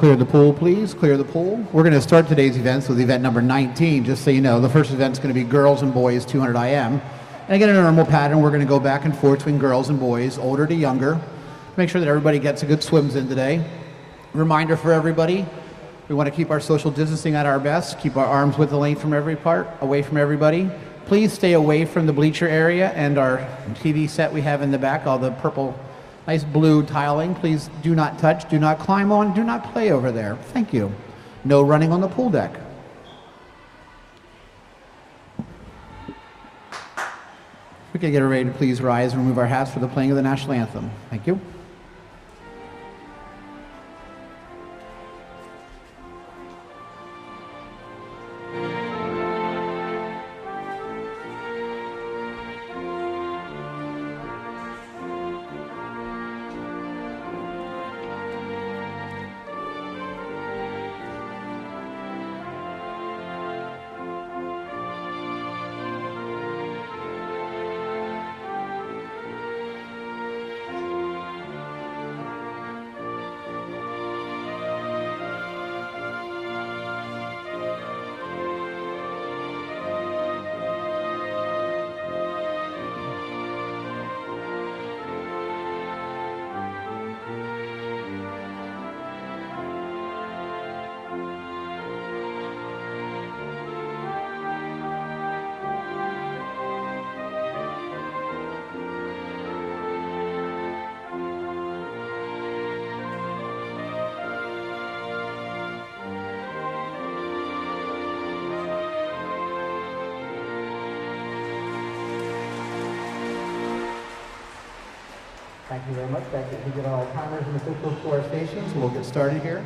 Clear the pool, please. Clear the pool. We're going to start today's events with event number 19. Just so you know, the first event's going to be girls and boys 200 IM. And again, in a normal pattern, we're going to go back and forth between girls and boys, older to younger. Make sure that everybody gets a good swims in today. Reminder for everybody, we want to keep our social distancing at our best, keep our arms width length from every part, away from everybody. Please stay away from the bleacher area and our TV set we have in the back, all the purple, nice blue tiling. Please do not touch, do not climb on, do not play over there. Thank you. No running on the pool deck. If we could get ready to please rise and remove our hats for the playing of the national anthem. Thank you. Thank you very much. Thank you. We get all timers and officials to our stations. We'll get started here.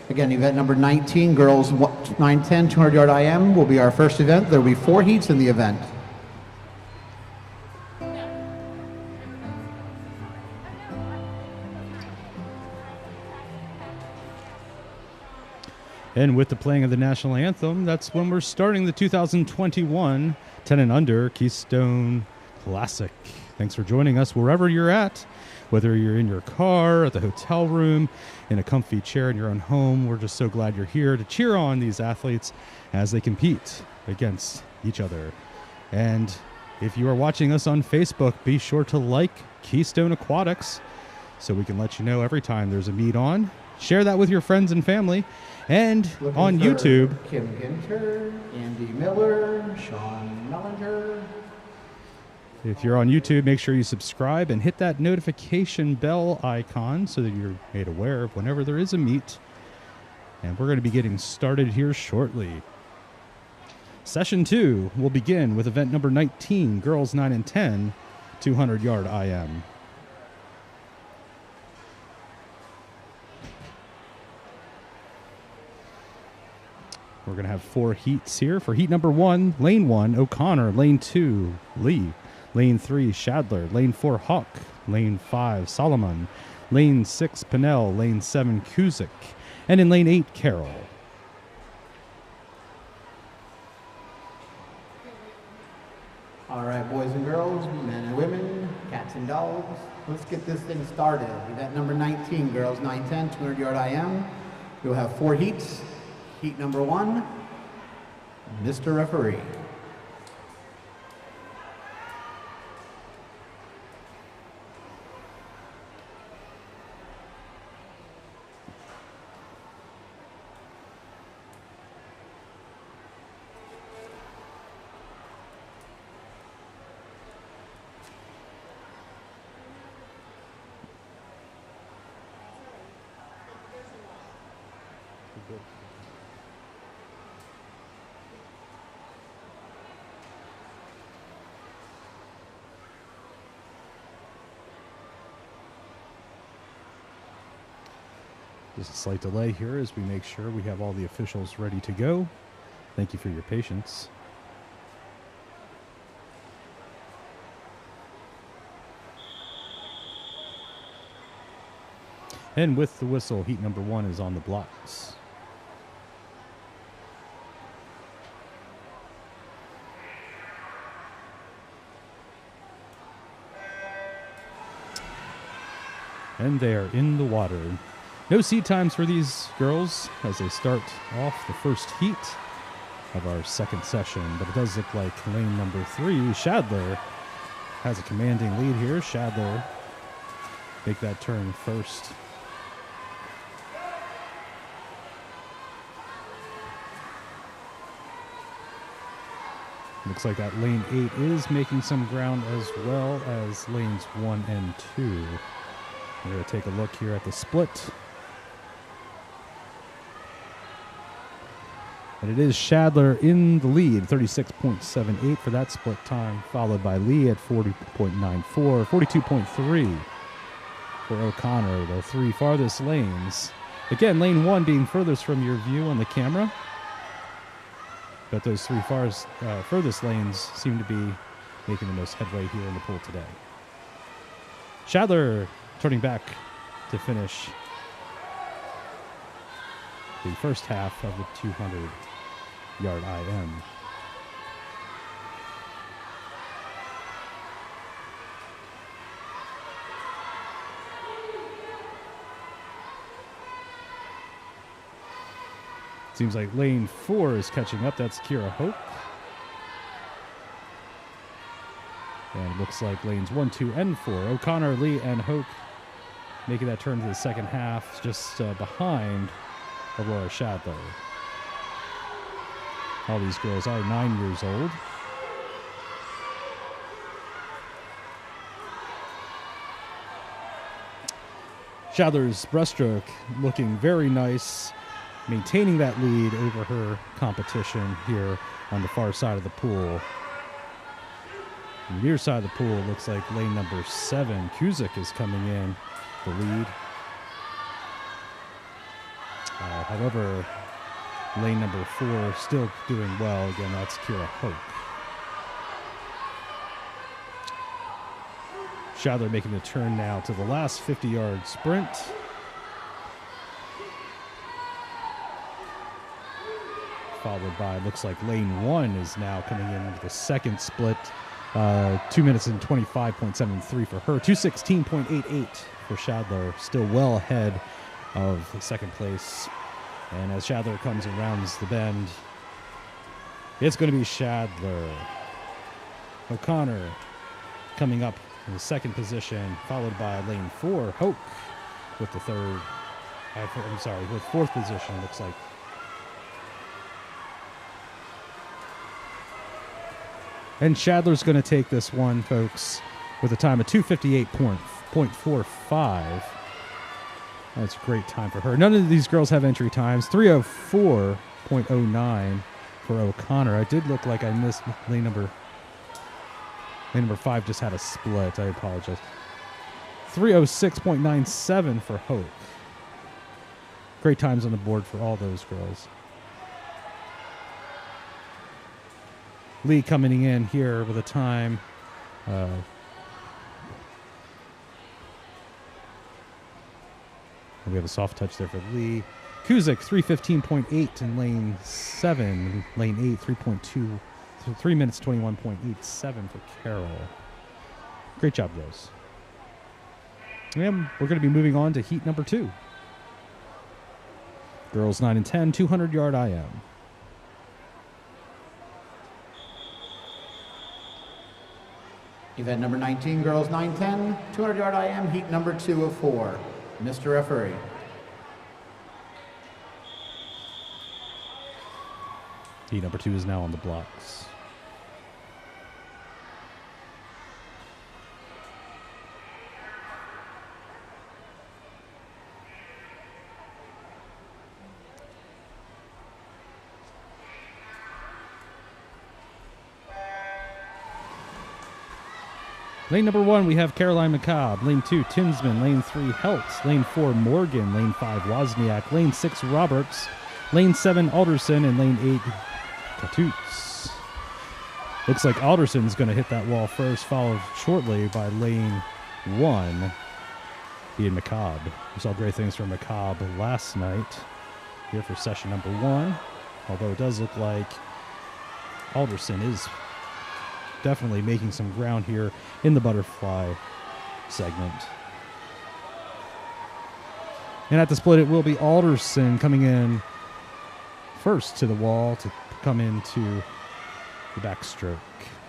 Again, event number 19, girls 910, 200-yard IM will be our first event. There will be 4 heats in the event. And with the playing of the national anthem, that's when we're starting the 2021 10 and Under Keystone Classic. Thanks for joining us wherever you're at. Whether you're in your car, at the hotel room, in a comfy chair in your own home, we're just so glad you're here to cheer on these athletes as they compete against each other. And if you are watching us on Facebook, be sure to like Keystone Aquatics so we can let you know every time there's a meet on. Share that with your friends and family. And on YouTube, Kim Ginter, Andy Miller, Sean Mellinger. If you're on YouTube, make sure you subscribe and hit that notification bell icon so that you're made aware of whenever there is a meet. And we're going to be getting started here shortly. Session 2 will begin with event number 19, girls 9 and 10, 200-yard IM. We're going to have 4 heats here. For heat number 1, lane 1, O'Connor, lane 2, Lee. Lane 3, Shadler. Lane 4, Hawk. Lane 5, Solomon. Lane 6, Pinnell. Lane 7, Kuzik. And in lane 8, Carroll. All right, boys and girls, men and women, cats and dogs, let's get this thing started. Event number 19, girls 910, 200-yard IM. We'll have 4 heats. Heat number 1, Mr. Referee. Just a slight delay here as we make sure we have all the officials ready to go. Thank you for your patience. And with the whistle, heat number 1 is on the blocks. And they are in the water. No seat times for these girls as they start off the first heat of our second session, but it does look like lane number 3, Shadler, has a commanding lead here. Shadler make that turn first. Looks like that lane 8 is making some ground as well as lanes 1 and 2. We're going to take a look here at the split. And it is Shadler in the lead, 36.78 for that split time, followed by Lee at 40.94, 42.3 for O'Connor, the 3 farthest lanes. Again, lane 1 being furthest from your view on the camera. But those 3 furthest lanes seem to be making the most headway here in the pool today. Shadler turning back to finish the first half of the 200-yard IM. Seems like lane 4 is catching up. That's Kira Hope. And it looks like lanes 1, 2, and 4. O'Connor, Lee, and Hope making that turn to the second half, just behind Aurora Shadler. All these girls are 9 years old. Shadler's breaststroke looking very nice, maintaining that lead over her competition here on the far side of the pool. On the near side of the pool, looks like lane number 7, Kuzik, is coming in the lead. However, lane number 4 still doing well. Again, that's Kira Hope. Shadler making the turn now to the last 50-yard sprint. Followed by, looks like lane 1 is now coming in into the second split. 2 minutes and 25.73 for her. 2:16.88 for Shadler. Still well ahead of the second place. And as Shadler comes and rounds the bend, it's going to be Shadler. O'Connor coming up in the second position, followed by lane 4, Hoke with the third. With fourth position, looks like. And Shadler's going to take this one, folks, with a time of 2:58.45. That's a great time for her. None of these girls have entry times. 3:04.09 for O'Connor. I did look like I missed lane number 5 just had a split. I apologize. 3:06.97 for Hope. Great times on the board for all those girls. Lee coming in here with a time. We have a soft touch there for Lee. Kuzik, 3:15.8 in lane 7. Lane 8, 3.2. 3 minutes, 21.87 for Carol. Great job, Rose. And we're going to be moving on to heat number 2. Girls 9 and 10, 200-yard IM. Event number 19, girls 9-10, 200-yard IM, heat number 2 of 4. Mr. Referee. Heat number 2 is now on the blocks. Lane number 1, we have Caroline McCobb. Lane 2, Tinsman. Lane 3, Helt. Lane 4, Morgan. Lane 5, Wozniak. Lane 6, Roberts. Lane 7, Alderson. And lane 8, Katoots. Looks like Alderson's going to hit that wall first, followed shortly by lane 1, Ian McCobb. We saw great things from McCobb last night here for session number 1, although it does look like Alderson is definitely making some ground here in the butterfly segment. And at the split, it will be Alderson coming in first to the wall to come into the backstroke.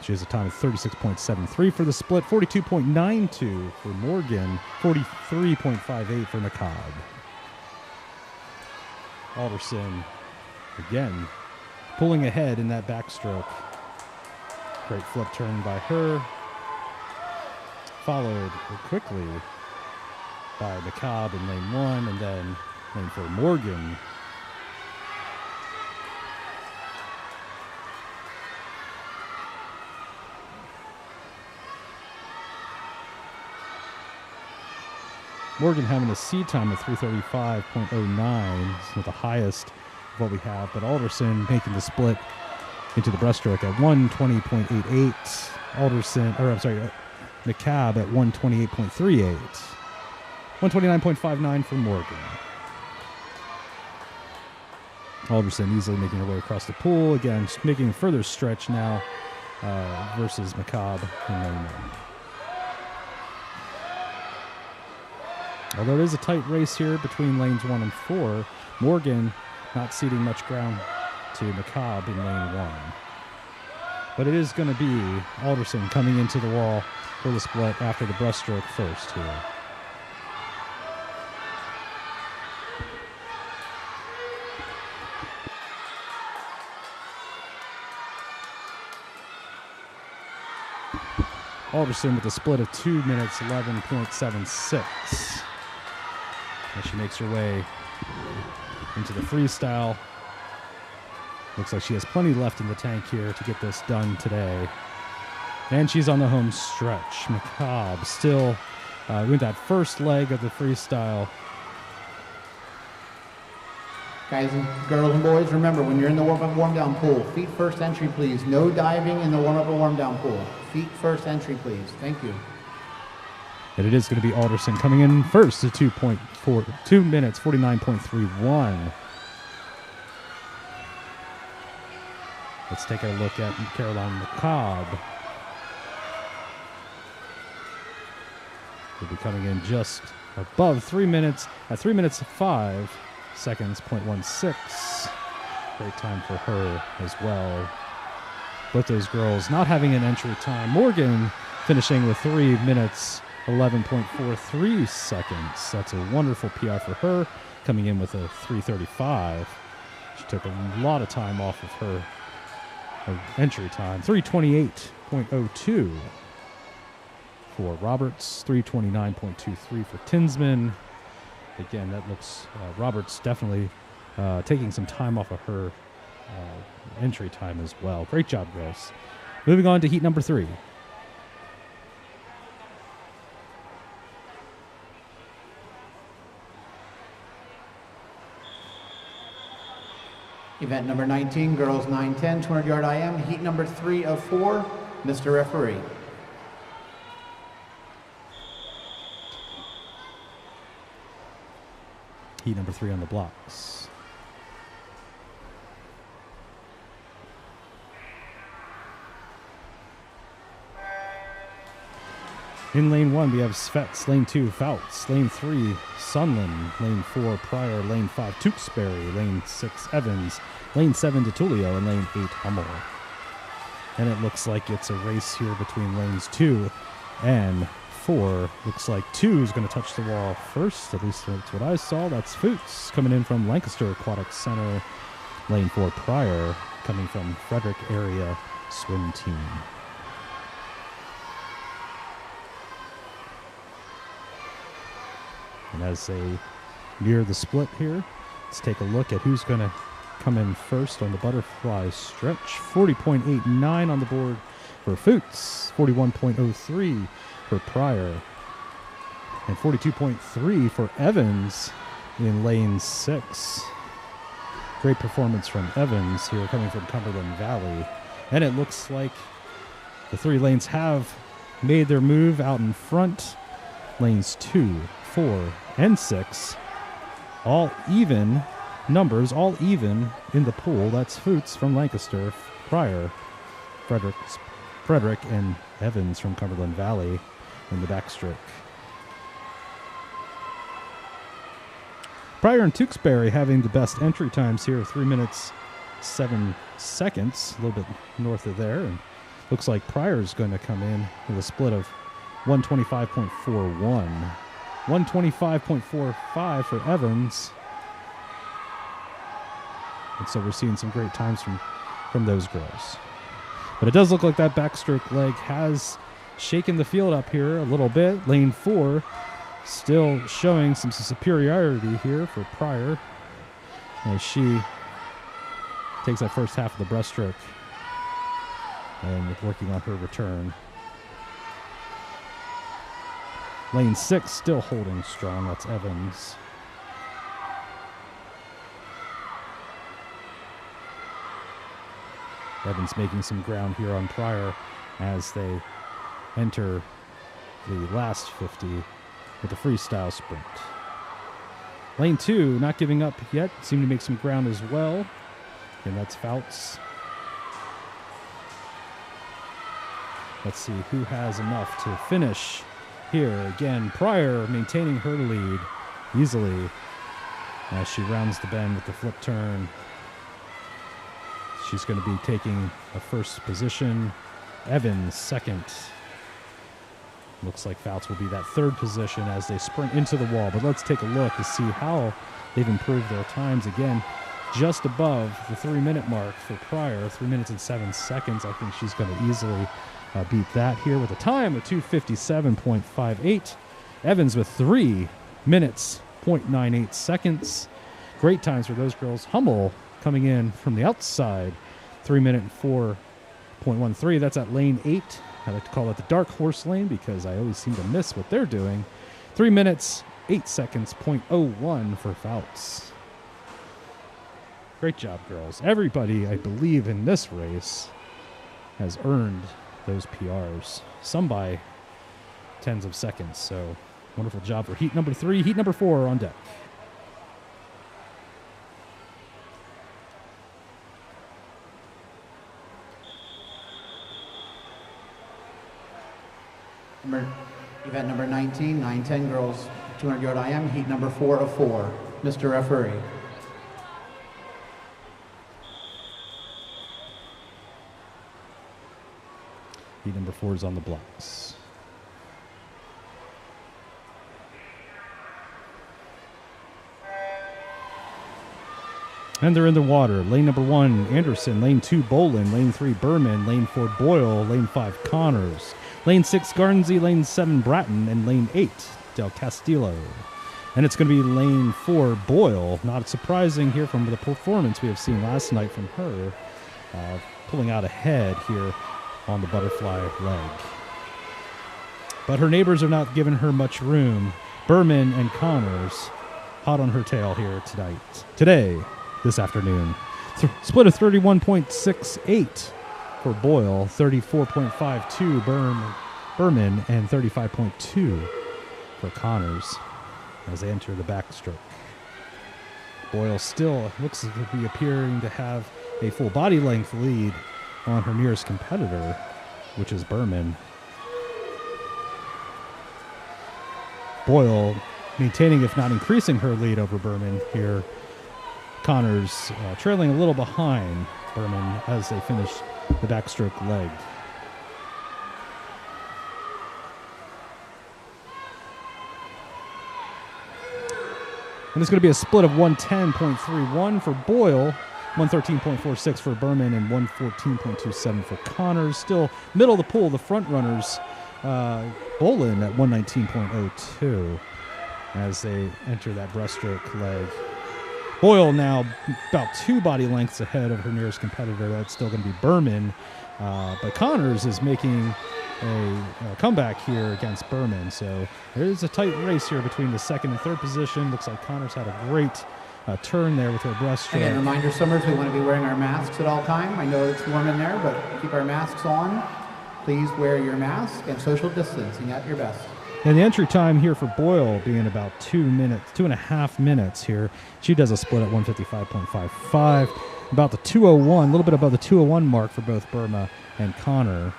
She has a time of 36.73 for the split, 42.92 for Morgan, 43.58 for McCobb. Alderson, again, pulling ahead in that backstroke. Great flip turn by her. Followed quickly by McCobb in lane 1, and then lane 4 Morgan. Morgan having a seed time of 3:35.09, with the highest of what we have, but Alderson making the split into the breaststroke at 1:20.88. McCabe at 1:28.38. 1:29.59 for Morgan. Alderson easily making her way across the pool. Again, making a further stretch now versus McCabe in lane 1. Although it is a tight race here between lanes 1 and 4, Morgan not ceding much ground to McCabe in lane 1. But it is going to be Alderson coming into the wall for the split after the breaststroke first here. Alderson with a split of 2 minutes 11.76. As she makes her way into the freestyle. Looks like she has plenty left in the tank here to get this done today. And she's on the home stretch. McCabe still with that first leg of the freestyle. Guys and girls and boys, remember when you're in the warm-up warm-down pool, feet first entry, please. No diving in the warm-up or warm-down pool. Feet first entry, please. Thank you. And it is going to be Alderson coming in first to 2 minutes 49.31. Let's take a look at Caroline McCabe. Will be coming in just above 3 minutes at 3 minutes 5 seconds, 0.16. Great time for her as well. Both those girls not having an entry time. Morgan finishing with 3 minutes 11.43 seconds. That's a wonderful PR for her, coming in with a 3:35. She took a lot of time off of her entry time. 3:28.02 for Roberts, 3:29.23 for Tinsman. Again, that looks Roberts definitely taking some time off of her entry time as well. Great job, girls. Moving on to heat number 3. Event number 19, girls 9-10, 200-yard IM, heat number 3 of 4, Mr. Referee. Heat number 3 on the blocks. In lane 1, we have Svets. Lane 2, Fouts. Lane 3, Sunland. Lane 4, Pryor. Lane 5, Tewksbury. Lane 6, Evans. Lane 7, DeTulio. And lane 8, Hummel. And it looks like it's a race here between lanes 2 and 4. Looks like 2 is going to touch the wall first. At least that's what I saw. That's Foots coming in from Lancaster Aquatic Center. Lane 4, Pryor coming from Frederick Area Swim Team. And as they near the split here, let's take a look at who's going to come in first on the butterfly stretch. 40.89 on the board for Foots, 41.03 for Pryor, and 42.3 for Evans in lane 6. Great performance from Evans here coming from Cumberland Valley. And it looks like the 3 lanes have made their move out in front. Lanes 2, 4, and 6, all even numbers, all even in the pool. That's Foots from Lancaster, Pryor, Frederick, and Evans from Cumberland Valley in the backstroke. Pryor and Tewksbury having the best entry times here, 3 minutes, 7 seconds, a little bit north of there. And looks like Pryor's going to come in with a split of 125.41. 125.45 for Evans. And so we're seeing some great times from those girls. But it does look like that backstroke leg has shaken the field up here a little bit. Lane 4 still showing some superiority here for Pryor as she takes that first half of the breaststroke and working on her return. Lane 6 still holding strong. That's Evans. Evans making some ground here on Pryor as they enter the last 50 with a freestyle sprint. Lane 2 not giving up yet. Seem to make some ground as well. And that's Fouts. Let's see who has enough to finish here. Again, Pryor maintaining her lead easily as she rounds the bend with the flip turn. She's going to be taking a first position. Evans second. Looks like Fouts will be that third position as they sprint into the wall. But let's take a look to see how they've improved their times. Again, just above the 3-minute mark for Pryor, 3 minutes and 7 seconds. I think she's going to easily beat that here with a time of 2:57.58. Evans with 3 minutes, 0.98 seconds. Great times for those girls. Hummel coming in from the outside, 3 minute and 4.13. That's at lane 8. I like to call it the dark horse lane because I always seem to miss what they're doing. 3 minutes, 8 seconds, 0.01 for Fouts. Great job, girls. Everybody, I believe, in this race has earned those PRs, some by tens of seconds. So wonderful job for heat number 3. Heat number 4 on deck. Event number 19, 9-10 girls, 200-yard IM, heat number 4 of 4. Mr. Referee. Heat number 4 is on the blocks. And they're in the water. Lane number 1, Anderson. Lane 2, Bolin. Lane 3, Berman. Lane 4, Boyle. Lane 5, Connors. Lane 6, Garnsey. Lane 7, Bratton. And lane 8, Del Castillo. And it's going to be lane 4, Boyle. Not surprising here from the performance we have seen last night from her. Pulling out ahead here on the butterfly leg. But her neighbors are not giving her much room. Berman and Connors hot on her tail here this afternoon. Split of 31.68 for Boyle, 34.52 Berman, and 35.2 for Connors as they enter the backstroke. Boyle still looks to be appearing to have a full body length lead on her nearest competitor, which is Berman. Boyle maintaining, if not increasing, her lead over Berman here. Connors trailing a little behind Berman as they finish the backstroke leg. And it's going to be a split of 110.31 for Boyle, 113.46 for Berman, and 114.27 for Connors. Still middle of the pool, the front runners, Bolin at 119.02 as they enter that breaststroke leg. Boyle now about 2 body lengths ahead of her nearest competitor. That's still going to be Berman. But Connors is making a comeback here against Berman. So there is a tight race here between the second and third position. Looks like Connors had a great turn there with her breaststroke. Again, reminder, Summers, we want to be wearing our masks at all time. I know it's warm in there, but keep our masks on. Please wear your mask and social distancing at your best. And the entry time here for Boyle being about 2.5 minutes here. She does a split at 155.55. About the 201, a little bit above the 201 mark for both Burma and Connor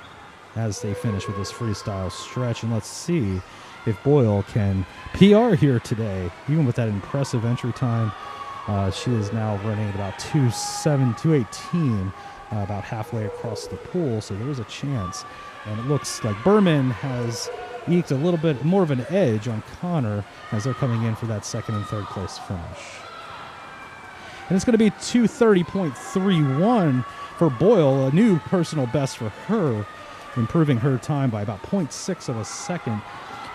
as they finish with this freestyle stretch. And let's see if Boyle can PR here today, even with that impressive entry time. She is now running at about 2:18, about halfway across the pool, so there is a chance. And it looks like Berman has eked a little bit more of an edge on Connor as they're coming in for that second and third place finish. And it's going to be 2:30.31 for Boyle, a new personal best for her, improving her time by about 0.6 of a second.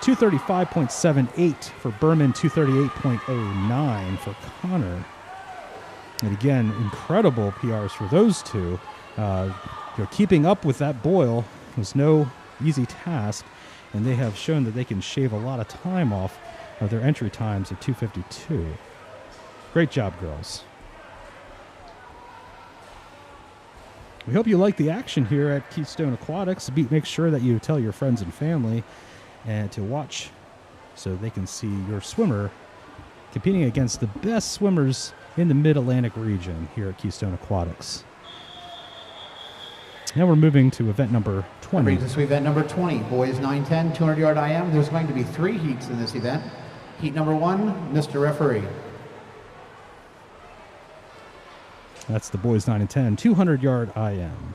2:35.78 for Berman, 2:38.09 for Connor. And again, incredible PRs for those two. Keeping up with that Boyle was no easy task, and they have shown that they can shave a lot of time off of their entry times at 2:52. Great job, girls. We hope you like the action here at Keystone Aquatics. Make sure that you tell your friends and family and to watch so they can see your swimmer competing against the best swimmers in the Mid-Atlantic region here at Keystone Aquatics. Now we're moving to event number 20. That brings us to event number 20, boys 9-10, 200-yard IM. There's going to be 3 heats in this event. Heat number 1, Mr. Referee. That's the boys 9 and 10, 200-yard IM.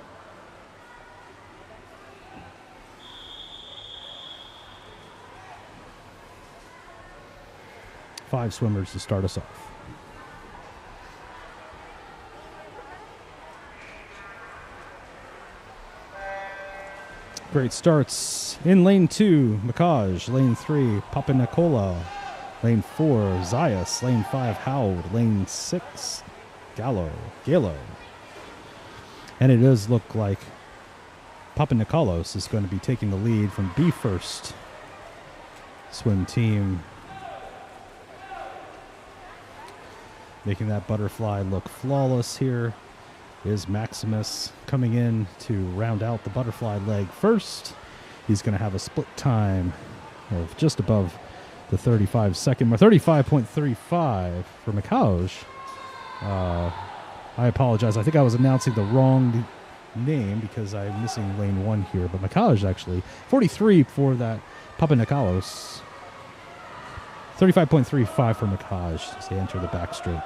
Five swimmers to start us off. Great starts in lane 2, Makaj. Lane 3, Papa Nicola. Lane 4, Zayas. Lane 5, Howard. Lane 6, Gallo. And it does look like Papa Nicolos is going to be taking the lead from B First swim team. Making that butterfly look flawless here is Maximus coming in to round out the butterfly leg first. He's going to have a split time of just above the 35-second mark, 35.35 for Makaj. I apologize. I think I was announcing the wrong name because I'm missing lane 1 here, but Makaj actually 43 for that Papa Nicolos. 35.35 for Makaj as they enter the backstroke.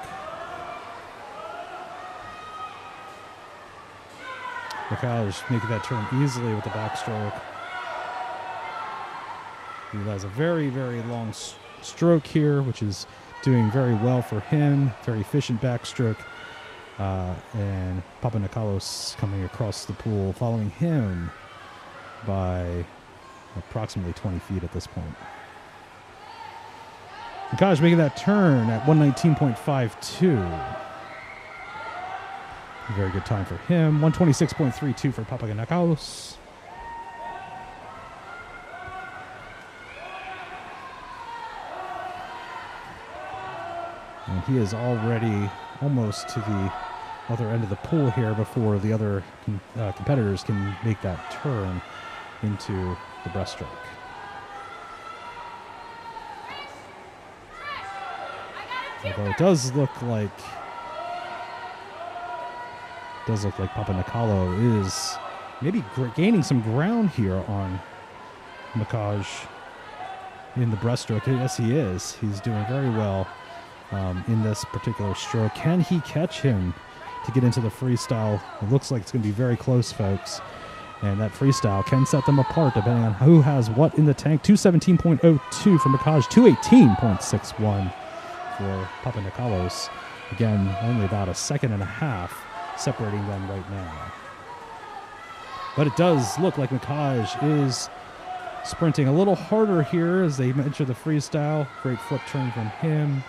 Makaj making that turn easily with the backstroke. He has a very, very long stroke here, which is doing very well for him. Very efficient backstroke. And Papa Nicolos coming across the pool, following him by approximately 20 feet at this point. Makaj making that turn at 119.52. Very good time for him. 126.32 for Papa Nicolos. And he is already almost to the other end of the pool here before the other competitors can make that turn into the breaststroke. Although it does look like Papa Nicolo is maybe gaining some ground here on Makaj in the breaststroke. Yes, he is. He's doing very well in this particular stroke. Can he catch him to get into the freestyle? It looks like it's going to be very close, folks. And that freestyle can set them apart depending on who has what in the tank. 217.02 for Makaj, 218.61 for Papa Nicolos. Again, only about a second and a half separating them right now. But it does look like Makaj is sprinting a little harder here as they enter the freestyle. Great flip turn from him.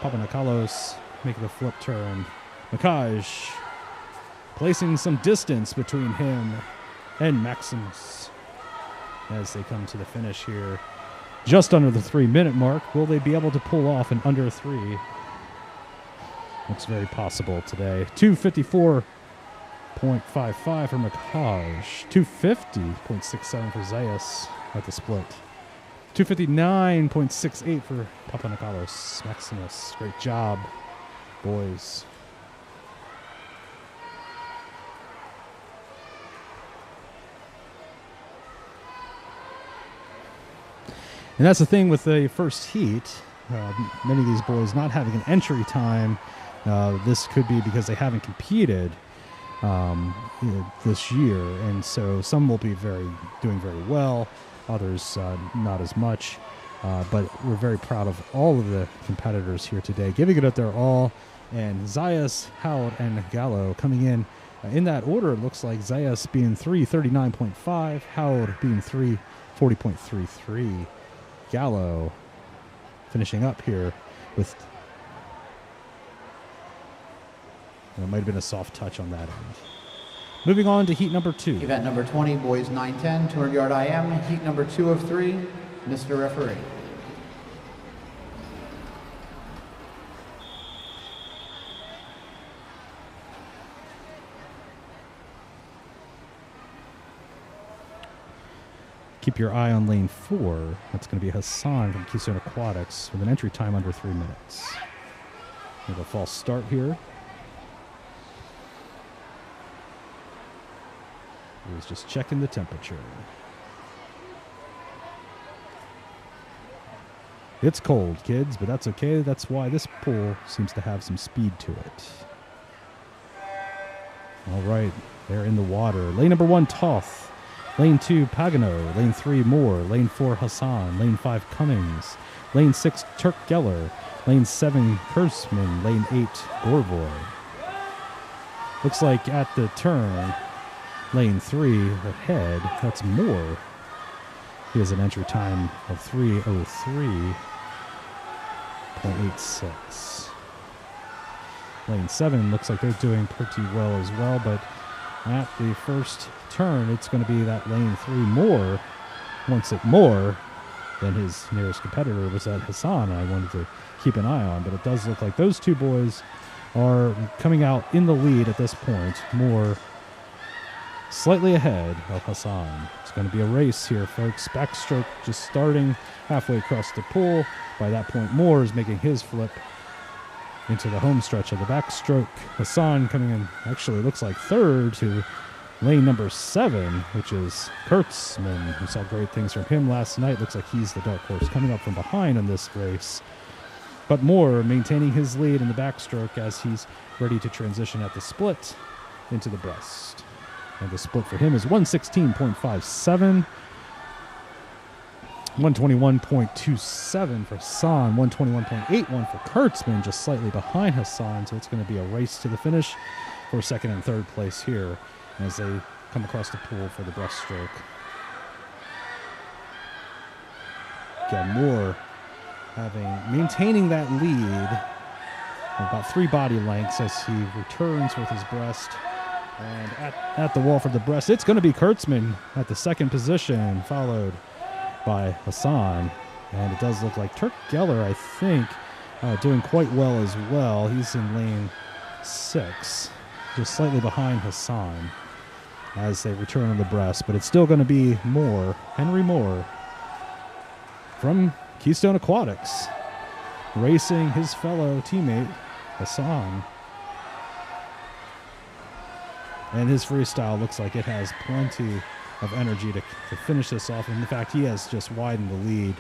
Papa Nicolos making the flip turn. Makaj placing some distance between him and Maximus as they come to the finish here. Just under the 3-minute mark. Will they be able to pull off an under 3? Looks very possible today. 254.55 for Makaj. 250.67 for Zayas at the split. 259.68 for Papa Nicolos. Maximus, great job, boys. And that's the thing with the first heat. Many of these boys not having an entry time. This could be because they haven't competed this year, and so some will be doing very well, others not as much. But we're very proud of all of the competitors here today, giving it up their all. And Zayas, Howard, and Gallo coming in that order. It looks like Zayas being 339.5, Howard being 340.33. Gallo finishing up here with, it might have been a soft touch on that end. Moving on to heat number 2. Event number 20, boys 9-10, 200-yard IM. Heat number 2 of 3, Mr. Referee. Keep your eye on lane 4. That's going to be Hassan from Keystone Aquatics with an entry time under 3 minutes. We have a false start here. He was just checking the temperature. It's cold, kids, but that's okay. That's why this pool seems to have some speed to it. All right, they're in the water. Lane number 1, Toth. Lane 2, Pagano. Lane 3, Moore. Lane 4, Hassan. Lane 5, Cummings. Lane 6, Turk Geller. Lane 7, Kurtzman. Lane 8, Gorvoy. Looks like at the turn, lane 3 ahead, that's Moore. He has an entry time of 3:03.86. Lane 7 looks like they're doing pretty well as well, but at the first turn, it's going to be that lane 3 Moore. Once it Moore, then his nearest competitor was at Hassan. I wanted to keep an eye on, but it does look like those two boys are coming out in the lead at this point. Moore slightly ahead of Hassan. It's going to be a race here, folks. Backstroke just starting halfway across the pool. By that point, Moore is making his flip into the home stretch of the backstroke. Hassan coming in, actually looks like third to lane number 7, which is Kurtzman. We saw great things from him last night. Looks like he's the dark horse coming up from behind in this race. But Moore maintaining his lead in the backstroke as he's ready to transition at the split into the breast. And the split for him is 116.57. 121.27 for Hassan, 121.81 for Kurtzman, just slightly behind Hassan. So it's going to be a race to the finish for second and third place here as they come across the pool for the breaststroke. Again, Moore maintaining that lead of about 3 body lengths as he returns with his breast. And at the wall for the breast, it's going to be Kurtzman at the second position, followed by Hassan. And it does look like Turk Geller, I think, doing quite well as well. He's in lane 6, just slightly behind Hassan as they return on the breast. But it's still going to be Moore, Henry Moore, from Keystone Aquatics, racing his fellow teammate, Hassan. And his freestyle looks like it has plenty of energy to finish this off. And in fact, he has just widened the lead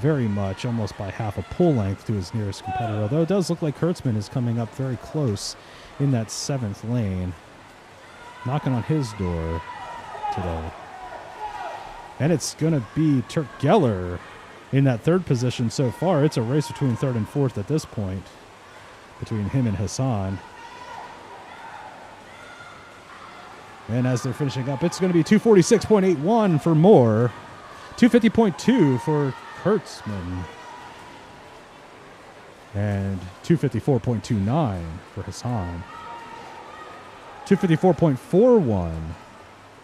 very much, almost by half a pull length to his nearest competitor. Although it does look like Kurtzman is coming up very close in that 7th lane, knocking on his door today. And it's going to be Turk Geller in that 3rd position so far. It's a race between 3rd and 4th at this point, between him and Hassan. And as they're finishing up, it's going to be 246.81 for Moore, 250.2 for Kurtzman, and 254.29 for Hassan. 254.41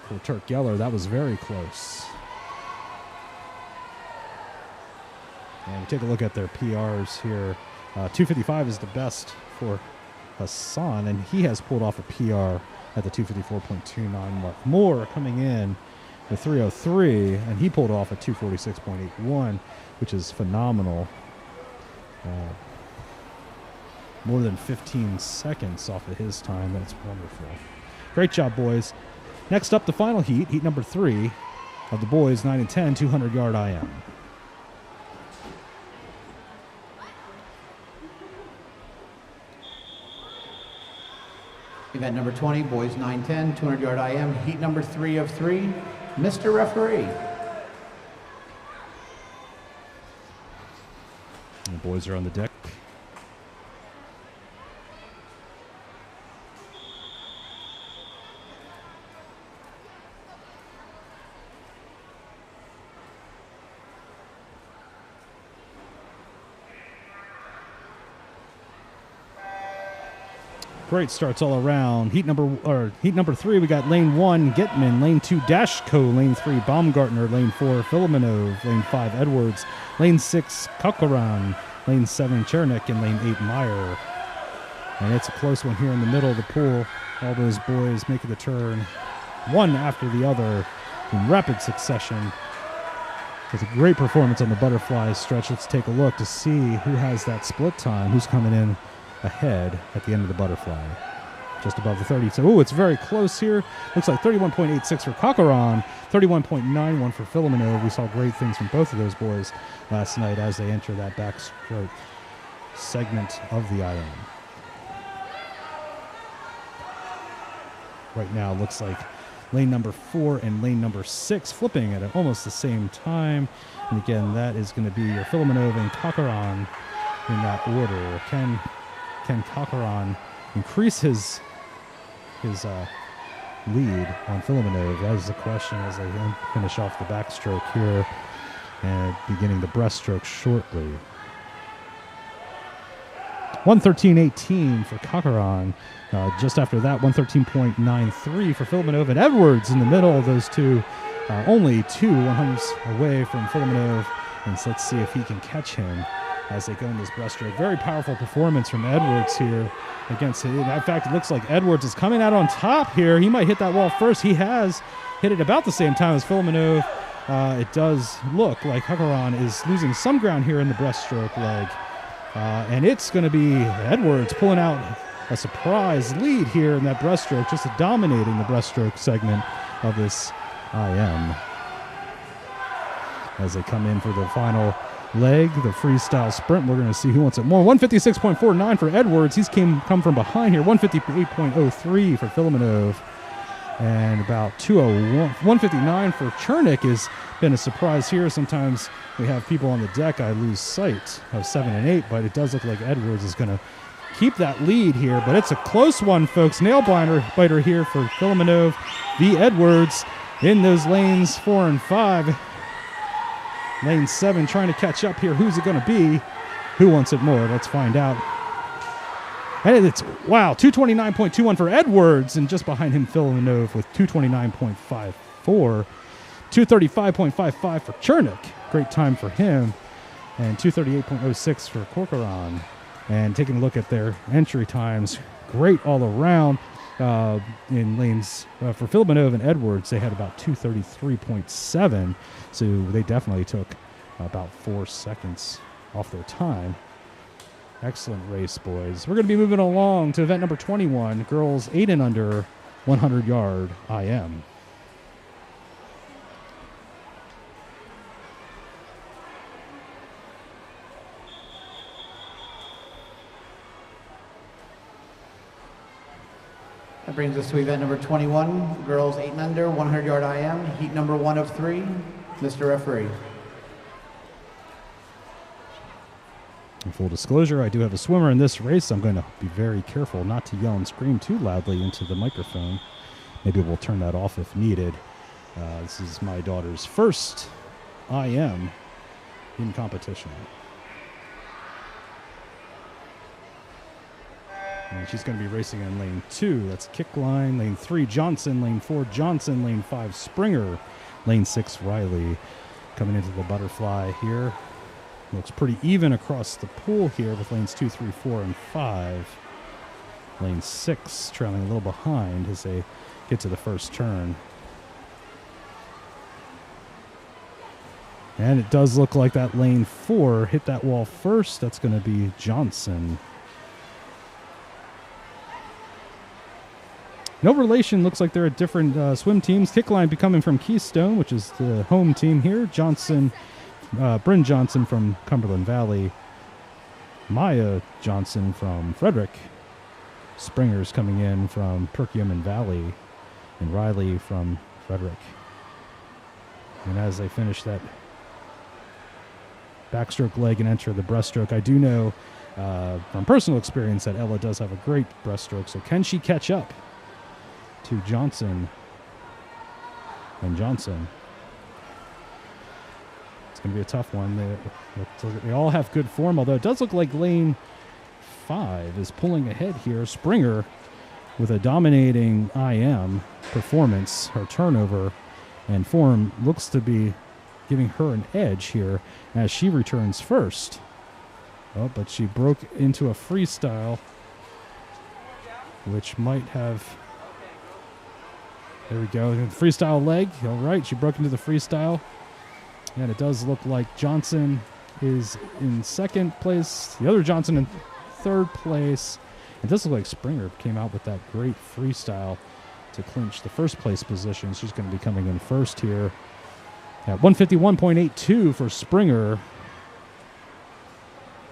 for Turk Geller. That was very close. And we take a look at their PRs here. 255 is the best for Hassan, and he has pulled off a PR at the 254.29 mark. Moore coming in with 303, and he pulled off a 246.81, which is phenomenal. More than 15 seconds off of his time. That's wonderful. Great job, boys. Next up, the final heat, heat number 3 of the boys 9 and 10, 200-yard IM. Event number 20, boys 9-10, 200-yard IM, heat number 3 of 3, Mr. Referee. The boys are on the deck. Great starts all around. Heat number 3, we got lane 1, Gitman, lane 2, Dashko, lane 3, Baumgartner, lane 4, Filomenov, lane 5, Edwards, lane 6, Kokoran, lane 7, Chernik, and lane 8, Meyer. And it's a close one here in the middle of the pool. All those boys making the turn, one after the other, in rapid succession. With a great performance on the butterfly stretch. Let's take a look to see who has that split time, who's coming in ahead at the end of the butterfly. Just above the 30. So, it's very close here. Looks like 31.86 for Kokoran, 31.91 for Filomenov. We saw great things from both of those boys last night as they enter that backstroke segment of the IM. Right now, looks like lane number 4 and lane number 6 flipping at almost the same time. And again, that is going to be your Filomenov and Kokoran in that order. Can Kokoran increase his lead on Filomenov? That is the question as they finish off the backstroke here and beginning the breaststroke shortly. 113.18 for Kokoran. Just after that, 113.93 for Filomenov, and Edwards in the middle of those two, only 2 100s away from Filomenov. And so let's see if he can catch him as they go in this breaststroke. Very powerful performance from Edwards here against it. In fact, it looks like Edwards is coming out on top here. He might hit that wall first. He has hit it about the same time as Filomenov. It does look like Kokoran is losing some ground here in the breaststroke leg. And it's going to be Edwards pulling out a surprise lead here in that breaststroke, just dominating the breaststroke segment of this IM. As they come in for the final leg, the freestyle sprint, we're going to see who wants it more. 156.49 for Edwards. He's come from behind here. 158.03 for Filomenov. And about 201, 159 for Chernik has been a surprise here. Sometimes we have people on the deck, I lose sight of 7 and 8, but it does look like Edwards is going to keep that lead here. But it's a close one, folks. Nail biter here for Filomenov v. Edwards in those lanes 4 and 5. Lane 7 trying to catch up here. Who's it going to be? Who wants it more? Let's find out. And it's, wow, 229.21 for Edwards, and just behind him, Filomenov with 229.54. 235.55 for Chernik. Great time for him. And 238.06 for Kokoran. And taking a look at their entry times, great all around. In lanes for Filomenov and Edwards, they had about 233.7. So they definitely took about 4 seconds off their time. Excellent race, boys. We're going to be moving along to event number 21, girls 8 and under, 100-yard IM. That brings us to event number 21, girls 8 and under, 100-yard IM, heat number 1 of 3, Mr. Referee. In full disclosure, I do have a swimmer in this race. I'm going to be very careful not to yell and scream too loudly into the microphone. Maybe we'll turn that off if needed. This is my daughter's first IM in competition. And she's going to be racing in lane 2. That's Kickline. Lane 3, Johnson. Lane 4, Johnson. Lane 5, Springer. Lane 6, Riley. Coming into the butterfly here. Looks pretty even across the pool here with lanes 2, 3, 4, and 5. Lane 6 trailing a little behind as they get to the first turn. And it does look like that lane 4 hit that wall first. That's going to be Johnson. No relation. Looks like they're at different swim teams. Kickline coming from Keystone, which is the home team here. Johnson, Bryn Johnson from Cumberland Valley. Maya Johnson from Frederick. Springers coming in from Perkiomen Valley, and Riley from Frederick. And as they finish that backstroke leg and enter the breaststroke, I do know from personal experience that Ella does have a great breaststroke. So can she catch up to Johnson and Johnson? It's going to be a tough one. They all have good form, although it does look like lane 5 is pulling ahead here. Springer with a dominating IM performance. Her turnover and form looks to be giving her an edge here as she returns first. Oh, but she broke into a freestyle, which might have... There we go. Freestyle leg. All right, she broke into the freestyle. And it does look like Johnson is in second place. The other Johnson in third place. It does look like Springer came out with that great freestyle to clinch the first place position. She's going to be coming in first here at 151.82 for Springer.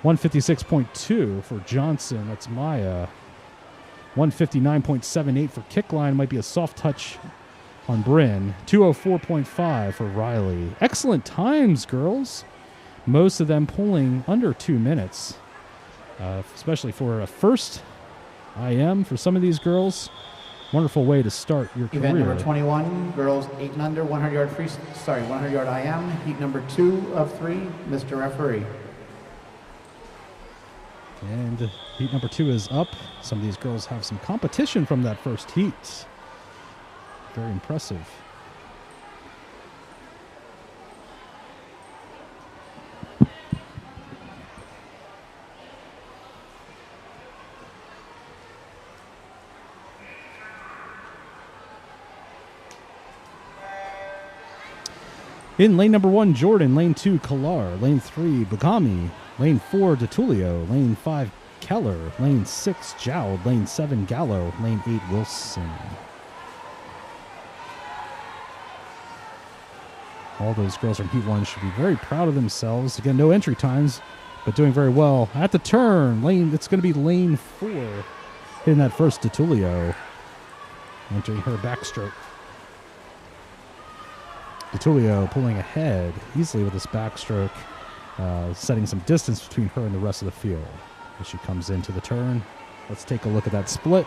156.2 for Johnson. That's Maya. 159.78 for Kickline. Might be a soft touch on Bryn. 204.5 for Riley. Excellent times, girls. Most of them pulling under 2 minutes, especially for a first IM for some of these girls. Wonderful way to start your career. Event number 21, girls 8 and under, 100 yard IM. Heat number 2 of 3, Mr. Referee. And heat number 2 is up. Some of these girls have some competition from that first heat. Very impressive. In lane number 1, Jordan. Lane 2, Kalar. Lane 3, Bugami. Lane 4, DeTulio. Lane 5, Keller. Lane 6, Jowd. Lane 7, Gallo. Lane 8, Wilson. All those girls from Heat 1 should be very proud of themselves. Again, no entry times, but doing very well. At the turn, it's going to be lane 4. Hitting that first DeTulio. Entering her backstroke. DeTulio pulling ahead easily with this backstroke, setting some distance between her and the rest of the field. As she comes into the turn, let's take a look at that split.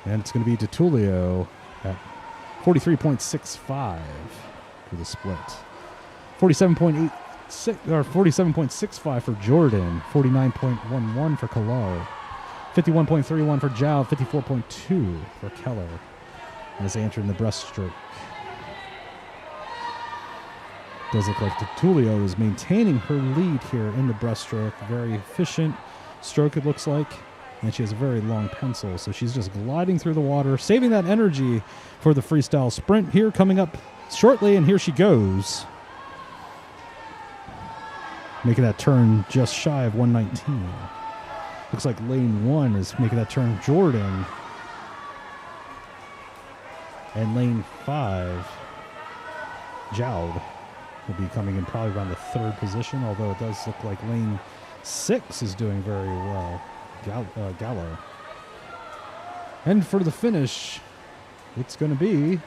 And it's going to be DeTulio at 43.65 for the split. 47.65 for Jordan. 49.11 for Kalar. 51.31 for Jowd. 54.2 for Keller as they enter in the breaststroke. Does look like DeTulio is maintaining her lead here in the breaststroke. Very efficient stroke, it looks like. And she has a very long pencil, so she's just gliding through the water, saving that energy for the freestyle sprint here coming up shortly, and here she goes. Making that turn just shy of 119. Looks like lane 1 is making that turn, Jordan. And lane 5, Jowd, will be coming in probably around the 3rd position, although it does look like lane 6 is doing very well. Gallo. And for the finish, it's going to be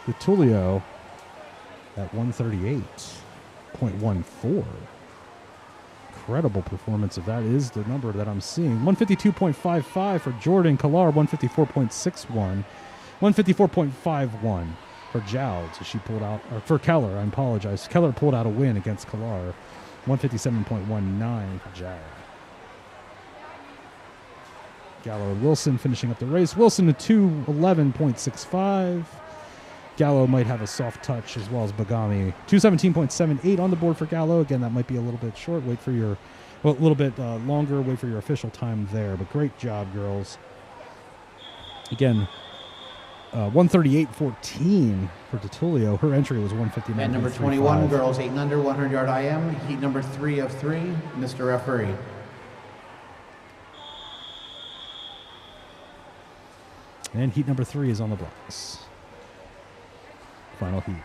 DeTulio at 138.14. Incredible performance if that is the number that I'm seeing. 152.55 for Jordan. Kalar, 154.61. 154.51 for Jowd. So she pulled out, or for Keller, I apologize. Keller pulled out a win against Kalar. 157.19 for Jowd. Gallo and Wilson finishing up the race. Wilson to 211.65. Gallo might have a soft touch as well as Bugami. 217.78 on the board for Gallo. Again, that might be a little bit short. Wait for your, well, a little bit longer. Wait for your official time there. But great job, girls. Again, 138.14 for DeTulio. Her entry was 159. And number 21, girls 8 and under, 100 yard IM. Heat number 3 of 3, Mr. Referee. And heat number 3 is on the blocks. Final heat.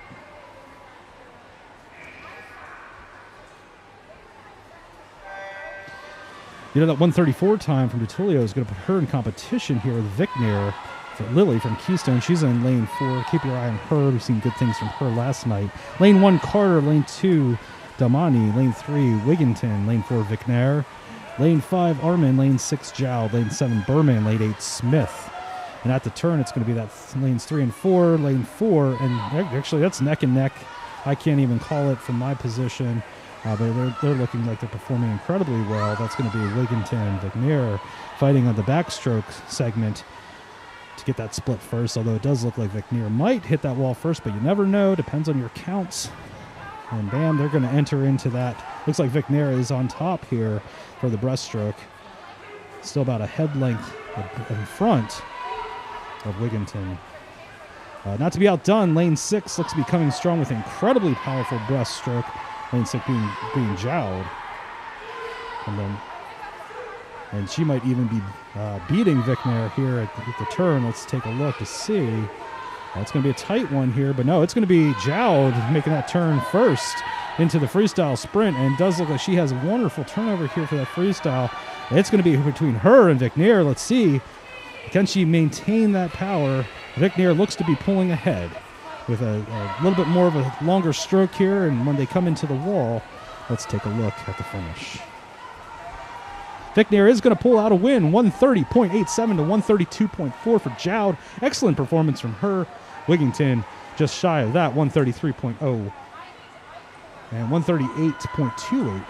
You know, that 134 time from DeTulio is going to put her in competition here with Vicner for Lily from Keystone. She's in lane 4. Keep your eye on her. We've seen good things from her last night. Lane 1, Carter. Lane 2, Damani. Lane 3, Wigginton. Lane 4, Vicner. Lane 5, Armin. Lane 6, Jowd. Lane 7, Berman. Lane 8, Smith. And at the turn, it's going to be that lanes 3 and 4, lane 4. And actually, that's neck and neck. I can't even call it from my position. But they're looking like they're performing incredibly well. That's going to be Wigginton and Vicner fighting on the backstroke segment to get that split first, although it does look like Vicner might hit that wall first, but you never know. Depends on your counts. And bam, they're going to enter into that. Looks like Vicner is on top here for the breaststroke. Still about a head length in front of Wigginton. Not to be outdone, lane 6 looks to be coming strong with incredibly powerful breaststroke. Lane 6 being Jowd. And she might even be beating Vicner here at the turn. Let's take a look to see. It's going to be a tight one here, but no, it's going to be Jowd making that turn first into the freestyle sprint, and does look like she has a wonderful turnover here for that freestyle. It's going to be between her and Vicner. Let's see. Can she maintain that power? Vicner looks to be pulling ahead with a little bit more of a longer stroke here, and when they come into the wall, let's take a look at the finish. Vicner is going to pull out a win, 130.87 to 132.4 for Jowd. Excellent performance from her. Wigginton just shy of that, 133.0 and 138.28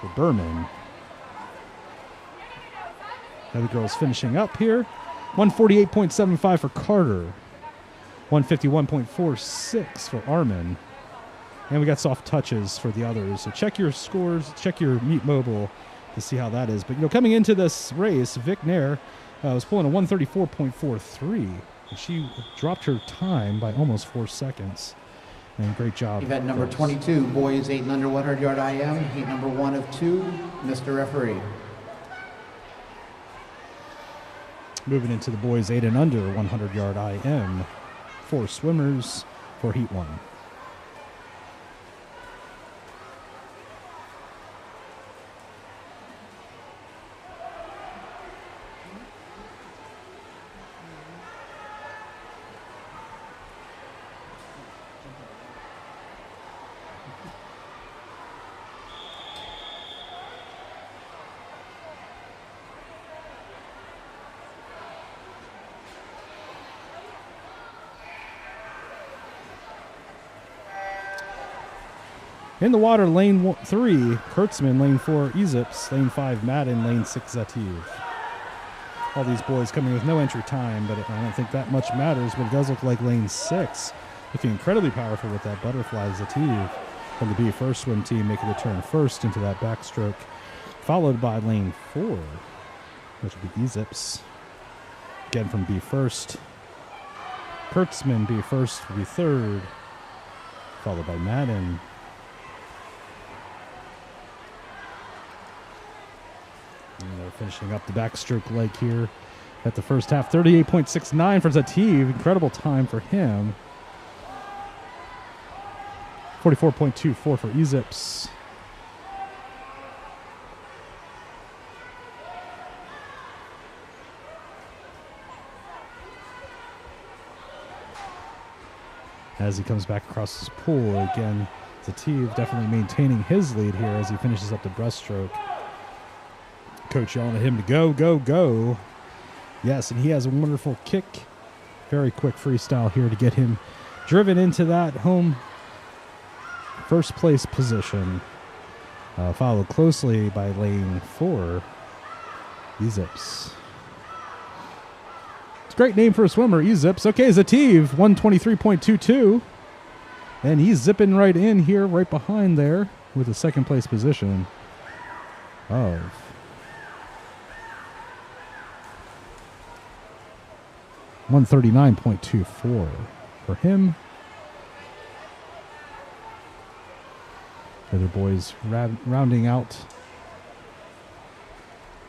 for Berman. The other girls finishing up here. 148.75 for Carter. 151.46 for Armin. And we got soft touches for the others. So check your scores, check your Meet Mobile to see how that is. But, you know, coming into this race, Vicner was pulling a 134.43. And she dropped her time by almost 4 seconds. And great job. Event number 22, boys 8 and under 100 yard IM. Heat number 1 of 2, Mr. Referee. Moving into the boys 8 and under 100 yard IM. 4 swimmers for Heat 1. In the water, lane 3, Kurtzman, lane 4, Ezips, lane 5, Madden, lane 6, Zativ. All these boys coming with no entry time, but I don't think that much matters, but it does look like lane 6 looking incredibly powerful with that butterfly Zativ from the B first swim team making the turn first into that backstroke, followed by lane 4, which will be Ezips. Again from B first. Kurtzman, B first, will be third, followed by Madden. And they're finishing up the backstroke leg here at the first half. 38.69 for Zativ. Incredible time for him. 44.24 for Ezips. As he comes back across his pool, again, Zativ definitely maintaining his lead here as he finishes up the breaststroke. Coach yelling at him to go, go, go. Yes, and he has a wonderful kick. Very quick freestyle here to get him driven into that home first place position. Followed closely by lane 4, Ezips. It's a great name for a swimmer, Ezips. Okay, Zativ, 123.22. And he's zipping right in here, right behind there, with a second place position of 139.24 for him. Other boys rounding out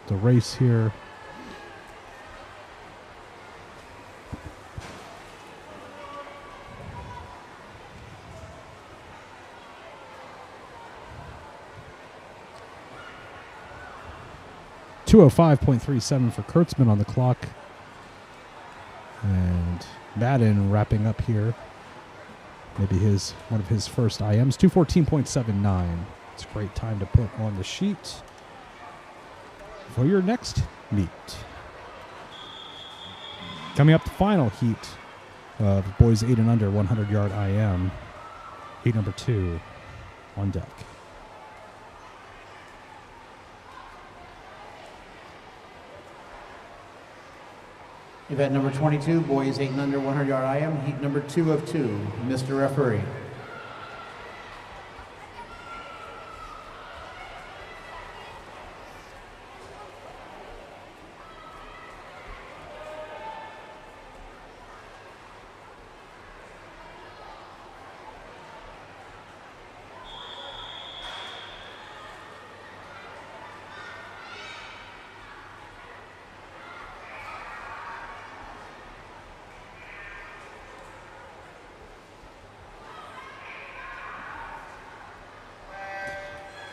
the race here. 2:05.37 for Kurtzman on the clock. And Madden wrapping up here. Maybe one of his first IMs. 2:14.79. It's a great time to put on the sheet for your next meet. Coming up, the final heat of boys 8 and under 100-yard IM. Heat number 2 on deck. Event number 22, boys 8 and under 100-yard IM, heat number 2 of 2. Mr. Referee.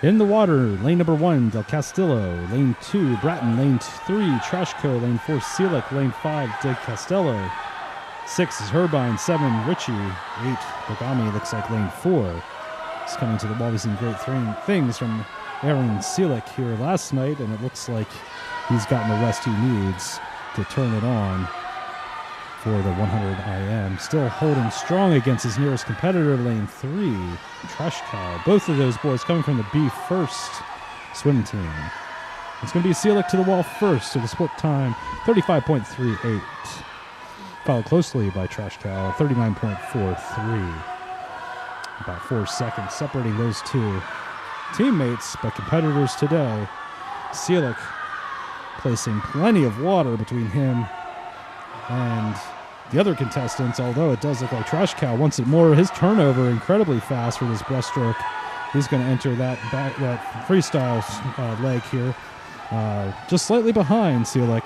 In the water, lane number 1, Del Castillo. Lane 2, Bratton. Lane 3, Trashco. Lane 4, Seelick. Lane 5, De Castello. 6 is Herbine. 7, Ritchie. 8, Bogami. Looks like lane 4. He's coming to the wall. We've seen great things from Aaron Seelick here last night, and it looks like he's gotten the rest he needs to turn it on for the 100 IM. Still holding strong against his nearest competitor, lane 3, Trash Cow. Both of those boys coming from the B first swim team. It's going to be Seelick to the wall first, so the split time 35.38. Followed closely by Trash Cow, 39.43. About 4 seconds separating those two teammates, but competitors today. Seelick placing plenty of water between him and the other contestants, although it does look like Trash Cow wants it more. His turnover incredibly fast for this breaststroke. He's going to enter that freestyle leg here, just slightly behind Seelick,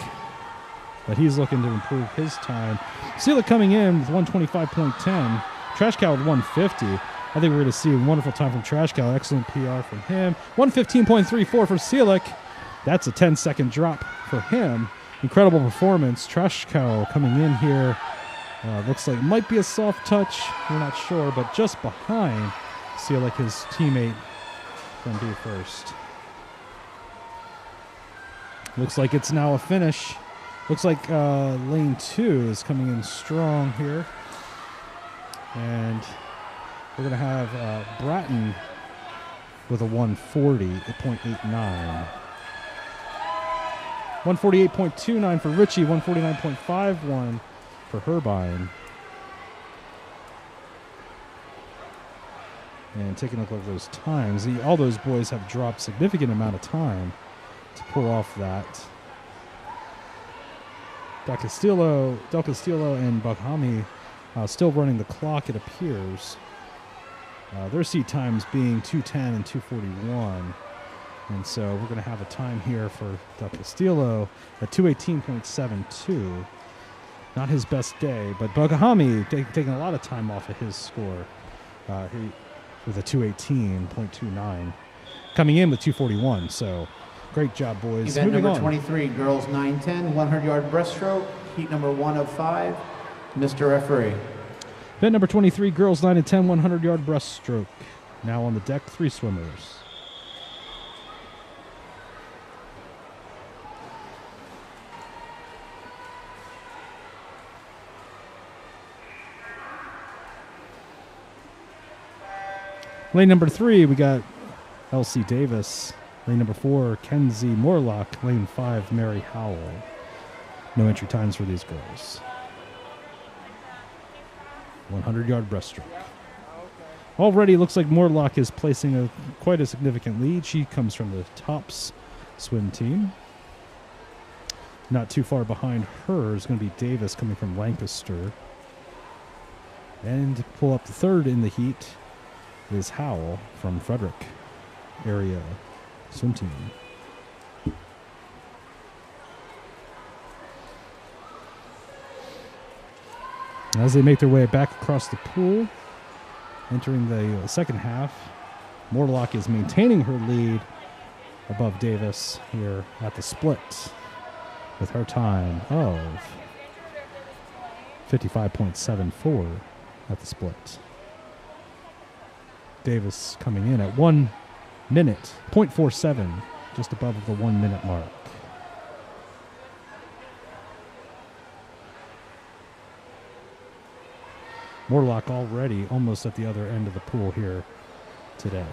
but he's looking to improve his time. Seelick coming in with 125.10. Trash Cow with 150. I think we're going to see a wonderful time from Trash Cow. Excellent PR from him. 115.34 for Seelick. That's a 10-second drop for him. Incredible performance. Trash Cow coming in here. Looks like it might be a soft touch. We're not sure, but just behind Seelick, his teammate from B first. Looks like it's now a finish. Looks like lane 2 is coming in strong here. And we're going to have Bratton with a 140.89. 148.29 for Ritchie, 149.51 for Herbine. And taking a look at those times, all those boys have dropped significant amount of time to pull off that. Del Castillo and Baghami still running the clock, it appears. Their seat times being 2:10 and 2:41. And so we're going to have a time here for Del Castillo at 2:18.72. Not his best day, but Baghami taking a lot of time off of his score with a 2:18.29. Coming in with 2:41, so great job, boys. Event Moving number on. 23, girls 9-10, 100-yard breaststroke, heat number 1 of 5. Mr. Referee. Event number 23, girls 9 and 10, 100-yard breaststroke. Now on the deck, 3 swimmers. Lane number 3, we got Elsie Davis. Lane number 4, Kenzie Morlock. Lane 5, Mary Howell. No entry times for these girls. 100-yard breaststroke. Already looks like Morlock is placing quite a significant lead. She comes from the tops swim team. Not too far behind her is going to be Davis coming from Lancaster. And to pull up the third in the heat is Howell from Frederick area swim team. As they make their way back across the pool, entering the second half, Morlock is maintaining her lead above Davis here at the split with her time of 55.74 at the split. Davis coming in at 1 minute, 0.47, just above the 1 minute mark. Morlock already almost at the other end of the pool here today.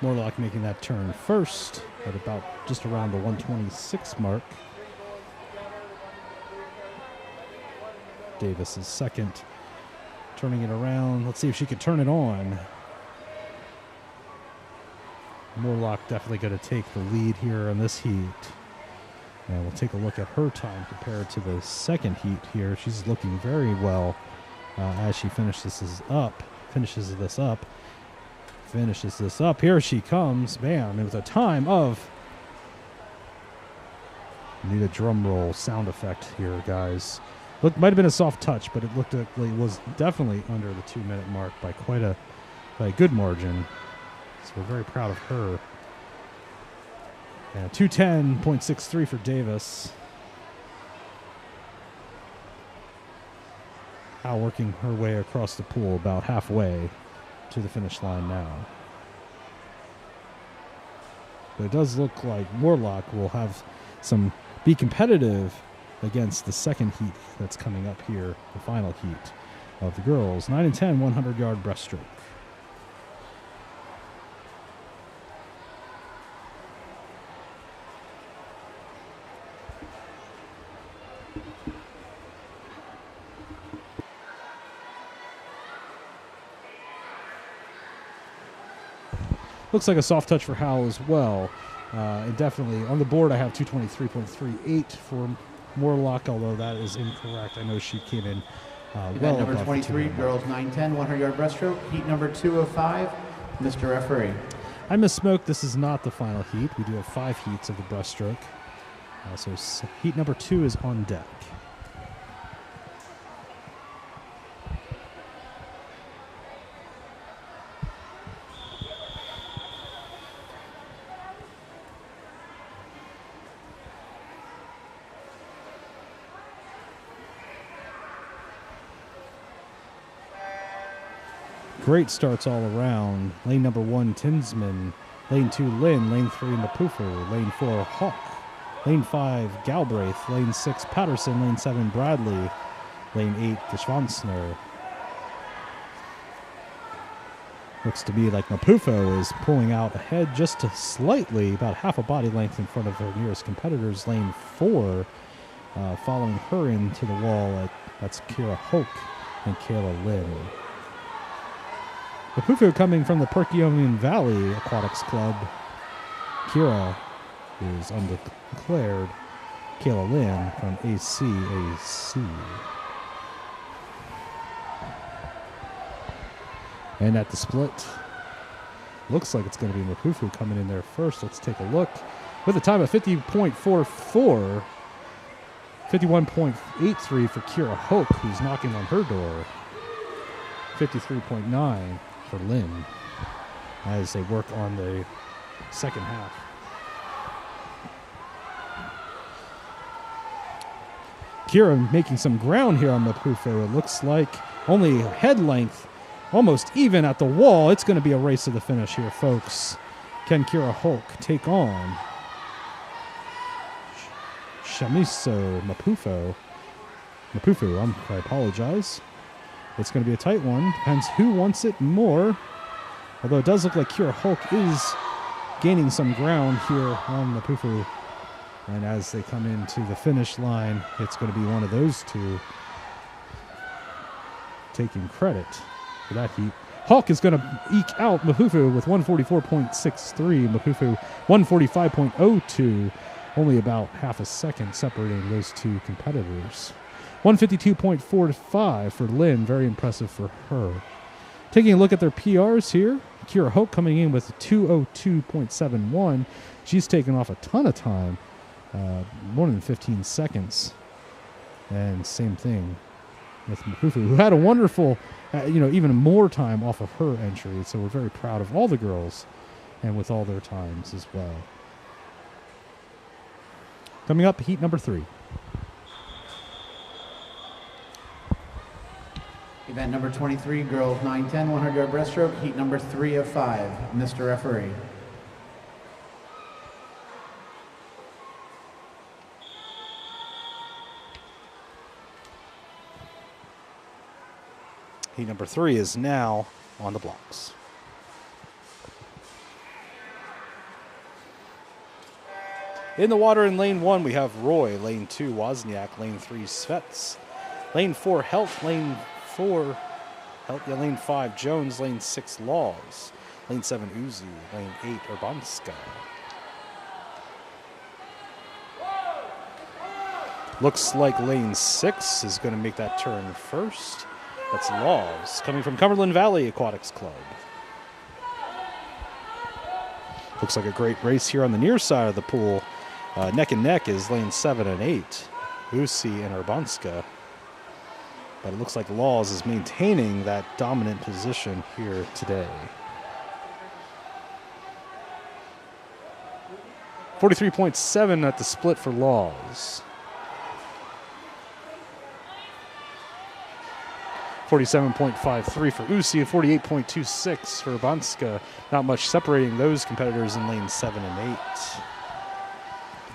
Morlock making that turn first at about just around the 126 mark. Davis is second, turning it around. Let's see if she could turn it on. Morlock definitely going to take the lead here in this heat. And we'll take a look at her time compared to the second heat here. She's looking very well as she finishes this up. Here she comes. Bam. And with a time of... Need a drum roll sound effect here, guys. Look, might have been a soft touch, but it looked like it was definitely under the 2 minute mark by by a good margin. So we're very proud of her. Yeah, 210.63 for Davis. Now working her way across the pool about halfway to the finish line now. But it does look like Morlock will be competitive against the second heat that's coming up here, the final heat of the girls. 9 and 10, 100-yard breaststroke. Looks like a soft touch for Howell as well. And definitely on the board I have 223.38 for Morlock, although that is incorrect. I know she came in well number above 23, girls 9-10, 100-yard breaststroke. Heat number 205, Mr. Referee. I misspoke. This is not the final heat. We do have 5 heats of the breaststroke. So heat number 2 is on deck. Great starts all around. Lane number 1, Tinsman. Lane 2, Lynn. Lane 3, Mapufu. Lane 4, Hawk. Lane 5, Galbraith. Lane 6, Patterson. Lane 7, Bradley. Lane 8, Geschwansner. Looks to be like Mapufu is pulling out ahead just slightly, about half a body length in front of her nearest competitors. Lane 4, following her into the wall. That's Kira Hoke and Kayla Lynn. Mapufu coming from the Perkiomen Valley Aquatics Club. Kira is undeclared. Kayla Lynn from ACAC. And at the split, looks like it's going to be Mapufu coming in there first. Let's take a look. With a time of 50.44, 51.83 for Kira Hoke, who's knocking on her door. 53.9 for Lynn as they work on the second half. Kira making some ground here on Mapufu. It looks like only head length, almost even at the wall. It's going to be a race to the finish here, folks. Can Kira Hoke take on Shamiso Mapufu? I apologize. It's going to be a tight one. Depends who wants it more. Although it does look like Kira Hoke is gaining some ground here on Mapufu. And as they come into the finish line, it's going to be one of those two taking credit for that heat. Hawk is going to eke out Mapufu with 144.63. Mapufu 145.02. Only about half a second separating those two competitors. 152.45 for Lynn. Very impressive for her. Taking a look at their PRs here. Kira Hoke coming in with 202.71. She's taken off a ton of time. More than 15 seconds. And same thing with Mafufu, who had a wonderful, even more time off of her entry. So we're very proud of all the girls and with all their times as well. Coming up, heat number 3. Event number 23, girls 9-10, 100-yard breaststroke, heat number 3 of 5. Mr. Referee. Heat number 3 is now on the blocks. In the water in lane 1, we have Roy. Lane 2, Wozniak. Lane 3, Svets. Lane 4, Helt. Lane 4, Helt. Yeah, lane 5, Jones. Lane 6, Laws. Lane 7, Uzi. Lane 8, Urbanska. Looks like lane 6 is going to make that turn first. That's Laws, coming from Cumberland Valley Aquatics Club. Looks like a great race here on the near side of the pool. Neck and neck is lane 7 and 8, Usi and Urbanska. But it looks like Laws is maintaining that dominant position here today. 43.7 at the split for Laws. 47.53 for Usi and 48.26 for Urbanska. Not much separating those competitors in lanes 7 and 8.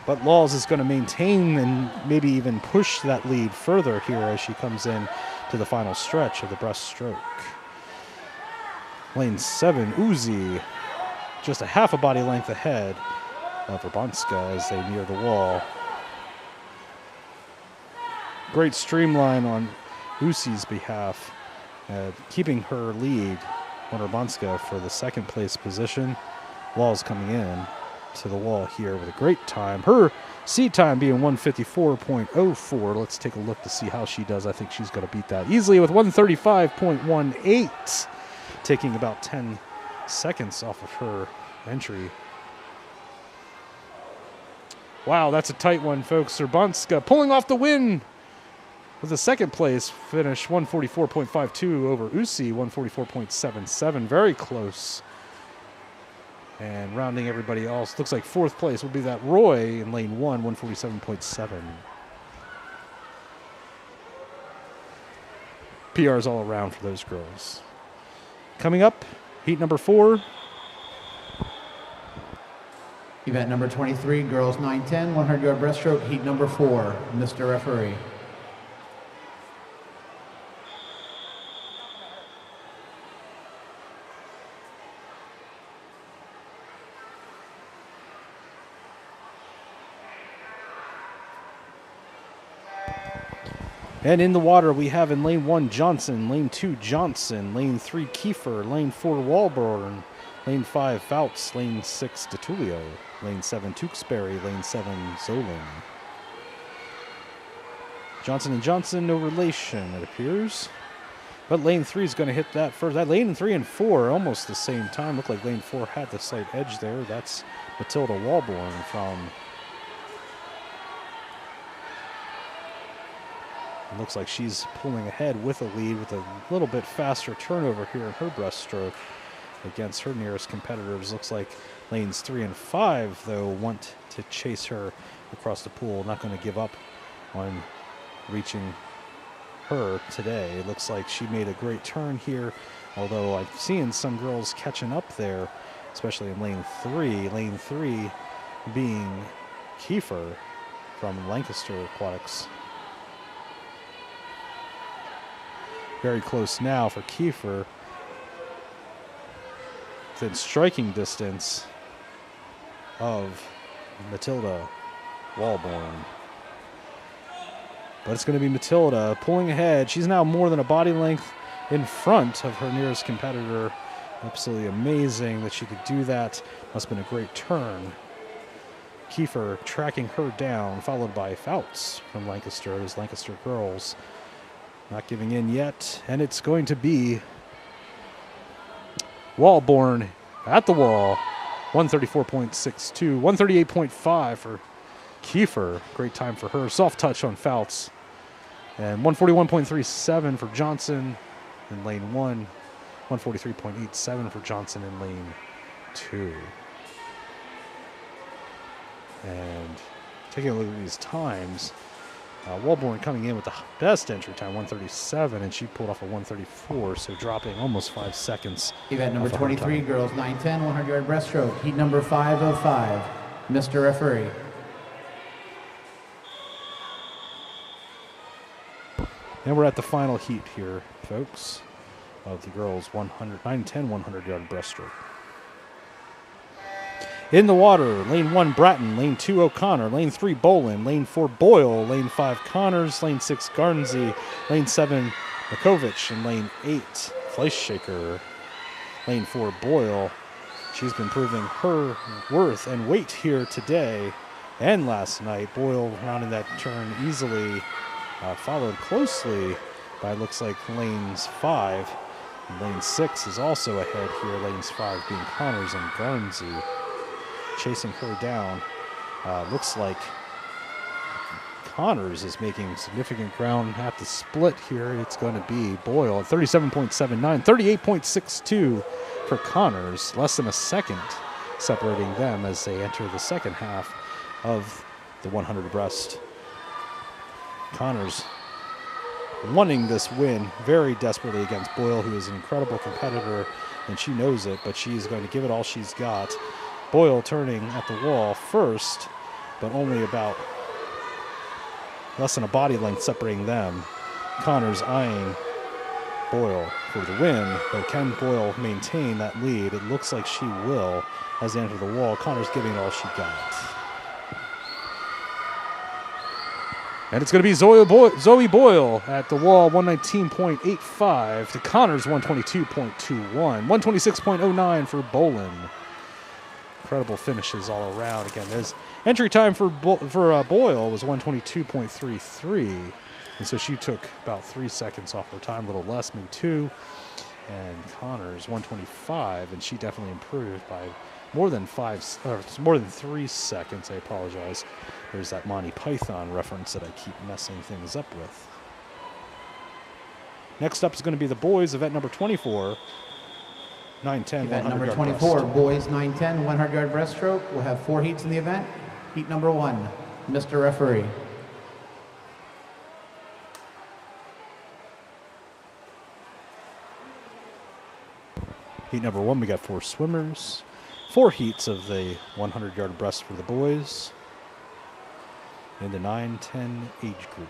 But Laws is going to maintain and maybe even push that lead further here as she comes in to the final stretch of the breaststroke. Lane 7, Uzi, just a half a body length ahead of Urbanska as they near the wall. Great streamline on Usi's behalf, keeping her lead on Urbanska for the second place position. Laws coming in to the wall here with a great time. Her seat time being 154.04. Let's take a look to see how she does. I think she's going to beat that easily with 135.18, taking about 10 seconds off of her entry. Wow, that's a tight one, folks. Urbanska pulling off the win with a second place finish, 144.52 over Usi, 144.77. Very close. And rounding everybody else, looks like fourth place will be that Roy in lane 1, 147.7. PRs all around for those girls. Coming up, heat number 4. Event number 23, girls 9-10, 100-yard breaststroke, heat number 4. Mr. Referee. And in the water, we have in lane 1, Johnson, lane 2, Johnson, lane 3, Kiefer, lane 4, Walborn, lane 5, Fouts, lane 6, DeTulio, lane 7, Tewksbury, lane 7, Zolan. Johnson and Johnson, no relation, it appears. But lane 3 is going to hit that first. That lane 3 and 4 almost the same time. Looked like lane 4 had the slight edge there. That's Matilda Walborn from... It looks like she's pulling ahead with a lead with a little bit faster turnover here in her breaststroke against her nearest competitors. Looks like lanes 3 and 5, though, want to chase her across the pool. Not going to give up on reaching her today. It looks like she made a great turn here, although I've seen some girls catching up there, especially in lane 3. Lane 3 being Kiefer from Lancaster Aquatics. Very close now for Kiefer. Within striking distance of Matilda Walborn. But it's going to be Matilda pulling ahead. She's now more than a body length in front of her nearest competitor. Absolutely amazing that she could do that. Must have been a great turn. Kiefer tracking her down, followed by Fouts from Lancaster, those Lancaster girls. Not giving in yet, and it's going to be Walborn at the wall. 134.62, 138.5 for Kiefer. Great time for her. Soft touch on Fouts. And 141.37 for Johnson in lane 1. 143.87 for Johnson in lane 2. And taking a look at these times, Walborn coming in with the best entry time, 137, and she pulled off a 134, so dropping almost 5 seconds. Event number 23, girls 9-10, 100-yard breaststroke. Heat number 505. Mr. Referee. And we're at the final heat here, folks, of the girls 9-10, 100-yard breaststroke. In the water, lane 1, Bratton, lane 2, O'Connor, lane 3, Bolin, lane 4, Boyle, lane 5, Connors, lane 6, Garnsey, lane 7, Makovich, and lane 8, Fleischshaker. Lane 4, Boyle. She's been proving her worth and weight here today and last night. Boyle rounding that turn easily, followed closely by, looks like, lanes 5. And lane 6 is also ahead here, lanes 5 being Connors and Garnsey. Chasing her down. Looks like Connors is making significant ground at the split here. It's going to be Boyle at 37.79, 38.62 for Connors. Less than a second separating them as they enter the second half of the 100 breast. Connors wanting this win very desperately against Boyle, who is an incredible competitor, and she knows it, but she's going to give it all she's got. Boyle turning at the wall first, but only about less than a body length separating them. Connors eyeing Boyle for the win, but can Boyle maintain that lead? It looks like she will as they enter the wall. Connors giving it all she got. And it's going to be Zoe Boyle at the wall, 119.85 to Connors, 122.21, 126.09 for Bolin. Incredible finishes all around. Again, his entry time for Boyle was 122.33, and so she took about 3 seconds off her time, a little less, maybe 2. And Connors 125, and she definitely improved by more than 3 seconds. I apologize. There's that Monty Python reference that I keep messing things up with. Next up is going to be the boys, event number 24. 9-10, Event number 24, boys 9-10, 100-yard breaststroke. We'll have 4 heats in the event. Heat number 1, Mr. Referee. Heat number 1, we got 4 swimmers. 4 heats of the 100-yard breast for the boys in the 9-10 age group.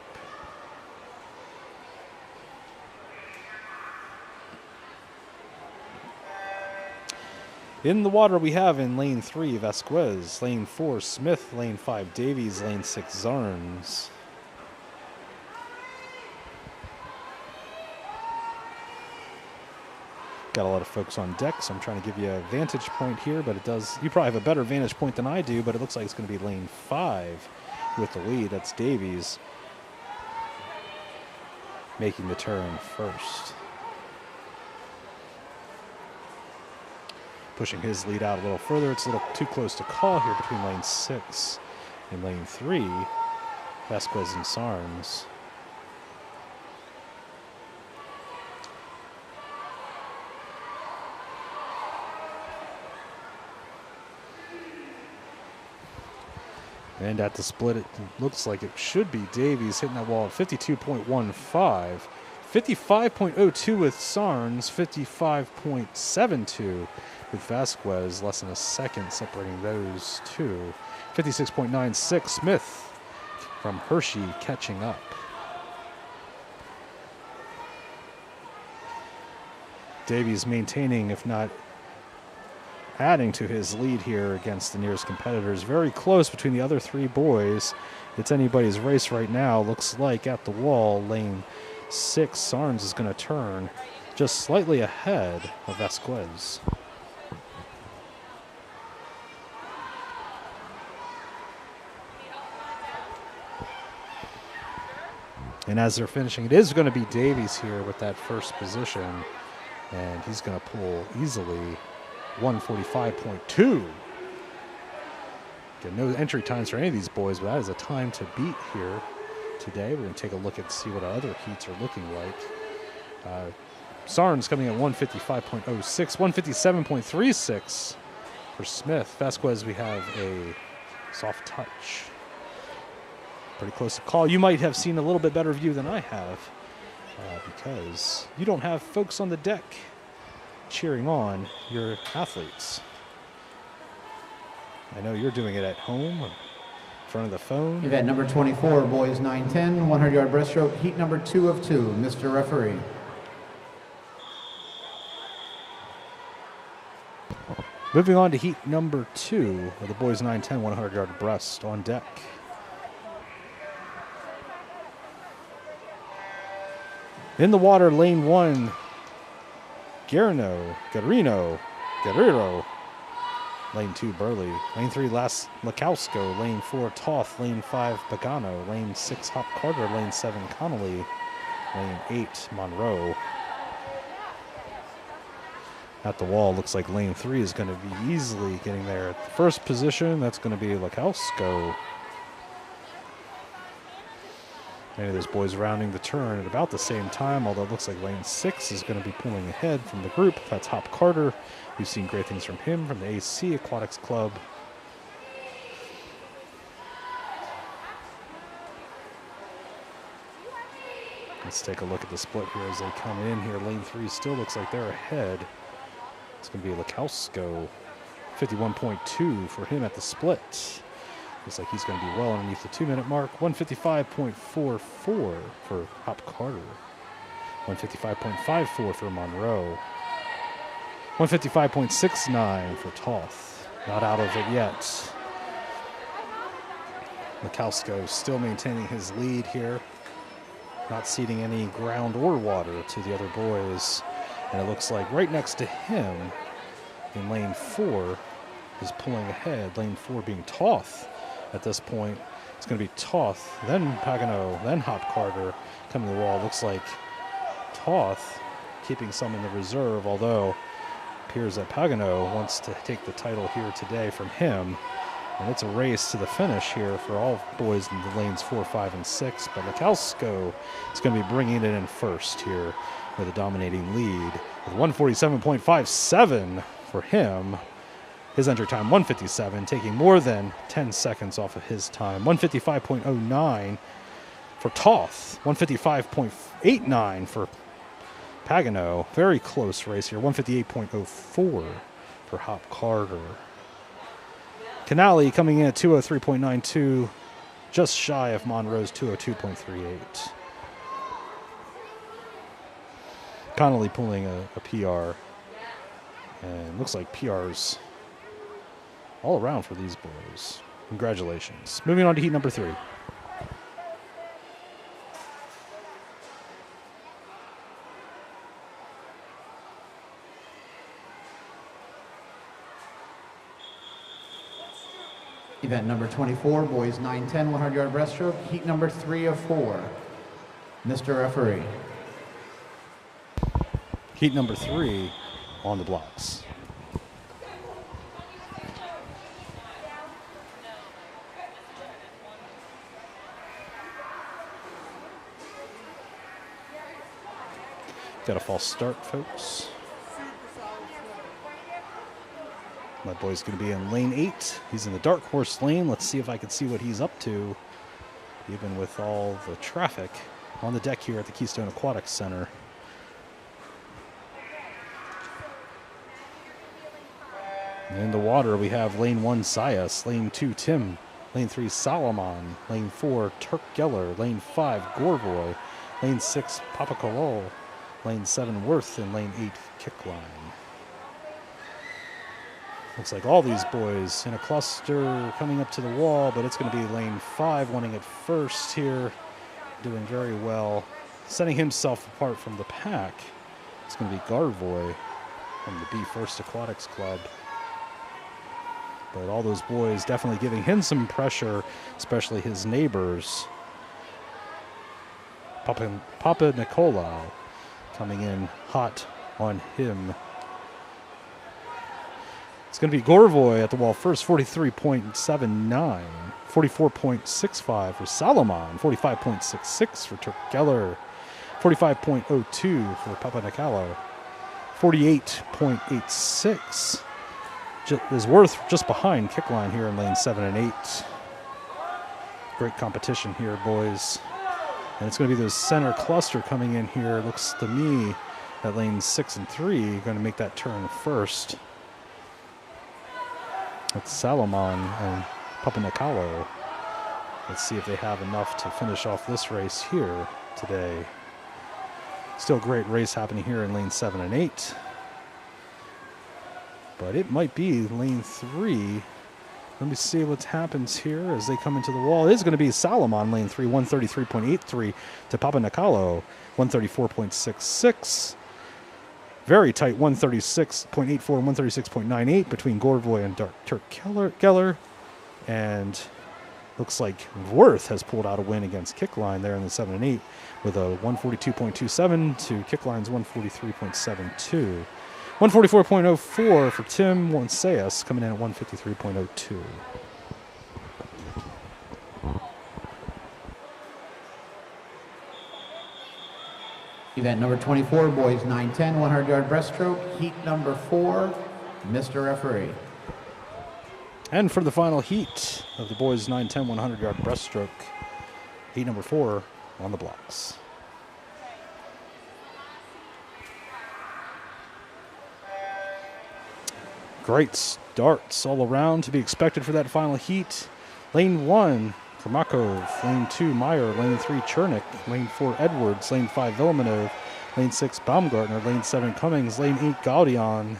In the water, we have in lane 3, Vasquez, lane 4, Smith, lane 5, Davies, lane 6, Zarnes. Got a lot of folks on deck, so I'm trying to give you a vantage point here, but you probably have a better vantage point than I do, but it looks like it's going to be lane 5 with the lead. That's Davies making the turn first. Pushing his lead out a little further. It's a little too close to call here between lane 6 and lane 3. Vasquez and Sarnes. And at the split, it looks like it should be Davies hitting that wall at 52.15. 55.02 with Sarnes, 55.72 with Vasquez, less than a second separating those two. 56.96, Smith from Hershey catching up. Davies maintaining, if not adding to his lead here against the nearest competitors. Very close between the other 3 boys. It's anybody's race right now. Looks like at the wall, lane 6, Sarnes is going to turn just slightly ahead of Vasquez. And as they're finishing, it is going to be Davies here with that first position, and he's going to pull easily 145.2. Again, no entry times for any of these boys, but that is a time to beat here today. We're going to take a look and see what our other heats are looking like. Sarn's coming at 155.06, 157.36 for Smith. Vasquez, we have a soft touch. Pretty close to call. You might have seen a little bit better view than I have because you don't have folks on the deck cheering on your athletes. I know you're doing it at home or in front of the phone. Event number 24, boys 9-10, 100-yard breaststroke, heat number 2 of 2. Mr. Referee. Moving on to heat number 2 of the boys 9-10, 100-yard breast on deck. In the water, lane 1, Guerrero. Lane 2, Burley. Lane 3, Lakowsko. Lane 4, Toth. Lane 5, Pagano. Lane 6, Hop Carter. Lane 7, Connolly. Lane 8, Monroe. At the wall, looks like lane 3 is going to be easily getting there. At the first position, that's going to be Lakowsko. Many of those boys rounding the turn at about the same time, although it looks like lane 6 is going to be pulling ahead from the group. That's Hop Carter. We've seen great things from him, from the AC Aquatics Club. Let's take a look at the split here as they come in here. Lane 3 still looks like they're ahead. It's going to be Lakowsko, 51.2 for him at the split. Looks like he's going to be well underneath the 2-minute mark. 155.44 for Hop Carter. 155.54 for Monroe. 155.69 for Toth. Not out of it yet. Lakowsko still maintaining his lead here. Not ceding any ground or water to the other boys. And it looks like right next to him in lane 4 is pulling ahead. Lane 4 being Toth. At this point, it's going to be Toth, then Pagano, then Hop Carter coming to the wall. Looks like Toth keeping some in the reserve, although it appears that Pagano wants to take the title here today from him. And it's a race to the finish here for all boys in the lanes 4, 5, and 6. But Lakowsko is going to be bringing it in first here with a dominating lead with 147.57 for him. His entry time, 157, taking more than 10 seconds off of his time. 155.09 for Toth. 155.89 for Pagano. Very close race here. 158.04 for Hop Carter. Canali coming in at 203.92, just shy of Monroe's 202.38. Connolly pulling a PR. And looks like PR's all around for these boys. Congratulations. Moving on to heat number 3. Event number 24, boys 9-10, 100-yard breaststroke, heat number 3 of 4. Mr. Referee. Heat number 3 on the blocks. Got a false start, folks. My boy's going to be in lane 8. He's in the dark horse lane. Let's see if I can see what he's up to, even with all the traffic on the deck here at the Keystone Aquatics Center. In the water, we have lane 1, Sias, lane 2, Tim, lane 3, Salomon, lane 4, Turk Geller, lane 5, Gorvoy, lane 6, Papacarol, lane 7, Worth, and lane 8, Kickline. Looks like all these boys in a cluster coming up to the wall, but it's going to be lane 5 wanting it first here, doing very well, setting himself apart from the pack. It's going to be Garvoy from the B First Aquatics Club. But all those boys definitely giving him some pressure, especially his neighbors. Papa Nicolau coming in hot on him. It's going to be Gorvoy at the wall first, 43.79. 44.65 for Salomon. 45.66 for Turk Geller. 45.02 for Papanicolo. 48.86 is Worth just behind Kickline here in lane 7 and 8. Great competition here, boys. And it's going to be the center cluster coming in here. Looks to me that lane 6 and 3 going to make that turn first. That's Salomon and Papanicolo. Let's see if they have enough to finish off this race here today. Still a great race happening here in lane 7 and 8. But it might be lane 3. Let me see what happens here as they come into the wall. It is going to be Salomon, lane 3, 133.83 to Papanicolo, 134.66. Very tight, 136.84 and 136.98 between Gorvoy and Turk Geller. And looks like Worth has pulled out a win against Kickline there in the 7 and 8 with a 142.27 to Kickline's 143.72. 144.04 for Tim Wonsayas, coming in at 153.02. Event number 24, boys 9-10, 100-yard breaststroke. Heat number 4, Mr. Referee. And for the final heat of the boys 9-10, 100-yard breaststroke, heat number 4 on the blocks. Great starts all around to be expected for that final heat. Lane 1 for Makov, lane 2 Meyer, lane 3 Chernick, lane 4 Edwards, lane 5 Vilmanov, lane 6 Baumgartner, lane 7 Cummings, lane 8 Gaudion.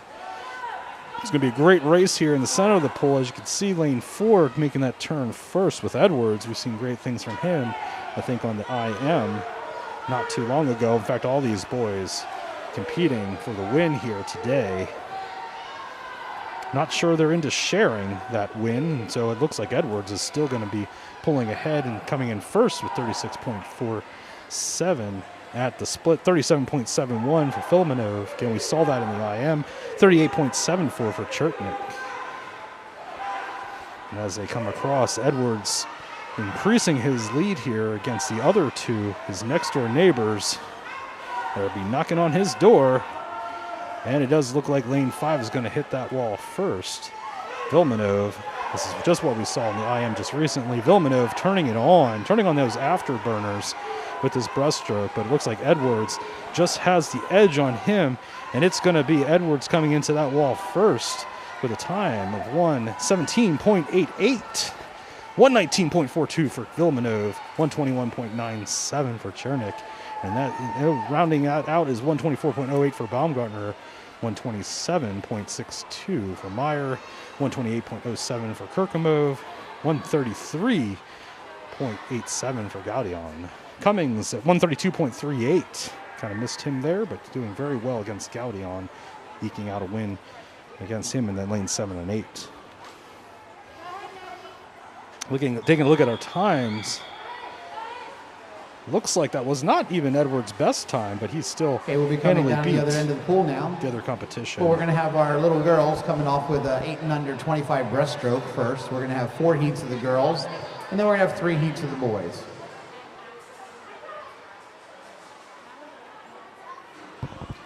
It's going to be a great race here in the center of the pool. As you can see, lane 4 making that turn first with Edwards. We've seen great things from him, I think, on the IM not too long ago. In fact, all these boys competing for the win here today. Not sure they're into sharing that win, so it looks like Edwards is still going to be pulling ahead and coming in first with 36.47 at the split. 37.71 for Filmanov. Again, we saw that in the IM. 38.74 for Chertnik. And as they come across, Edwards increasing his lead here against the other two, his next-door neighbors. They'll be knocking on his door. And it does look like lane 5 is going to hit that wall first. Vilmanov, this is just what we saw in the IM just recently. Vilmanov turning on those afterburners with his breaststroke, but it looks like Edwards just has the edge on him, and it's going to be Edwards coming into that wall first with a time of 1:17.88. 119.42 for Vilmanov, 121.97 for Chernick, and that rounding that out is 124.08 for Baumgartner, 127.62 for Meyer, 128.07 for Kirkimov, 133.87 for Gaudion. Cummings at 132.38. Kind of missed him there, but doing very well against Gaudion, eking out a win against him in that lane 7 and 8. Taking a look at our times, looks like that was not even Edwards' best time, but he's still We'll be coming down to beat the other end of the pool now. the other competition. Well, we're going to have our little girls coming off with 8 and under 25 breaststroke first. We're going to have 4 heats of the girls, and then we're going to have 3 heats of the boys.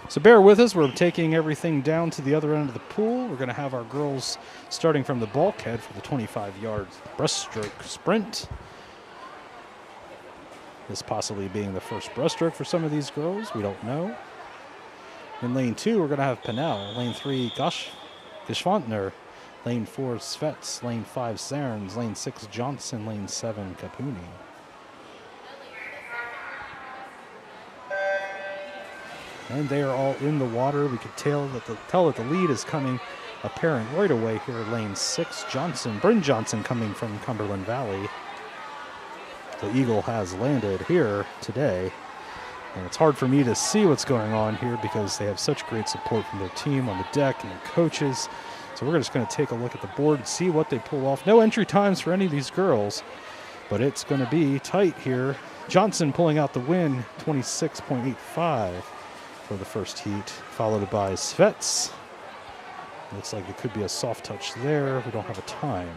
So bear with us. We're taking everything down to the other end of the pool. We're going to have our girls starting from the bulkhead for the 25-yard breaststroke sprint. This possibly being the first breaststroke for some of these girls. We don't know. In lane 2, we're going to have Pinnell. Lane 3, Geschwantner. Lane 4, Svets. Lane 5, Cerns. Lane 6, Johnson. Lane 7, Capuni. And they are all in the water. We could tell that the lead is coming apparent right away here. Lane 6, Bryn Johnson coming from Cumberland Valley. The Eagle has landed here today. And it's hard for me to see what's going on here because they have such great support from their team on the deck and their coaches. So we're just going to take a look at the board and see what they pull off. No entry times for any of these girls, but it's going to be tight here. Johnson pulling out the win, 26.85 for the first heat, followed by Svets Looks like it could be a soft touch there. We don't have a time.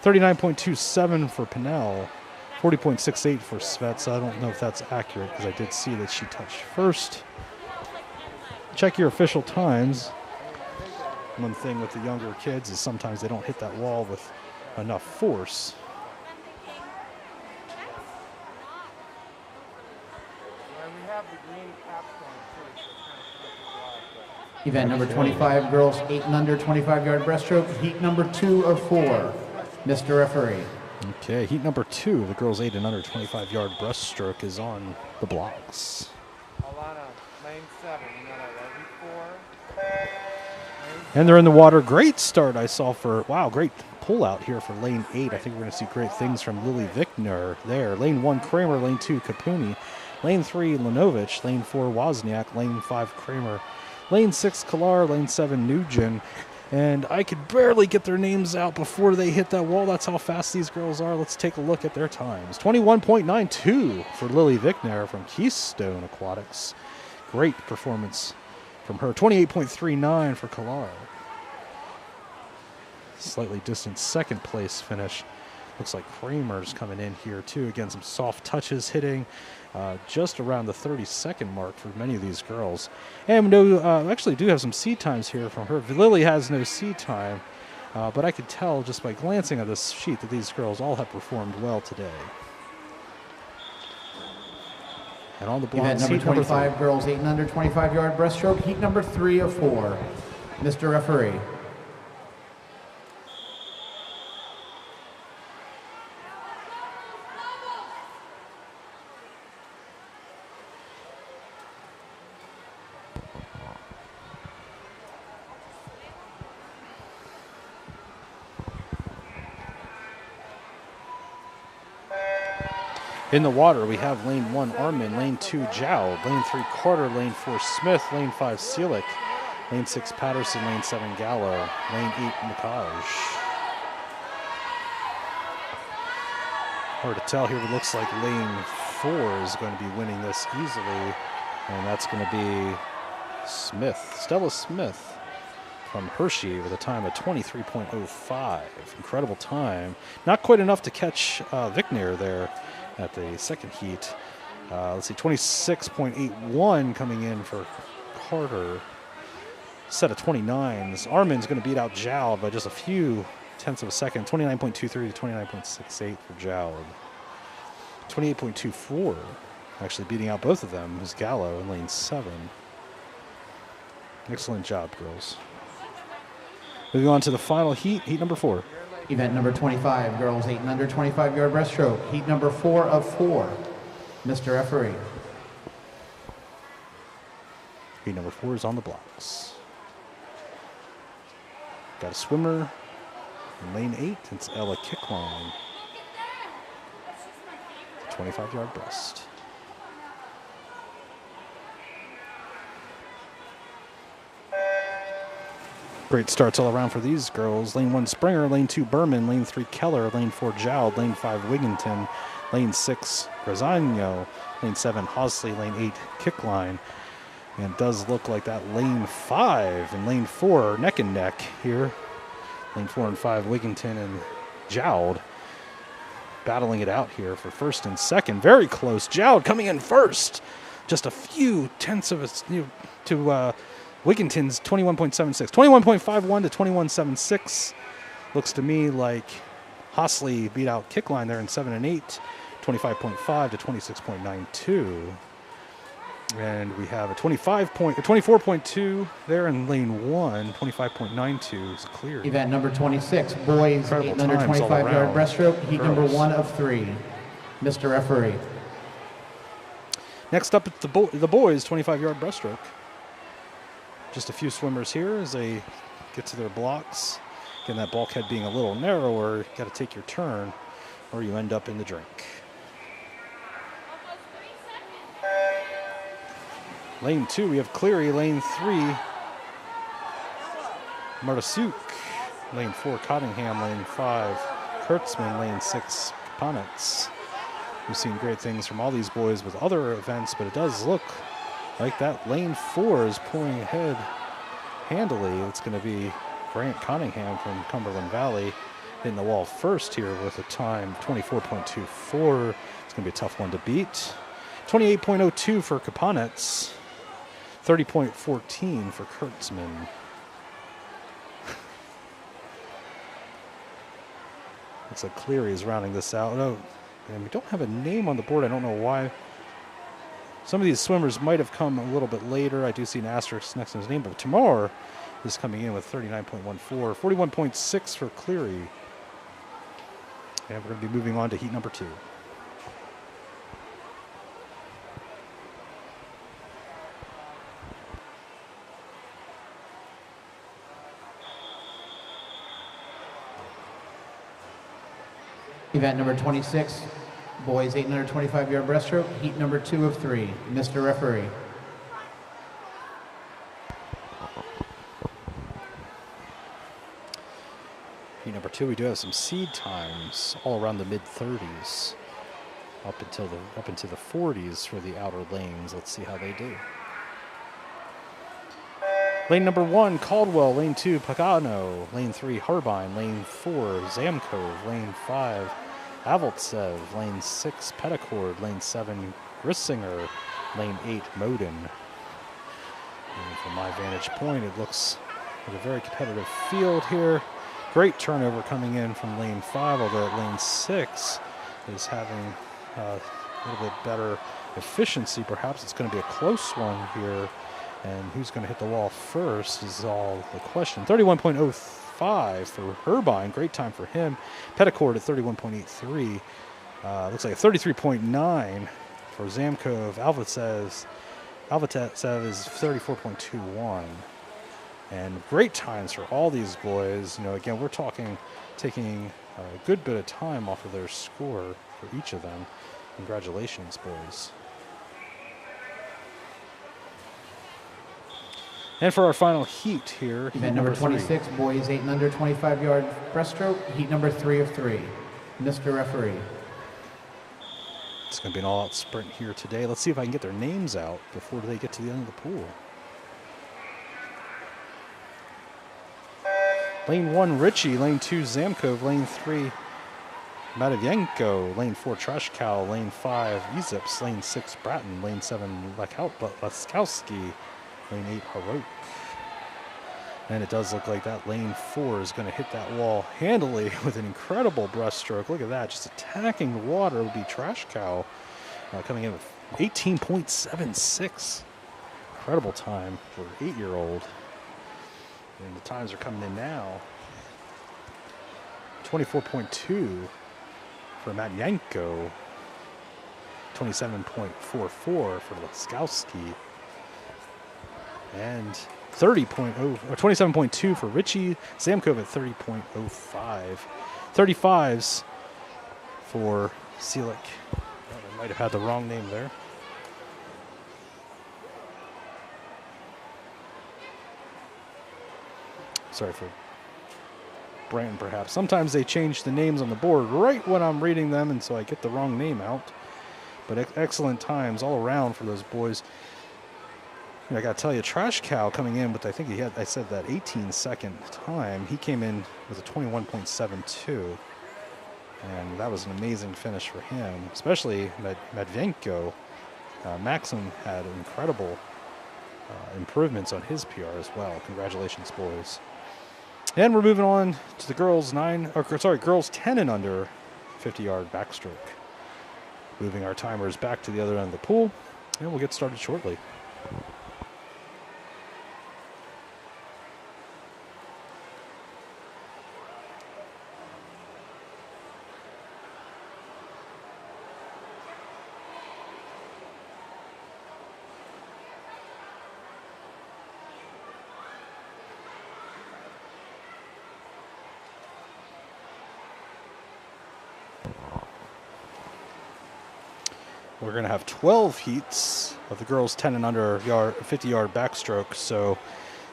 39.27 for Pinnell. 40.68 for Svets. I don't know if that's accurate because I did see that she touched first. Check your official times. One thing with the younger kids is sometimes they don't hit that wall with enough force. Event number 25, girls 8 and under 25-yard breaststroke, heat number 2 of 4. Mr. Referee. Okay, heat number 2, the girls 8 and under 25-yard breaststroke is on the blocks. Alana, lane 7, you know that, right? And they're in the water. Great start I saw for, wow, great pull out here for lane 8. I think we're going to see great things from Lily Vickner there. Lane 1, Kramer. Lane 2, Capuni. Lane 3, Lanovich. Lane 4, Wozniak. Lane 5, Kramer. Lane 6, Kalar. Lane 7, Nugent. And I could barely get their names out before they hit that wall. That's how fast these girls are. Let's take a look at their times. 21.92 for Lily Vickner from Keystone Aquatics. Great performance from her. 28.39 for Kalar. Slightly distant second place finish. Looks like Kramer's coming in here too. Again, some soft touches hitting just around the 30-second mark for many of these girls. And no, actually do have some seed times here from her. Lily has no seed time, but I could tell just by glancing at this sheet that these girls all have performed well today. And on the blocks, Event number 25, girls 8 and under 25-yard breaststroke, heat number 3 of 4. Mr. Referee. In the water, we have lane 1, Armin, lane 2, Jowd, lane 3, Carter, lane 4, Smith, lane 5, Seelick, lane 6, Patterson, lane 7, Gallo, lane 8, Mikaj. Hard to tell here, but it looks like lane 4 is going to be winning this easily, and that's going to be Smith, Stella Smith from Hershey with a time of 23.05. Incredible time. Not quite enough to catch Vickner there at the second heat. Let's see, 26.81 coming in for Carter. Set of 29s. Armin's going to beat out Jowd by just a few tenths of a second. 29.23 to 29.68 for Jowd. 28.24, actually beating out both of them, is Gallo in lane 7. Excellent job, girls. Moving on to the final heat, heat number 4. Event number 25, girls 8 and under 25-yard breaststroke, heat number 4 of 4. Mr. Referee. Heat number 4 is on the blocks. Got a swimmer in lane 8. It's Ella Kickline. 25-yard breast. Great starts all around for these girls. Lane 1, Springer. Lane 2, Berman. Lane 3, Keller. Lane 4, Jowd. Lane 5, Wigginton. Lane 6, Grazano. Lane 7, Hosley. Lane 8, Kickline. And it does look like that lane 5 and lane 4 are neck and neck here. Lane 4 and 5, Wigginton and Jowd battling it out here for first and second. Very close. Jowd coming in first. Just a few tenths of a, to Wigginton's 21.76. 21.51 to 21.76. Looks to me like Hosley beat out Kickline there in 7 and 8. 25.5 to 26.92. And we have a 24.2 there in lane 1. 25.92 is clear. Event number 26, boys Incredible 8 and under times all 25-yard around. breaststroke, heat number Girls. 1 of 3. Mr. Referee. Next up, it's the boys 25-yard breaststroke. Just a few swimmers here as they get to their blocks. Again, that bulkhead being a little narrower, you got to take your turn or you end up in the drink. Lane 2, we have Cleary. Lane 3, Martasuk. Lane 4, Cottingham. Lane 5, Kurtzman. Lane 6, Kapanitz. We've seen great things from all these boys with other events, but it does look Like that, lane 4 is pulling ahead handily. It's going to be Grant Cunningham from Cumberland Valley hitting the wall first here with a time 24.24. It's going to be a tough one to beat. 28.02 for Kapanets. 30.14 for Kurtzman. Looks like Cleary is rounding this out. Oh, and we don't have a name on the board. I don't know why. Some of these swimmers might have come a little bit later. I do see an asterisk next to his name, but Tamar is coming in with 39.14, 41.6 for Cleary. And we're going to be moving on to heat number 2. Event number 26, boys 825-yard breaststroke, heat number 2 of 3. Mr. Referee. Heat number 2, we do have some seed times all around the mid-30s, up into the 40s for the outer lanes. Let's see how they do. Lane number 1, Caldwell. Lane 2, Pagano. Lane 3, Harbine. Lane 4, Zamkov. Lane 5, Avoltsev. Lane 6, Petticord. Lane 7, Grissinger. Lane 8, Moden. And from my vantage point, it looks like a very competitive field here. Great turnover coming in from lane 5, although lane 6 is having a little bit better efficiency. Perhaps it's going to be a close one here. And who's going to hit the wall first is all the question. 31.05 for Herbine. Great time for him. Petticord at 31.83. Looks like a 33.9 for Zamkov. Alvatsev is 34.21. And great times for all these boys. You know, again, we're taking a good bit of time off of their score for each of them. Congratulations, boys. And for our final heat here, Event number 26, boys 8 and under 25-yard breaststroke, heat number 3 of 3. Mr. Referee. It's going to be an all-out sprint here today. Let's see if I can get their names out before they get to the end of the pool. Lane 1, Ritchie. Lane 2, Zamkov. Lane 3, Matavyenko. Lane 4, Trash Cow. Lane 5, Ezips. Lane 6, Bratton. Lane 7, Laskowski. Lane 8, Harok. And it does look like that lane 4 is going to hit that wall handily with an incredible breaststroke. Look at that, just attacking the water. It would be Trash Cow coming in with 18.76. Incredible time for an 8-year-old. And the times are coming in now. 24.2 for Matyanko. 27.44 for Laskowski. And 27.2 for Ritchie. Zamkov at 30.05. 35s for Seelick. I might have had the wrong name there. Sorry for Brandon, perhaps. Sometimes they change the names on the board right when I'm reading them, and so I get the wrong name out. But excellent times all around for those boys. I got to tell you, Trash Cow coming in with, I think I said that 18-second time. He came in with a 21.72. And that was an amazing finish for him, especially Matvenko. Maxim had incredible improvements on his PR as well. Congratulations, boys. And we're moving on to the girls 10 and under 50-yard backstroke. Moving our timers back to the other end of the pool, and we'll get started shortly. We're going to have 12 heats of the girls 10 and under 50-yard backstroke, so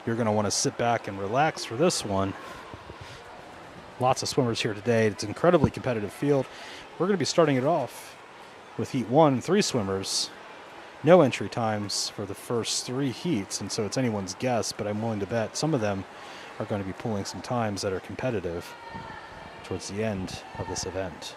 you're going to want to sit back and relax for this one. Lots of swimmers here today. It's an incredibly competitive field. We're going to be starting it off with heat 1, 3 swimmers. no entry times for the first 3 heats, and so it's anyone's guess, but I'm willing to bet some of them are going to be pulling some times that are competitive towards the end of this event.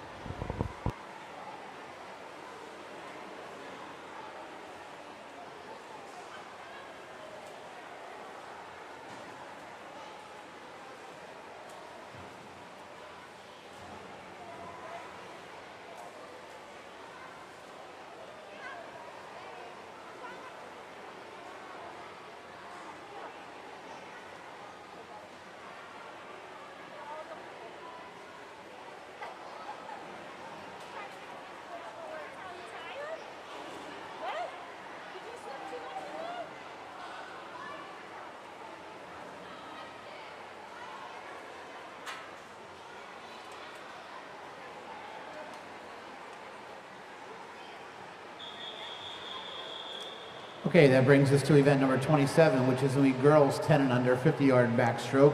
Okay, that brings us to event number 27, which is going to be girls 10 and under 50-yard backstroke.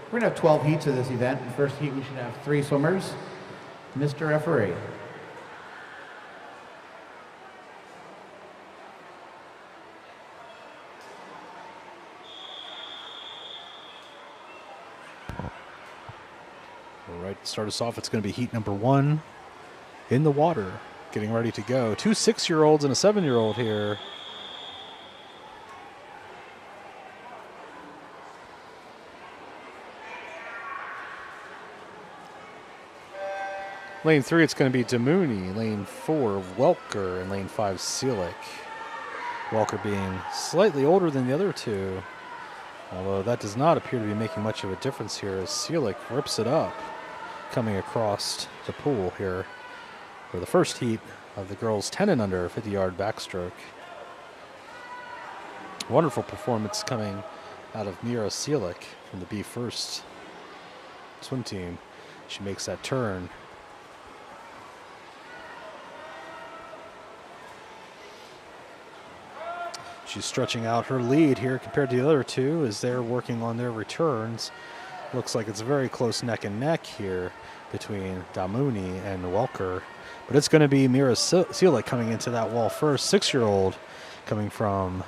We're going to have 12 heats of this event. In the first heat, we should have 3 swimmers. Mr. Referee. All right, to start us off, it's going to be heat number 1 in the water, getting ready to go. 2 6-year-olds and a 7-year-old here. Lane 3, it's going to be Damouni. Lane 4, Welker. And lane 5, Seelick. Welker being slightly older than the other two, although that does not appear to be making much of a difference here as Seelick rips it up, coming across the pool here for the first heat of the girls 10 and under 50-yard backstroke. Wonderful performance coming out of Mira Seelick from the B First swim team. She makes that turn. She's stretching out her lead here compared to the other two as they're working on their returns. Looks like it's very close neck and neck here between Damouni and Welker. But it's going to be Mira Seelick coming into that wall first. 6-year-old coming from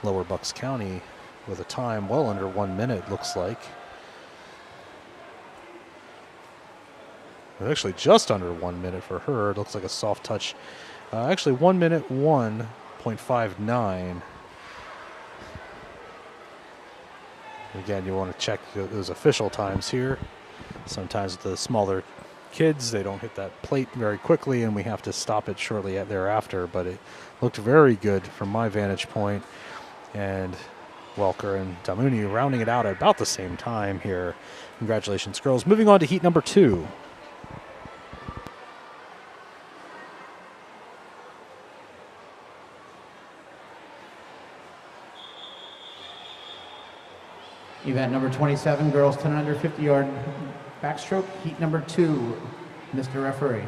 Lower Bucks County with a time well under 1 minute, looks like. Actually, just under 1 minute for her. It looks like a soft touch. Actually, 1 minute 1.59. Again, you want to check those official times here. Sometimes the smaller kids, they don't hit that plate very quickly, and we have to stop it shortly thereafter. But it looked very good from my vantage point. And Welker and Damouni rounding it out at about the same time here. Congratulations, girls. Moving on to heat number 2. Event number 27, girls 10 and under 50-yard backstroke. Heat number 2, Mr. Referee.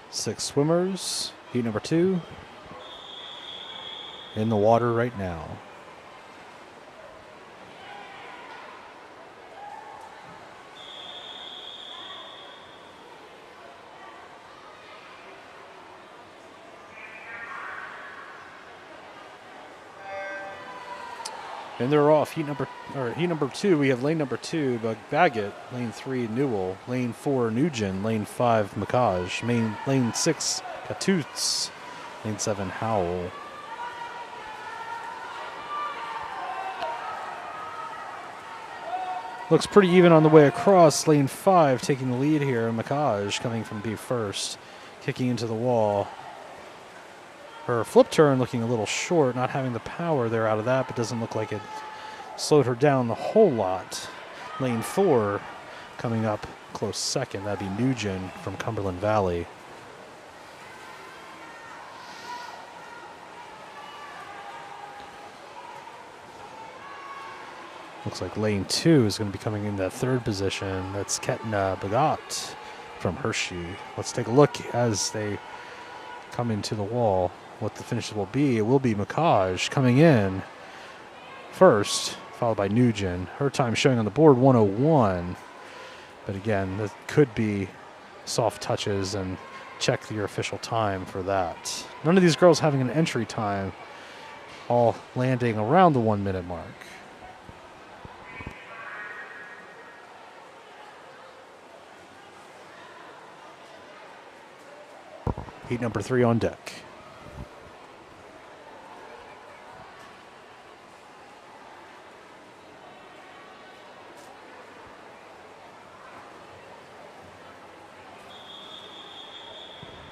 6 swimmers. Heat number 2. In the water right now. And they're off. Heat number 2, we have lane number 2, Baggett. Lane 3, Newell. Lane 4, Nugent. Lane 5, McCaj. Lane 6, Catoots. Lane 7, Howell. Looks pretty even on the way across. Lane 5 taking the lead here. McCaj coming from B First, kicking into the wall. Her flip turn looking a little short, not having the power there out of that, but doesn't look like it slowed her down the whole lot. Lane 4 coming up close second. That'd be Nugent from Cumberland Valley. Looks like lane 2 is going to be coming in that third position. That's Ketna Bagat from Hershey. Let's take a look as they come into the wall. What the finishes will be. It will be McCaj coming in first, followed by Nugent. Her time showing on the board 1:01. But again, that could be soft touches and check your official time for that. None of these girls having an entry time, all landing around the 1 minute mark. Heat number 3 on deck.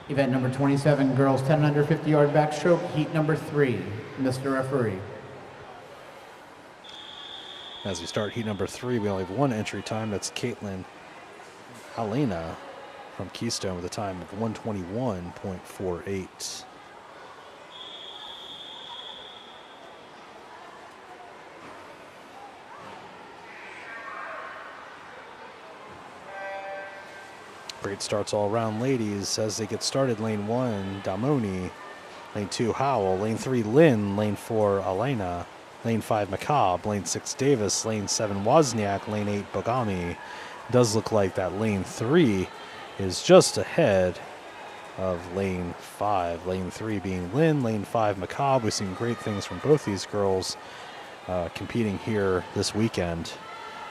Event number 27, girls 10 and under 50-yard backstroke, heat number 3. Mr. Referee. As we start heat number 3, we only have one entry time. That's Caitlin Alena from Keystone with a time of 1:21.48. Great starts all around, ladies, as they get started. Lane 1, Damoni. Lane 2, Howell. Lane 3, Lynn. Lane 4, Alena. Lane 5, Macabre. Lane 6, Davis. Lane 7, Wozniak. Lane 8, Bogami. Does look like that lane 3 is just ahead of lane 5. Lane 3 being Lynn. Lane 5, Macabre. We've seen great things from both these girls competing here this weekend.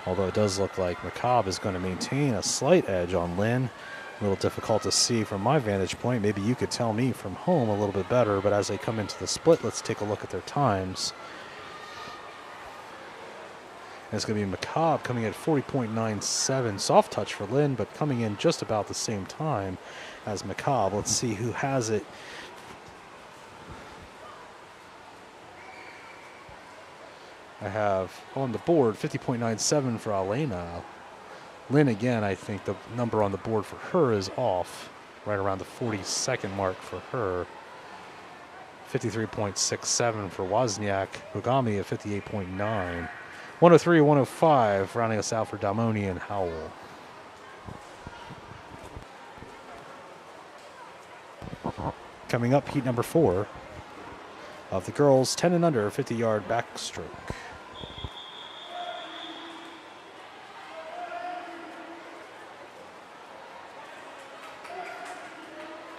Although it does look like Macabre is going to maintain a slight edge on Lynn. A little difficult to see from my vantage point. Maybe you could tell me from home a little bit better, but as they come into the split, let's take a look at their times. And it's going to be Macabre coming at 40.97. Soft touch for Lynn, but coming in just about the same time as Macabre. Let's see who has it. I have on the board 50.97 for Alena. Lynn, again, I think the number on the board for her is off, right around the 40-second mark for her. 53.67 for Wozniak. Bogami at 58.9. 103, 105, rounding us out for Damoni and Howell. Coming up, heat number 4 of the girls 10 and under 50-yard backstroke.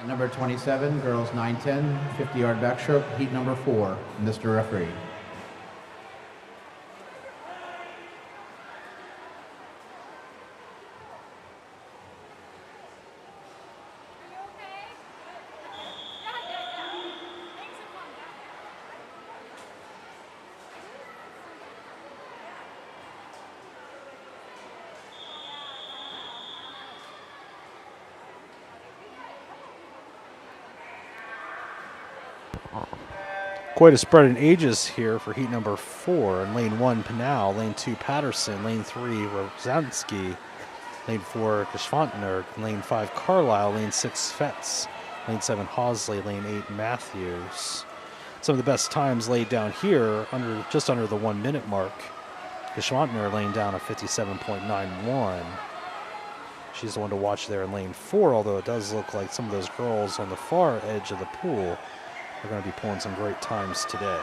Number 27, girls 9-10, 50-yard backstroke, heat number 4. Mr. Referee. Quite a spread in ages here for heat number 4. In lane 1, Pinal. Lane 2, Patterson. Lane 3, Rozansky. Lane 4, Geschwantner. Lane 5, Carlisle. Lane 6, Fetz. Lane 7, Hawsley. Lane 8, Matthews. Some of the best times laid down here, just under the 1 minute mark. Geschwantner laying down a 57.91. She's the one to watch there in lane 4, although it does look like some of those girls on the far edge of the pool are going to be pulling some great times today.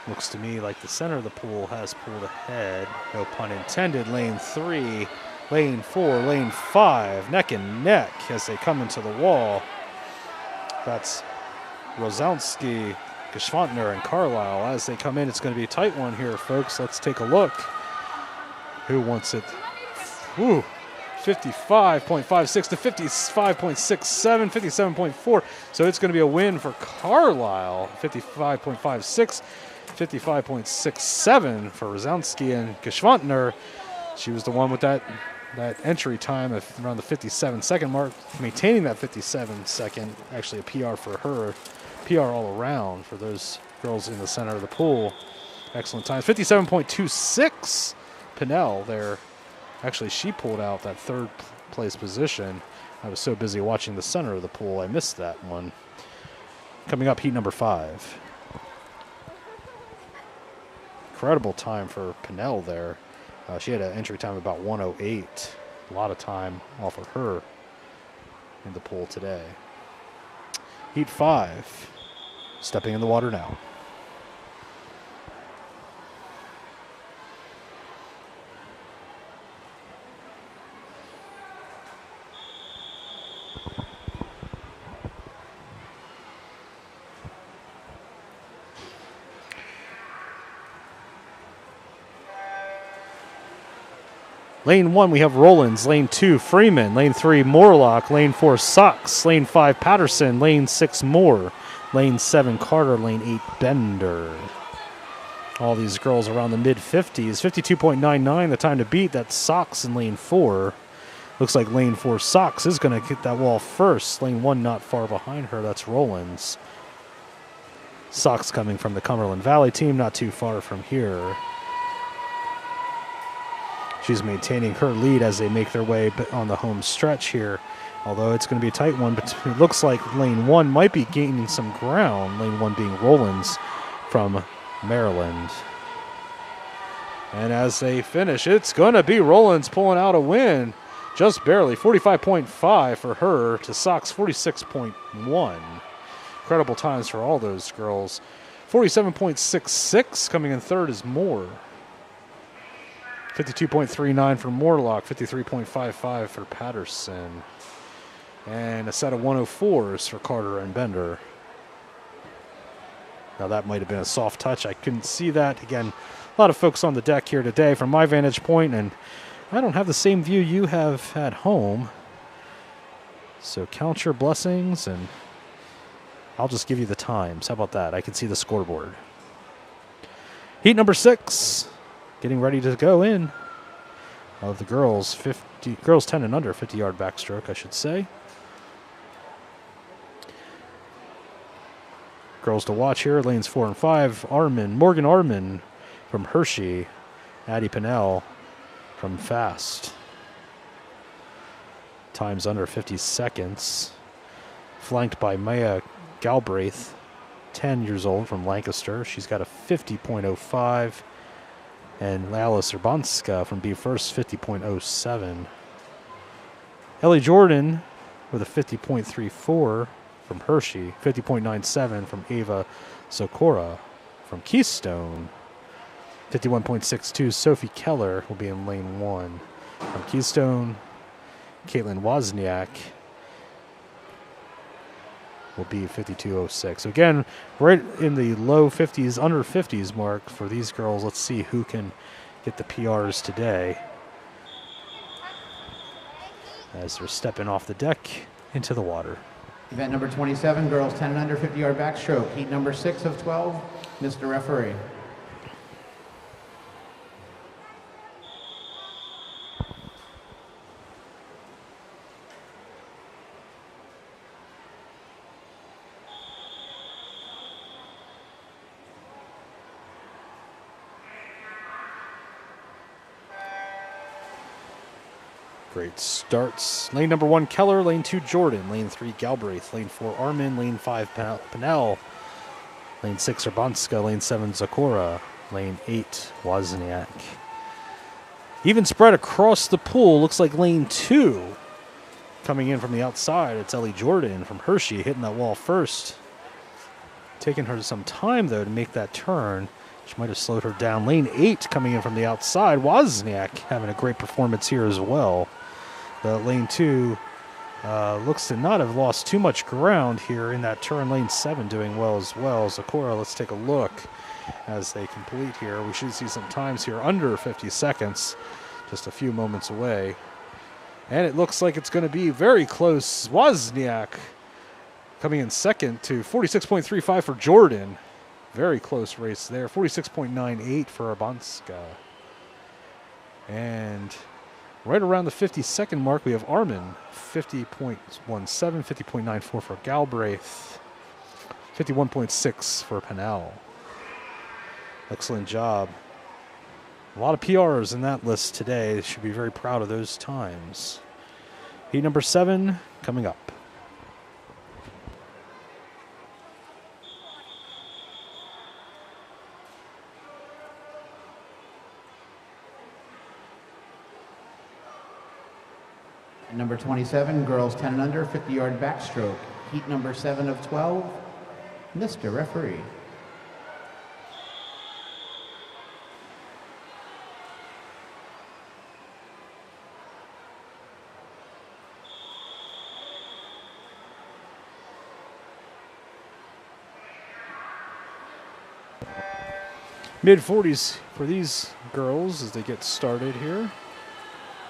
Looks to me like the center of the pool has pulled ahead. No pun intended. Lane 3, lane 4, lane 5, neck and neck as they come into the wall. That's Rozansky, Geschwantner, and Carlisle. As they come in, it's going to be a tight one here, folks. Let's take a look. Who wants it? Whew. 55.56 to 55.67, 57.4. So it's going to be a win for Carlisle. 55.56, 55.67 for Rozansky and Geschwantner. She was the one with that entry time of around the 57-second mark, maintaining that 57-second. Actually a PR for her. PR all around for those girls in the center of the pool. Excellent time. 57.26. Pinel there. Actually, she pulled out that third place position. I was so busy watching the center of the pool, I missed that one. Coming up, heat number 5. Incredible time for Pinel there. She had an entry time of about 1:08. A lot of time off of her in the pool today. Heat 5. Stepping in the water now. Lane 1, we have Rollins. Lane 2, Freeman. Lane 3, Morlock. Lane 4, Sox. Lane 5, Patterson. Lane 6, Moore. Lane 7, Carter. Lane 8, Bender. All these girls around the mid-50s. 52.99, the time to beat. That's Sox in lane 4. Looks like lane 4 Sox is going to hit that wall first. Lane 1 not far behind her. That's Rollins. Sox coming from the Cumberland Valley team, not too far from here. She's maintaining her lead as they make their way on the home stretch here. Although it's going to be a tight one, but it looks like lane 1 might be gaining some ground. Lane 1 being Rollins from Maryland. And as they finish, it's going to be Rollins pulling out a win. Just barely, 45.5 for her to Sox 46.1. Incredible times for all those girls. 47.66 coming in third is Moore. 52.39 for Morlock, 53.55 for Patterson. And a set of 104s for Carter and Bender. Now that might have been a soft touch. I couldn't see that. Again, a lot of folks on the deck here today from my vantage point, and I don't have the same view you have at home. So count your blessings, and I'll just give you the times. How about that? I can see the scoreboard. Heat number 6, getting ready to go in. Of the girls, girls 10 and under, 50-yard backstroke, I should say. Girls to watch here, lanes 4 and 5. Morgan Armin from Hershey. Addie Pinnell from Fast. Times under 50 seconds. Flanked by Maya Galbraith, 10 years old from Lancaster. She's got a 50.05. And Alice Urbanska from B First, 50.07. Ellie Jordan with a 50.34 from Hershey, 50.97 from Ava Sokora from Keystone. 51.62, Sophie Keller will be in lane 1. From Keystone, Caitlin Wozniak will be 52.06. So again, right in the low 50s, under 50s mark for these girls. Let's see who can get the PRs today as they're stepping off the deck into the water. Event number 27, girls 10 and under, 50-yard backstroke. Heat number 6 of 12, Mr. Referee. Great starts. Lane number 1, Keller. Lane 2, Jordan. Lane 3, Galbraith. Lane 4, Armin. Lane 5, Pinnell. Lane 6, Urbanska. Lane 7, Zakora. Lane 8, Wozniak. Even spread across the pool. Looks like lane 2 coming in from the outside. It's Ellie Jordan from Hershey hitting that wall first. Taking her some time, though, to make that turn. She might have slowed her down. Lane 8 coming in from the outside. Wozniak having a great performance here as well. The lane 2 looks to not have lost too much ground here in that turn. Lane 7 doing well as well. Zakora, let's take a look as they complete here. We should see some times here under 50 seconds, just a few moments away. And it looks like it's going to be very close. Wozniak coming in second to 46.35 for Jordan. Very close race there. 46.98 for Urbanska. And right around the 50-second mark, we have Armin, 50.17, 50.94 for Galbraith, 51.6 for Pinnell. Excellent job. A lot of PRs in that list today. They should be very proud of those times. Heat number 7 coming up. Number 27, girls 10 and under, 50-yard backstroke. Heat number 7 of 12, Mr. Referee. Mid-40s for these girls as they get started here.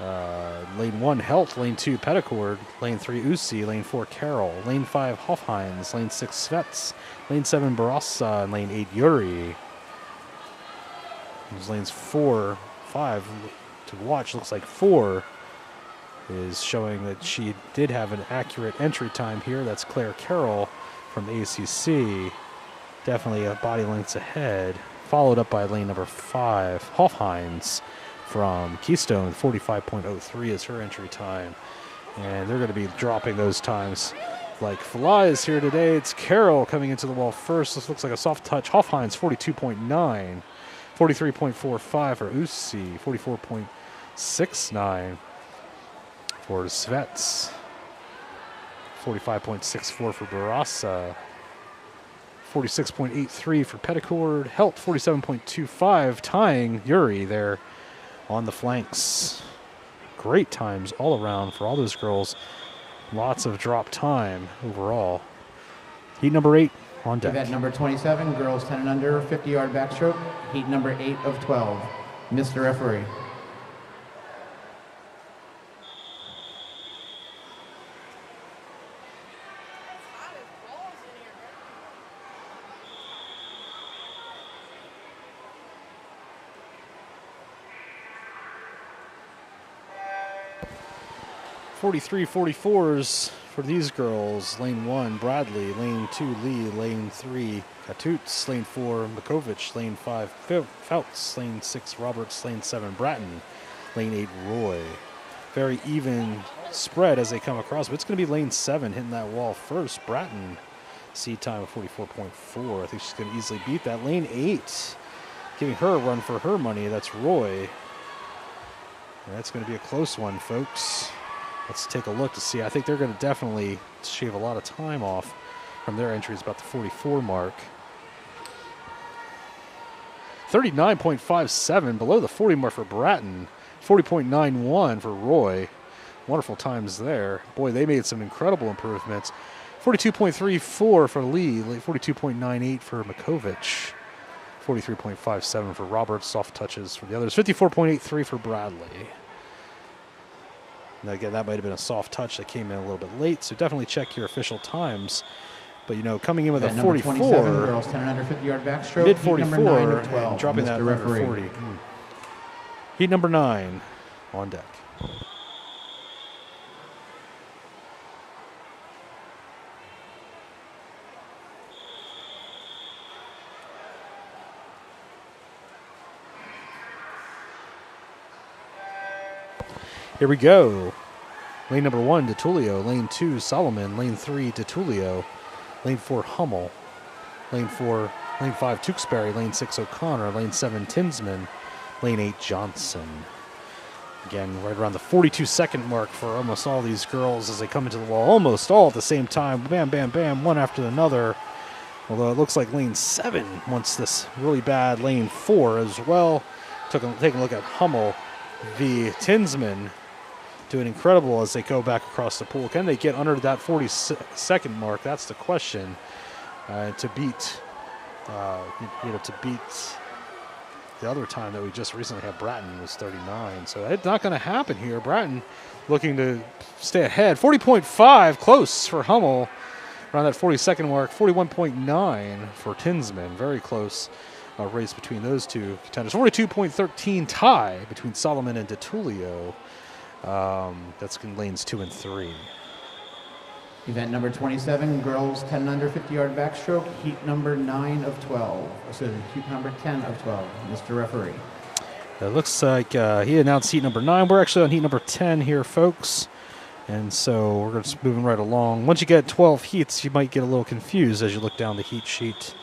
Lane 1, Helt. Lane 2, Petticord. Lane 3, Usi. Lane 4, Carroll. Lane 5, Hofheinz. Lane 6, Svets. Lane 7, Barassa. And lane 8, Yuri. Those lanes 4, 5 to watch. Looks like 4 is showing that she did have an accurate entry time here. That's Claire Carroll from the ACC. Definitely a body lengths ahead. Followed up by lane number 5, Hofheinz from Keystone. 45.03 is her entry time. And they're going to be dropping those times like flies here today. It's Carroll coming into the wall first. This looks like a soft touch. Hofheinz, 42.9. 43.45 for Usi. 44.69 for Svets. 45.64 for Barassa. 46.83 for Petticord. Helt, 47.25, tying Yuri there on the flanks. Great times all around for all those girls. Lots of drop time overall. Heat number 8 on deck. Event number 27, girls 10 and under, 50-yard backstroke. Heat number 8 of 12. Mr. Referee. .43.44s for these girls. Lane 1, Bradley. Lane 2, Lee. Lane 3, Katutz. Lane 4, Makovich. Lane 5, Fouts. Lane 6, Roberts. Lane 7, Bratton. Lane 8, Roy. Very even spread as they come across, but it's going to be lane 7 hitting that wall first. Bratton, seed time of 44.4. I think she's going to easily beat that. Lane 8, giving her a run for her money. That's Roy. And that's going to be a close one, folks. Let's take a look to see. I think they're going to definitely shave a lot of time off from their entries, about the 44 mark. 39.57, below the 40 mark for Bratton. 40.91 for Roy. Wonderful times there. Boy, they made some incredible improvements. 42.34 for Lee. 42.98 for Makovich. 43.57 for Roberts. Soft touches for the others. 54.83 for Bradley. Now, again, that might have been a soft touch that came in a little bit late, so definitely check your official times. But, you know, coming in with a 44. Girls 10 and under, 50-yard backstroke. Mid 44, and dropping that under 40. Heat number 9 on deck. Here we go. Lane number 1, DeTulio. Lane 2, Solomon. Lane 3, DeTulio. Lane 4, Hummel. Lane 5, Tewksbury. Lane 6, O'Connor. Lane 7, Tinsman. Lane 8, Johnson. Again, right around the 42-second mark for almost all these girls as they come into the wall. Almost all at the same time. Bam, bam, bam, one after another. Although it looks like lane 7 wants this really bad. Lane 4 as well. Taking a look at Hummel v. Tinsman. Doing incredible as they go back across the pool. Can they get under that 40-second mark? That's the question. To beat the other time that we just recently had, Bratton was 39. So it's not going to happen here. Bratton looking to stay ahead. 40.5, close for Hummel. Around that 40-second mark. 41.9 for Tinsman. Very close race between those two contenders. 42.13 tie between Solomon and DeTulio. That's in lanes 2 and 3. Event number 27, girls 10 and under, 50-yard backstroke. Heat number 9 of 12. So heat number 10 of 12. Mr. Referee. It looks like he announced heat number 9. We're actually on heat number 10 here, folks. And so we're just moving right along. Once you get 12 heats, you might get a little confused as you look down the heat sheet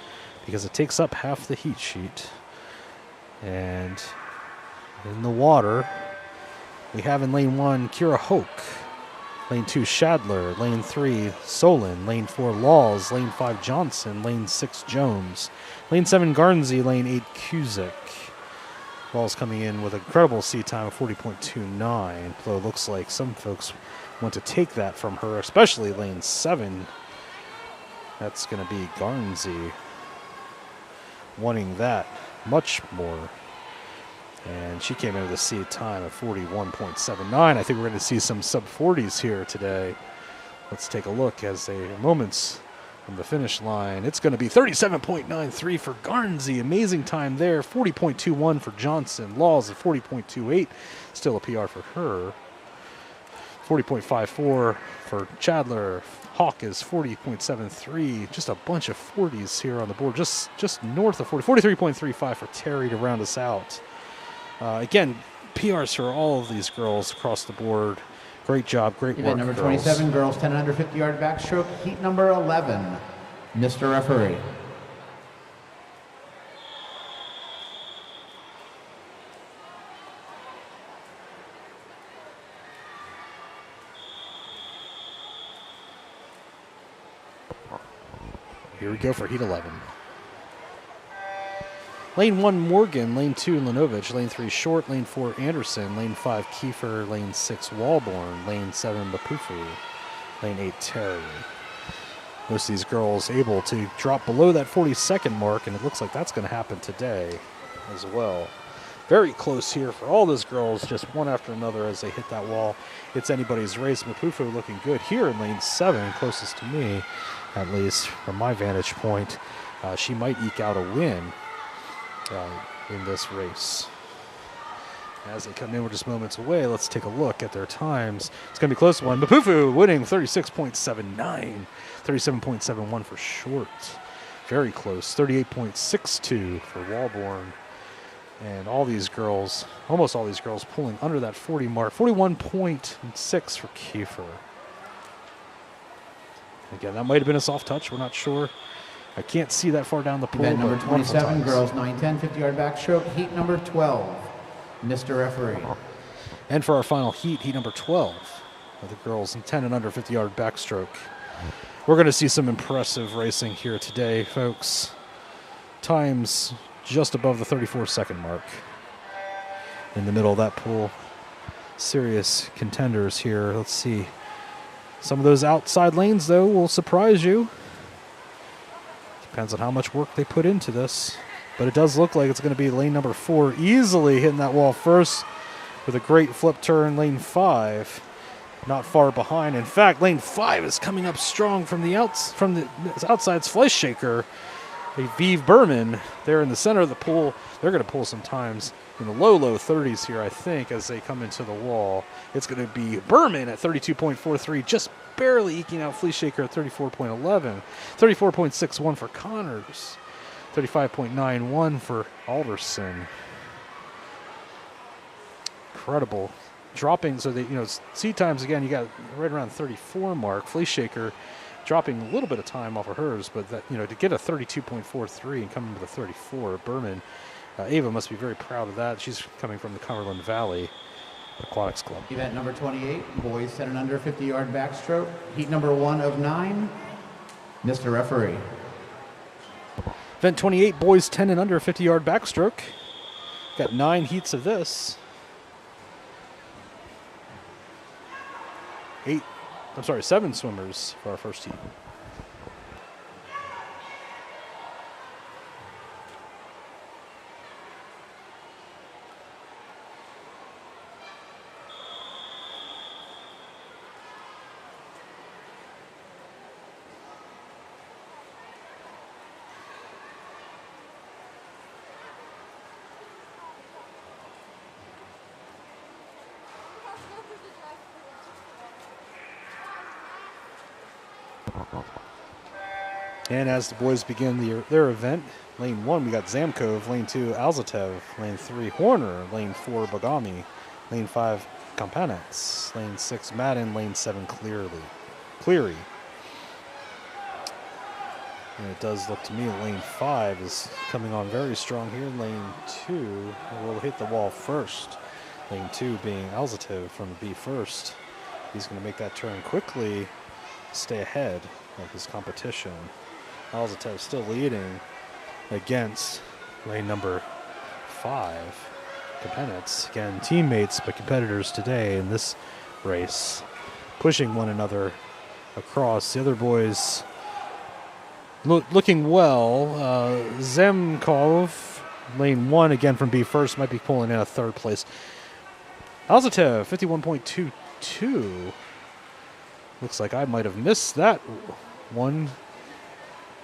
because it takes up half the heat sheet. And in the water, we have in lane 1, Kira Hoke. Lane 2, Shadler. Lane 3, Solon. Lane 4, Laws. Lane 5, Johnson. Lane 6, Jones. Lane 7, Garnsey. Lane 8, Cusick. Laws coming in with an incredible seat time of 40.29. Though it looks like some folks want to take that from her, especially lane 7. That's going to be Garnsey wanting that much more. And she came in with a seed time of 41.79. I think we're going to see some sub-40s here today. Let's take a look as they are moments from the finish line. It's going to be 37.93 for Garnsey. Amazing time there. 40.21 for Johnson. Laws at 40.28. Still a PR for her. 40.54 for Chadler. Hawk is 40.73. Just a bunch of 40s here on the board. Just north of 40. 43.35 for Terry to round us out. Again, PRs for all of these girls across the board. Great job, great work, Event number 27, girls 10 and under 50-yard backstroke. Heat number 11, Mr. Referee. Here we go for Heat 11. Lane 1, Morgan. Lane 2, Lanovich. Lane 3, Short. Lane 4, Anderson. Lane 5, Kiefer. Lane 6, Walborn. Lane 7, Mapufu. Lane 8, Terry. Most of these girls able to drop below that 40-second mark, and it looks like that's going to happen today as well. Very close here for all those girls, just one after another as they hit that wall. It's anybody's race. Mapufu looking good here in lane 7, closest to me, at least from my vantage point. She might eke out a win in this race. As they come in, we're just moments away. Let's take a look at their times. It's going to be a close one. Mapufu winning 36.79, 37.71 for Short. Very close. 38.62 for Walborn. And all these girls, almost all these girls, pulling under that 40 mark. 41.6 for Kiefer. Again, that might have been a soft touch. We're not sure. I can't see that far down the pool. Event number 27, girls 9-10, 50-yard backstroke. Heat number 12, Mr. Referee. And for our final heat, heat number 12, of the girls in 10 and under 50-yard backstroke. We're going to see some impressive racing here today, folks. Times just above the 34-second mark. In the middle of that pool. Serious contenders here. Let's see. Some of those outside lanes, though, will surprise you. Depends on how much work they put into this. But it does look like it's going to be lane number 4 easily hitting that wall first with a great flip turn. Lane 5 not far behind. In fact, lane 5 is coming up strong from the outside's Flesh Shaker. Vive Berman there in the center of the pool. They're going to pull some times in the low 30s here, I think, as they come into the wall. It's going to be Berman at 32.43, just barely eking out Flea Shaker at 34.11, 34.61 for Connors, 35.91 for Alderson. Incredible. Dropping, so that, seat times, again, you got right around 34 mark. Flea Shaker dropping a little bit of time off of hers, but that, to get a 32.43 and come into the 34, Berman, Ava must be very proud of that. She's coming from the Cumberland Valley Aquatics Club. Event number 28, boys 10 and under 50-yard backstroke. Heat number 1 of 9, Mr. Referee. Event 28, boys 10 and under 50-yard backstroke. Got 9 heats of this. 7 swimmers for our first heat. And as the boys begin their event, lane 1, we got Zamkov, lane 2, Alzatev, lane 3, Horner, lane 4, Bagami, lane 5, Kampanets, lane 6, Madden, lane 7, Cleary. And it does look to me lane 5 is coming on very strong here. Lane 2 will hit the wall first. Lane 2 being Alzatev from the B first. He's going to make that turn quickly, stay ahead of his competition. Alzatev still leading against lane number 5, Kampanets. Again, teammates but competitors today in this race, pushing one another across. The other boys looking well. Zemkov Lane 1 again from B first, might be pulling in a third place. Alzatev, 51.22. Looks like I might have missed that one.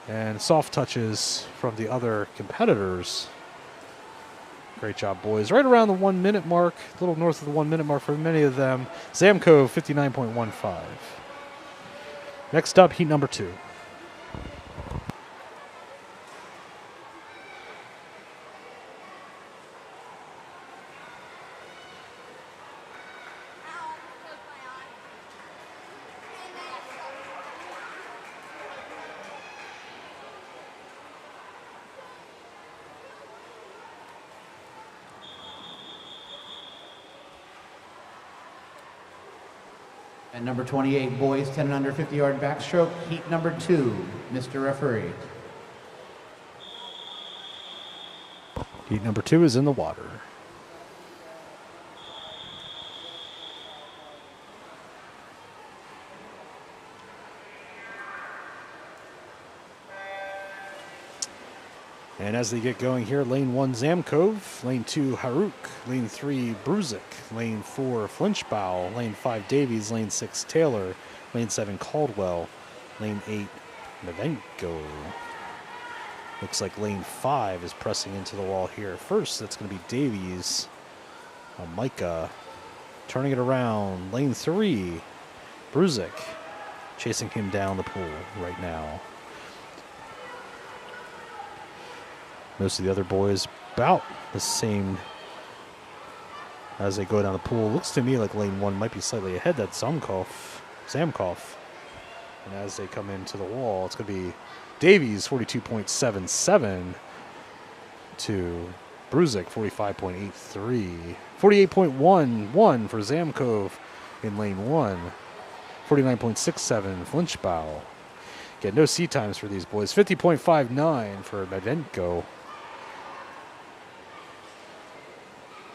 And soft touches from the other competitors. Great job, boys. Right around the 1 minute mark, a little north of the 1 minute mark for many of them. Zamkov, 59.15. Next up, heat number 2. And number 28, boys 10 and under 50-yard backstroke, heat number 2, Mr. Referee. Heat number 2 is in the water. And as they get going here, lane 1, Zamkov, lane 2, Haruk, lane 3, Bruzik, lane 4, Flinchbow, lane 5, Davies, lane 6, Taylor, lane 7, Caldwell, lane 8, Navenko. Looks like lane 5 is pressing into the wall here. First, that's going to be Davies, Micah, turning it around, lane 3, Bruzik, chasing him down the pool right now. Most of the other boys about the same as they go down the pool. Looks to me like lane 1 might be slightly ahead. That's Zamkov. And as they come into the wall, it's going to be Davies, 42.77 to Bruzik, 45.83. 48.11 for Zamkov in lane 1. 49.67 Flinchbow. Get no seat times for these boys. 50.59 for Navenko.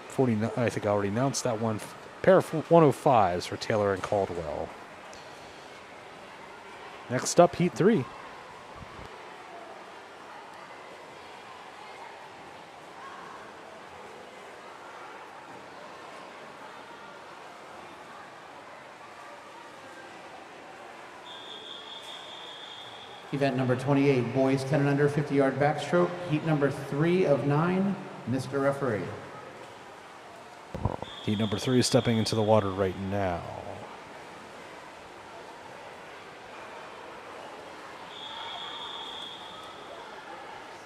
49, I think I already announced that one. Pair of 105s for Taylor and Caldwell. Next up, heat 3. Event number 28, boys 10 and under 50-yard backstroke, heat number 3 of 9, Mr. Referee. Heat number 3 is stepping into the water right now.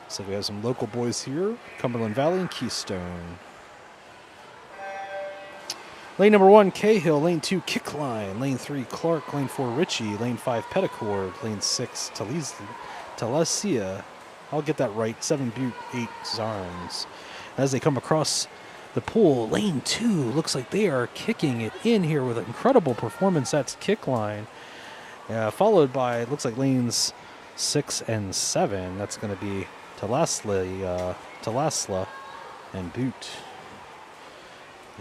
So we have some local boys here, Cumberland Valley and Keystone. Lane number 1, Cahill. Lane 2, Kickline. Lane 3, Clark. Lane 4, Ritchie. Lane 5, Petticord. Lane 6, Telesia. I'll get that right. 7, Butte. 8, Zarns. As they come across the pool, lane 2 looks like they are kicking it in here with an incredible performance. That's Kickline. Followed by, looks like lanes 6 and 7. That's going to be Talasla and Butte.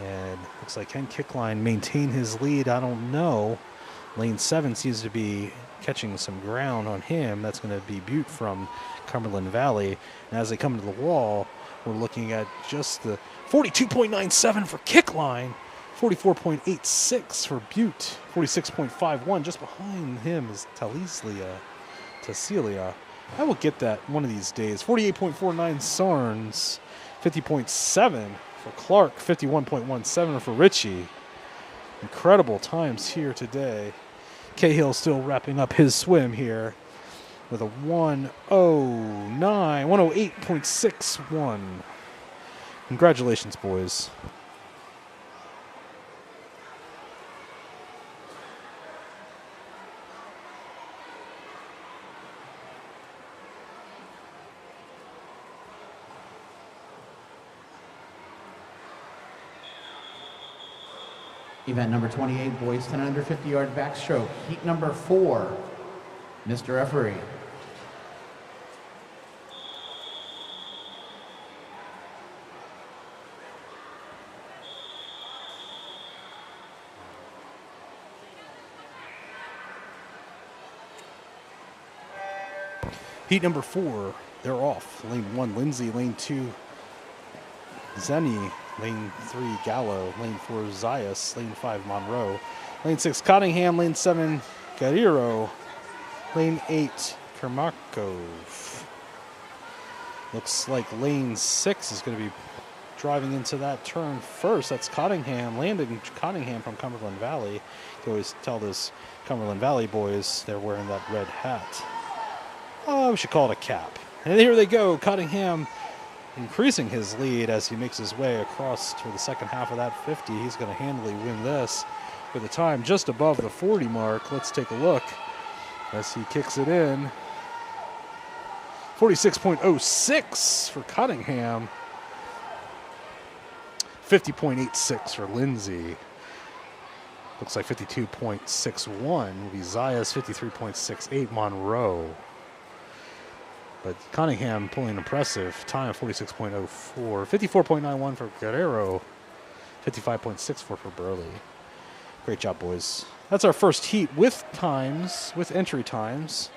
And looks like can Kickline maintain his lead? I don't know. Lane 7 seems to be catching some ground on him. That's going to be Butte from Cumberland Valley. And as they come to the wall, we're looking at just the 42.97 for Kickline, 44.86 for Butte, 46.51. Just behind him is Tasilia. I will get that one of these days. 48.49 Sarns, 50.7 for Clark, 51.17 for Ritchie. Incredible times here today. Cahill still wrapping up his swim here with a 108.61. Congratulations, boys. Event number 28, boys 10 and under 50-yard backstroke, heat number 4, Mr. Referee. Heat number 4, they're off. Lane 1, Lindsay. Lane 2, Zenny. Lane 3, Gallo. Lane 4, Zayas. Lane 5, Monroe. Lane 6, Cottingham. Lane 7, Guerrero. Lane 8, Kermakov. Looks like lane 6 is going to be driving into that turn first. That's Cottingham, Landon Cottingham from Cumberland Valley. You always tell those Cumberland Valley boys they're wearing that red hat. Oh, we should call it a cap. And here they go, Cottingham increasing his lead as he makes his way across to the second half of that 50. He's going to handily win this with a time just above the 40 mark. Let's take a look as he kicks it in. 46.06 for Cottingham. 50.86 for Lindsay. Looks like 52.61 will be Zayas, 53.68 Monroe. But Cottingham pulling an impressive time of 46.04. 54.91 for Guerrero. 55.64 for Burley. Great job, boys. That's our first heat with times, with entry times.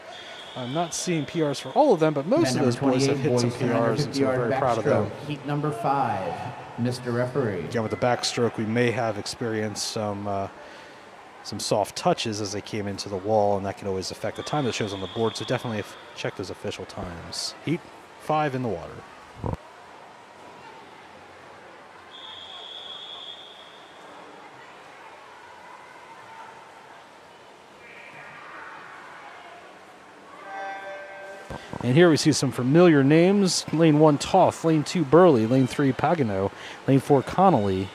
I'm not seeing PRs for all of them, but most of those boys have hit some PRs, and so I'm very proud of them. Heat number 5, Mr. Referee. Again, with the backstroke, we may have experienced some soft touches as they came into the wall, and that can always affect the time that shows on the board, so definitely check those official times. Heat 5 in the water. And here we see some familiar names. Lane 1, Toth. Lane 2, Burley. Lane 3, Pagano. Lane 4, Canali.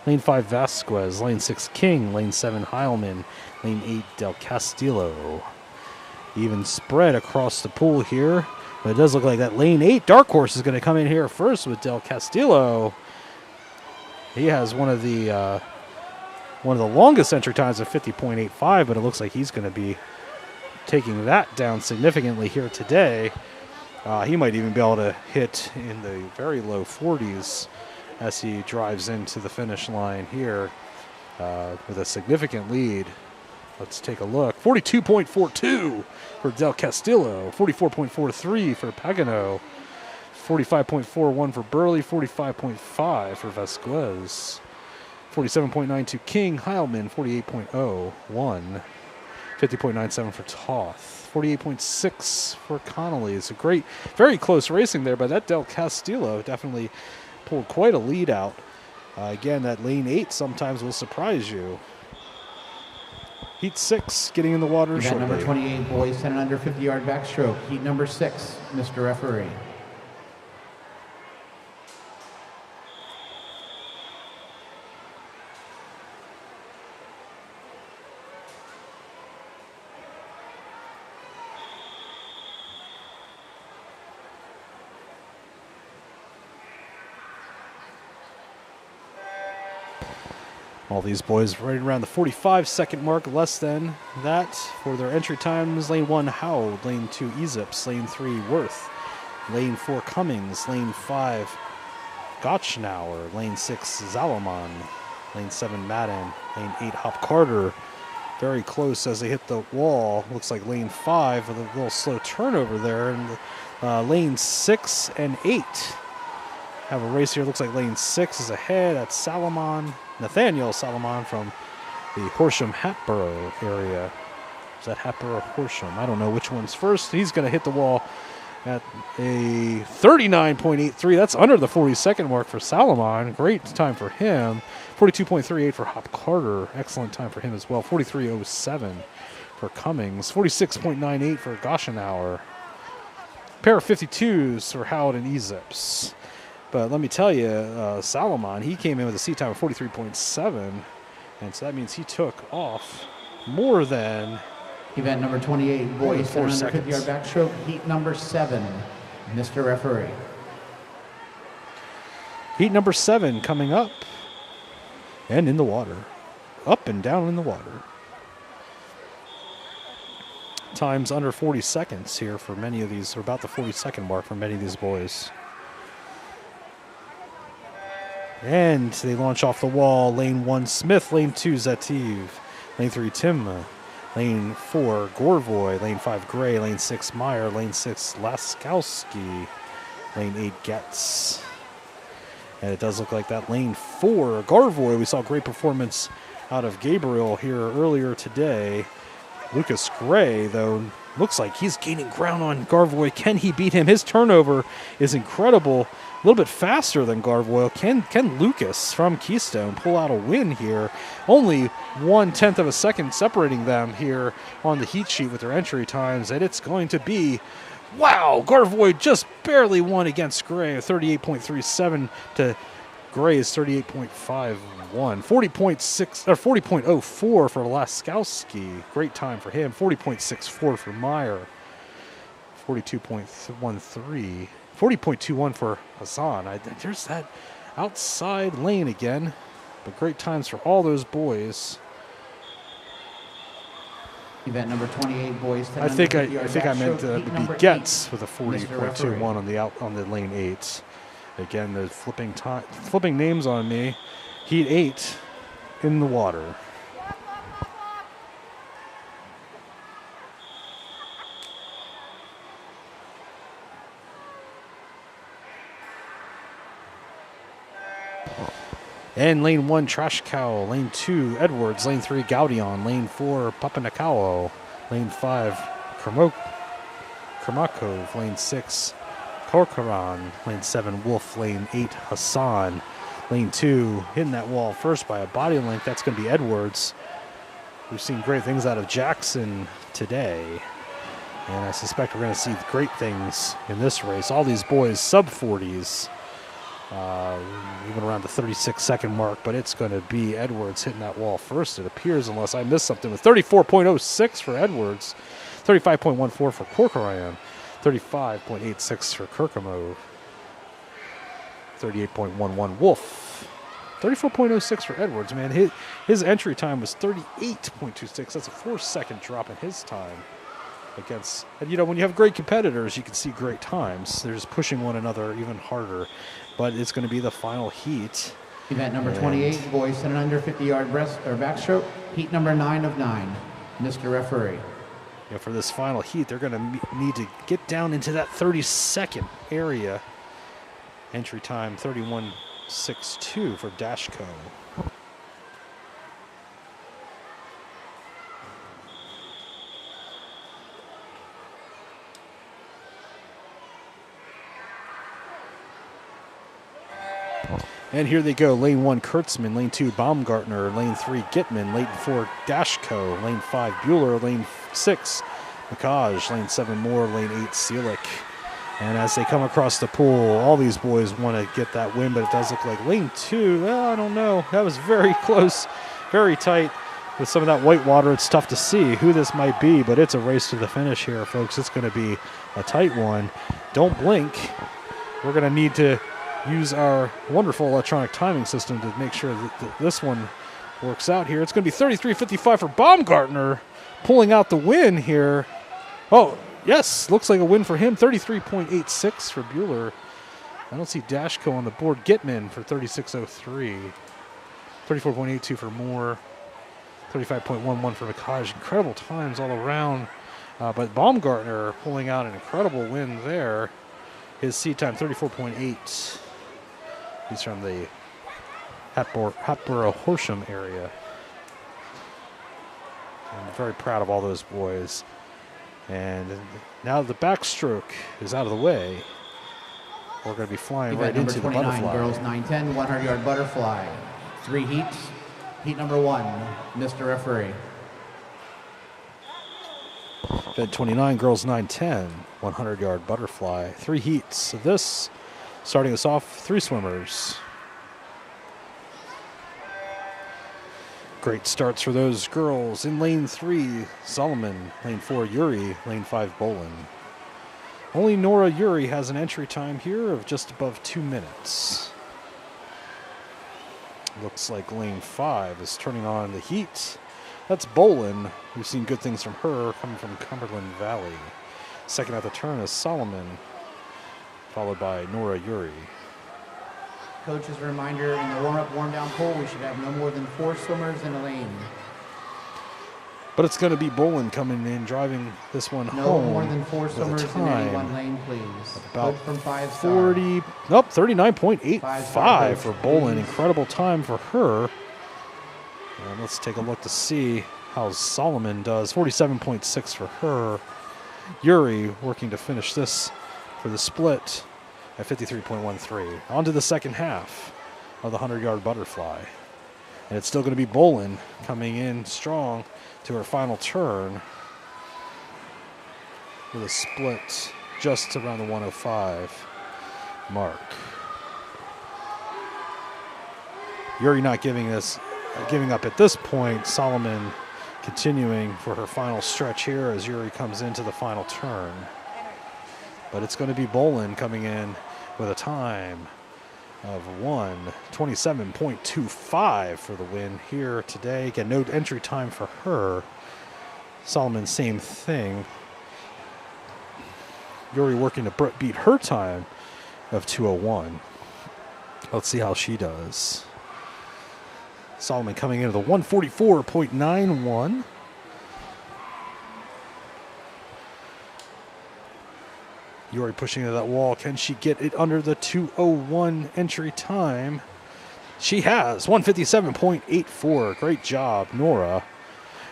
Lane 5, Vasquez. Lane 6, King. Lane 7, Heilman. Lane 8, Del Castillo. Even spread across the pool here. But it does look like that lane 8 Dark Horse is going to come in here first with Del Castillo. He has one of the longest entry times of 50.85, but it looks like he's going to be taking that down significantly here today. He might even be able to hit in the very low 40s as he drives into the finish line here with a significant lead. Let's take a look. 42.42 for Del Castillo, 44.43 for Pagano, 45.41 for Burley, 45.5 for Vasquez, 47.92 King, Heilman, 48.01. 50.97 for Toth, 48.6 for Connolly. It's a great, very close racing there, but that Del Castillo definitely pulled quite a lead out. Again, that lane 8 sometimes will surprise you. Heat 6 getting in the water Event shortly. number 28, boys 10 and under 50-yard backstroke. Heat number 6, Mr. Referee. All these boys right around the 45-second mark, less than that for their entry times. Lane 1, Howard. Lane 2, Ezips. Lane 3, Worth. Lane 4, Cummings. Lane 5, Gotchnauer. Lane 6, Zalaman. Lane 7, Madden. Lane 8, Hop Carter. Very close as they hit the wall. Looks like lane 5 with a little slow turnover there. And lane 6 and 8 have a race here. Looks like lane 6 is ahead. That's Nathaniel Salomon from the Horsham-Hatboro area. Is that Hatboro or Horsham? I don't know which one's first. He's going to hit the wall at a 39.83. That's under the 40-second mark for Salomon. Great time for him. 42.38 for Hop Carter. Excellent time for him as well. 43.07 for Cummings. 46.98 for Goshenauer. Pair of 52s for Howard and Ezips. But let me tell you, Salomon, he came in with a seat time of 43.7, and so that means he took off more than Event number 28, boys 4 7 under seconds. 50-yard backstroke. Heat number 7, Mr. Referee. Heat number 7 coming up and in the water. Up and down in the water. Times under 40 seconds here for many of these, or about the 40-second mark for many of these boys. And they launch off the wall. Lane 1, Smith. Lane 2, Zativ. Lane 3, Timma. Lane 4, Gorvoy. Lane 5, Gray. Lane 6, Meyer. Lane 6, Laskowski. Lane 8, Getz. And it does look like that lane 4, Garvoy, we saw a great performance out of Gabriel here earlier today. Lucas Gray, though, looks like he's gaining ground on Garvoy. Can he beat him? His turnover is incredible. A little bit faster than Garvoy. Can Lucas from Keystone pull out a win here? Only 1/10 of a second separating them here on the heat sheet with their entry times, and it's going to be, wow, Garvoy just barely won against Gray, 38.37 to Gray's 38.51. 40.04 for Laskowski. Great time for him. 40.64 for Meyer. 42.13. 40.21 for Hassan. There's that outside lane again. But great times for all those boys. Event number 28, boys. I think I meant to be Getz with a 40.21 on the lane 8. Again, the flipping names on me. Heat 8 in the water. And lane 1, Trash Cow. Lane 2, Edwards. Lane 3, Gaudion. Lane 4, Papanakao. Lane 5, Kermakov. Lane 6, Korkaran. Lane 7, Wolf. Lane 8, Hassan. Lane 2, hitting that wall first by a body length. That's going to be Edwards. We've seen great things out of Jackson today. And I suspect we're going to see great things in this race. All these boys, sub-40s. Even around the 36-second mark, but it's going to be Edwards hitting that wall first, it appears, unless I missed something, with 34.06 for Edwards, 35.14 for Corcoran, 35.86 for Kirkamo, 38.11 Wolf, 34.06 for Edwards. Man, his entry time was 38.26. That's a 4-second drop in his time. Against, and when you have great competitors, you can see great times. They're just pushing one another even harder. But it's going to be the final heat. Event number 28, boys 10 and under 50-yard backstroke. Heat number 9 of 9. Mr. Referee. For this final heat, they're going to need to get down into that 30-second area. Entry time 31.62 for Dashko. And here they go. Lane 1, Kurtzman. Lane 2, Baumgartner. Lane 3, Gitman. Lane 4, Dashko. Lane 5, Bueller. Lane 6, Mikaj. Lane 7, Moore. Lane 8, Seelick. And as they come across the pool, all these boys want to get that win, but it does look like Lane 2, I don't know. That was very close, very tight. With some of that white water, it's tough to see who this might be, but it's a race to the finish here, folks. It's going to be a tight one. Don't blink. We're going to need to use our wonderful electronic timing system to make sure that this one works out here. It's going to be 33.55 for Baumgartner, pulling out the win here. Oh, yes, looks like a win for him. 33.86 for Bueller. I don't see Dashko on the board. Gitman for 36.03. 34.82 for Moore. 35.11 for Mikaj. Incredible times all around. But Baumgartner pulling out an incredible win there. His seat time, 34.8. He's from the Hatboro-Horsham area. I'm very proud of all those boys. And now the backstroke is out of the way. We're going to be flying right into the butterfly. Girls 9-10, 100-yard butterfly. 3 heats. Heat number 1, Mr. Referee. Event 29, girls 9-10, 100-yard butterfly. 3 heats of this. Starting us off, 3 swimmers. Great starts for those girls. In lane 3, Solomon. Lane 4, Yuri. Lane 5, Bolin. Only Nora Yuri has an entry time here of just above 2 minutes. Looks like lane 5 is turning on the heat. That's Bolin. We've seen good things from her coming from Cumberland Valley. Second at the turn is Solomon, followed by Nora Yuri. Coach, as a reminder, in the warm-up, warm-down pool, we should have no more than 4 swimmers in a lane. But it's going to be Bolin coming in, driving this one No home. more than 4 with a swimmers in any time one lane, please. about Coach from 5 star. 40, nope, 39.85 5-star for coach, Bolin. please. Incredible time for her. And let's take a look to see how Solomon does. 47.6 for her. Yuri working to finish this for the split at 53.13. On to the second half of the 100-yard butterfly. And it's still going to be Bolin coming in strong to her final turn with a split just around the 105 mark. Yuri not giving up at this point. Solomon continuing for her final stretch here as Yuri comes into the final turn. But it's going to be Bolin coming in with a time of 1:27.25 for the win here today. Again, no entry time for her. Solomon, same thing. Yuri working to beat her time of 2:01. Let's see how she does. Solomon coming into the 1:44.91. Yuri pushing into that wall. Can she get it under the 2:01 entry time? She has 1:57.84. Great job, Nora.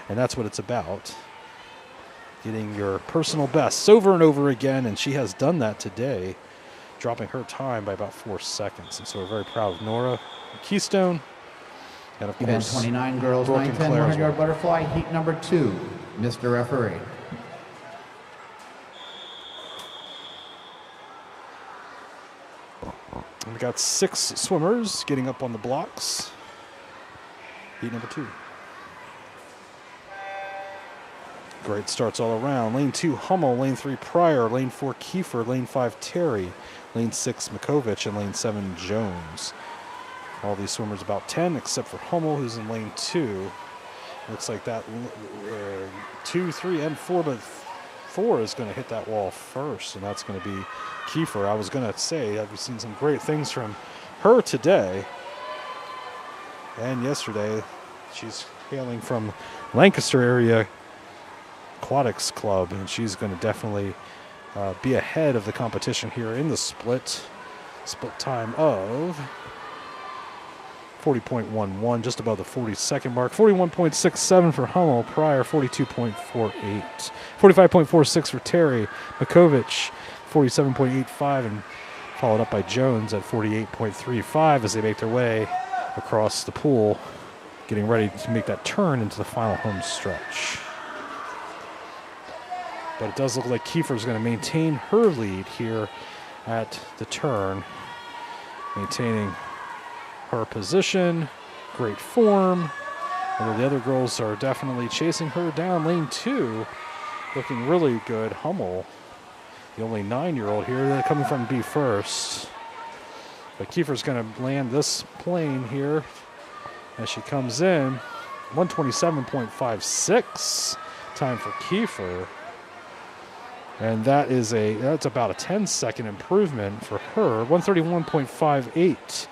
And that's what it's about. Getting your personal bests over and over again, and she has done that today, dropping her time by about 4 seconds. And so we're very proud of Nora Keystone. And of Event course, 29, girls, Brooke 9, and 10, Claire as 100-yard well. butterfly, heat number 2. Mr. Referee. And we got 6 swimmers getting up on the blocks. Heat number 2. Great starts all around. Lane 2, Hummel. Lane 3, Pryor. Lane 4, Kiefer. Lane 5, Terry. Lane 6, Makovich. And lane 7, Jones. All these swimmers about 10, except for Hummel, who's in lane 2. Looks like that 2, 3, and 4, but 4 is going to hit that wall first, and that's going to be Kiefer. I was going to say, I've seen some great things from her today and yesterday. She's hailing from Lancaster area Aquatics Club, and she's going to definitely be ahead of the competition here in the split. Split time of 40.11, just above the 40-second mark. 41.67 for Hummel. Pryor, 42.48. 45.46 for Terry. Makovich, 47.85, and followed up by Jones at 48.35 as they make their way across the pool, getting ready to make that turn into the final home stretch. But it does look like Kiefer's going to maintain her lead here at the turn, maintaining her position, great form. Although the other girls are definitely chasing her down. Lane 2 looking really good. Hummel, the only 9-year-old here, they're coming from B first. But Kiefer's going to land this plane here as she comes in. 1:27.56 time for Kiefer. And that's about a 10-second improvement for her. 1:31.58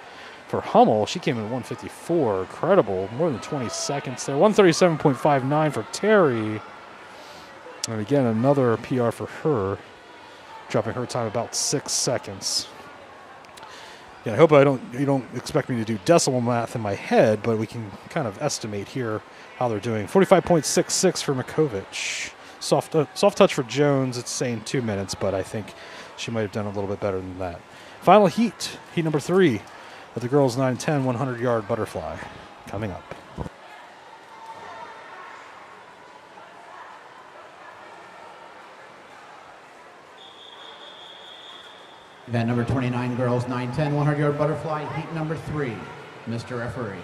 for Hummel. She came in 1:54. Incredible. More than 20 seconds there. 1:37.59 for Terry. And again, another PR for her, dropping her time about 6 seconds. Yeah, I hope you don't expect me to do decimal math in my head, but we can kind of estimate here how they're doing. 45.66 for Makovich. Soft touch for Jones. It's saying 2 minutes, but I think she might have done a little bit better than that. Final heat number 3 of the girls 9-10 100-yard butterfly coming up. Event number 29, girls, 9-10, 100-yard butterfly, heat number 3. Mr. Referee.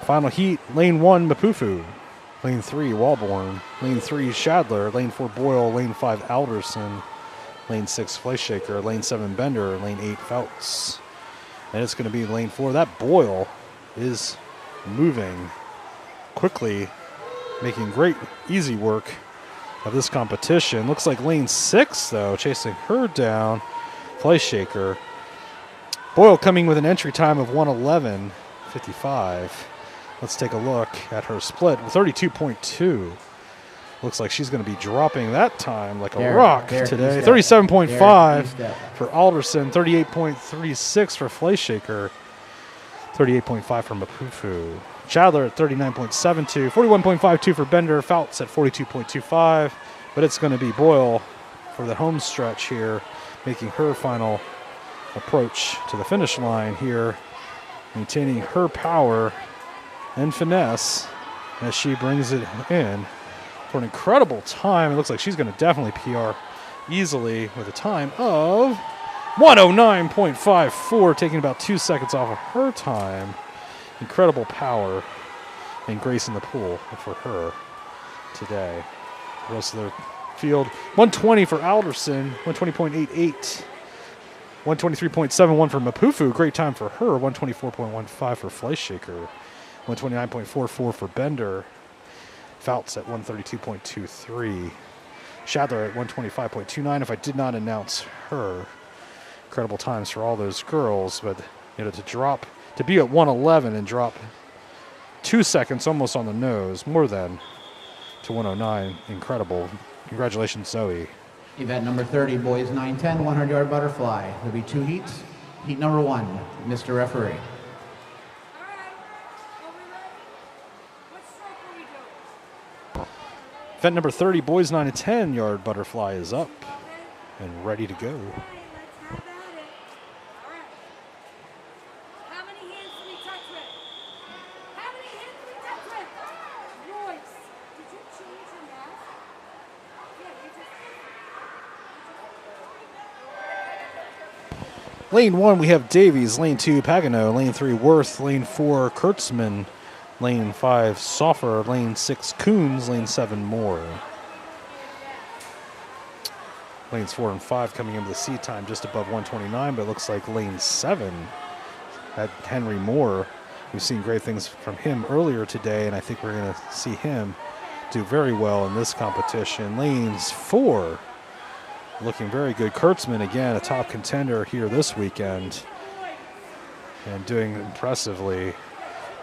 Final heat, lane 1, Mapufu. Lane 3, Walborn. Lane 3, Shadler. Lane 4, Boyle. Lane 5, Alderson. Lane 6, Fleischshaker. Lane 7, Bender. Lane 8, Fouts. And it's going to be lane 4. That Boyle is moving quickly, making great, easy work of this competition. Looks like lane 6, though, chasing her down. Fly Shaker. Boyle coming with an entry time of 1:11:55. Let's take a look at her split. 32.2. Looks like she's going to be dropping that time like a rock today. 37.5 for Alderson. 38.36 for Fly Shaker. 38.5 for Mapufu. Chandler at 39.72. 41.52 for Bender. Fouts at 42.25. But it's going to be Boyle for the home stretch here, making her final approach to the finish line here, maintaining her power and finesse as she brings it in for an incredible time. It looks like she's going to definitely PR easily with a time of 109.54, taking about 2 seconds off of her time. Incredible power and grace in the pool for her today. The rest of the field, 120 for Alderson, 120.88. 123.71 for Mapufu, great time for her. 124.15 for Fly Shaker. 129.44 for Bender. Fouts at 132.23. Shadler at 125.29. If I did not announce her, incredible times for all those girls, but to be at 111 and drop 2 seconds almost on the nose, more than to 109, incredible. Congratulations, Zoe. Event number 30, boys 9-10, 100-yard butterfly. There'll be 2 heats. Heat number 1, Mr. Referee. All right. Are we ready? What stroke will we do? Event number 30, boys 9 to 10-yard butterfly is up Okay. and ready to go. Okay, let's have at it. All right. How many hands do we touch with? How many hands do we touch with? Royce, did you change your mask? Yeah, you just... Lane 1, we have Davies. Lane 2, Pagano. Lane 3, Worth. Lane 4, Kurtzman. Lane 5, Soffer. Lane 6, Coons. Lane 7, Moore. Lanes 4 and 5 coming into the seat time just above 129, but it looks like lane 7 at Henry Moore. We've seen great things from him earlier today, and I think we're going to see him do very well in this competition. Lanes 4 looking very good. Kurtzman, again, a top contender here this weekend and doing impressively.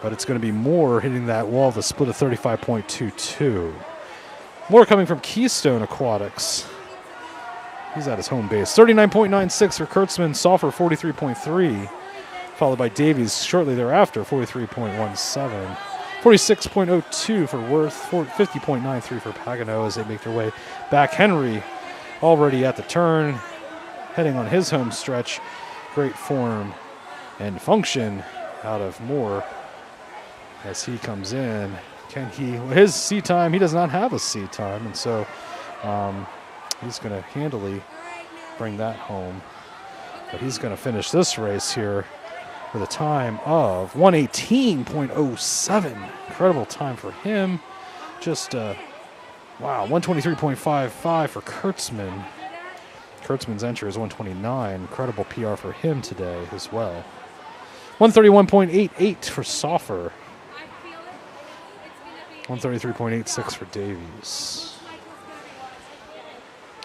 But it's going to be Moore hitting that wall, the split of 35.22. Moore coming from Keystone Aquatics. He's at his home base. 39.96 for Kurtzman. Soffer, 43.3. Followed by Davies shortly thereafter, 43.17. 46.02 for Worth. 50.93 for Pagano as they make their way back. Henry already at the turn, heading on his home stretch. Great form and function out of Moore as he comes in. Can he, his seat time, he does not have a seat time, and so he's going to handily bring that home. But he's going to finish this race here with a time of 118.07. Incredible time for him. Just, wow, 123.55 for Kurtzman. Kurtzman's entry is 129. Incredible PR for him today as well. 131.88 for Soffer. 133.86 for Davies.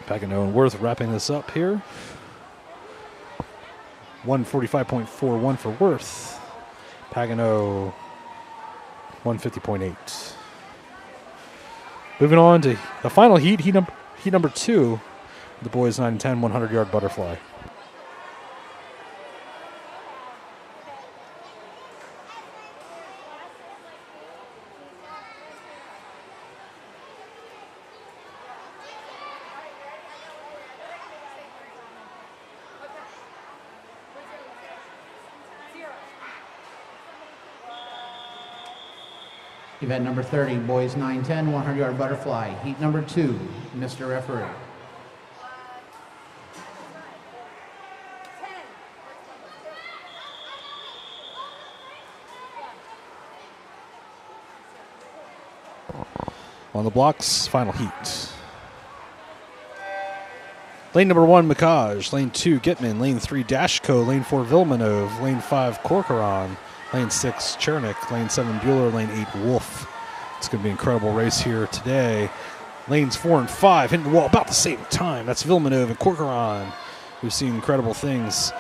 Pagano and Worth wrapping this up here. 145.41 for Worth. Pagano 150.8. Moving on to the final heat, heat number 2. The boys 9 and 10, 100-yard butterfly. Event number 30, boys 9-10, 100-yard butterfly. Heat number 2, Mr. Referee. On the blocks, final heat. Lane number 1, Mikaj. Lane 2, Gitman. Lane 3, Dashko. Lane 4, Vilmanov. Lane 5, Corcoran. lane 6, Chernick, lane 7, Bueller, lane 8, Wolf. It's going to be an incredible race here today. Lanes 4 and 5 hitting the wall about the same time. That's Villeneuve and Corcoran. We've seen incredible things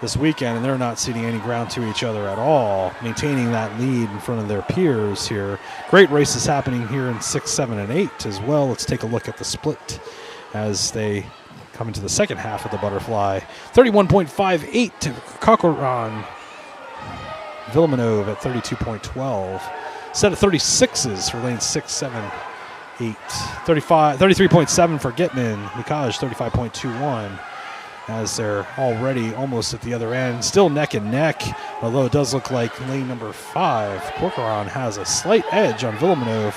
this weekend, and they're not ceding any ground to each other at all, maintaining that lead in front of their peers here. Great races happening here in 6, 7, and 8 as well. Let's take a look at the split as they come into the second half of the butterfly. 31.58 to Corcoran. Villeneuve at 32.12. Set of 36s for lanes 6, 7, 8. 33.7 for Gitman. Mikaj 35.21. As they're already almost at the other end. Still neck and neck, although it does look like lane number 5, Corcoran, has a slight edge on Villeneuve.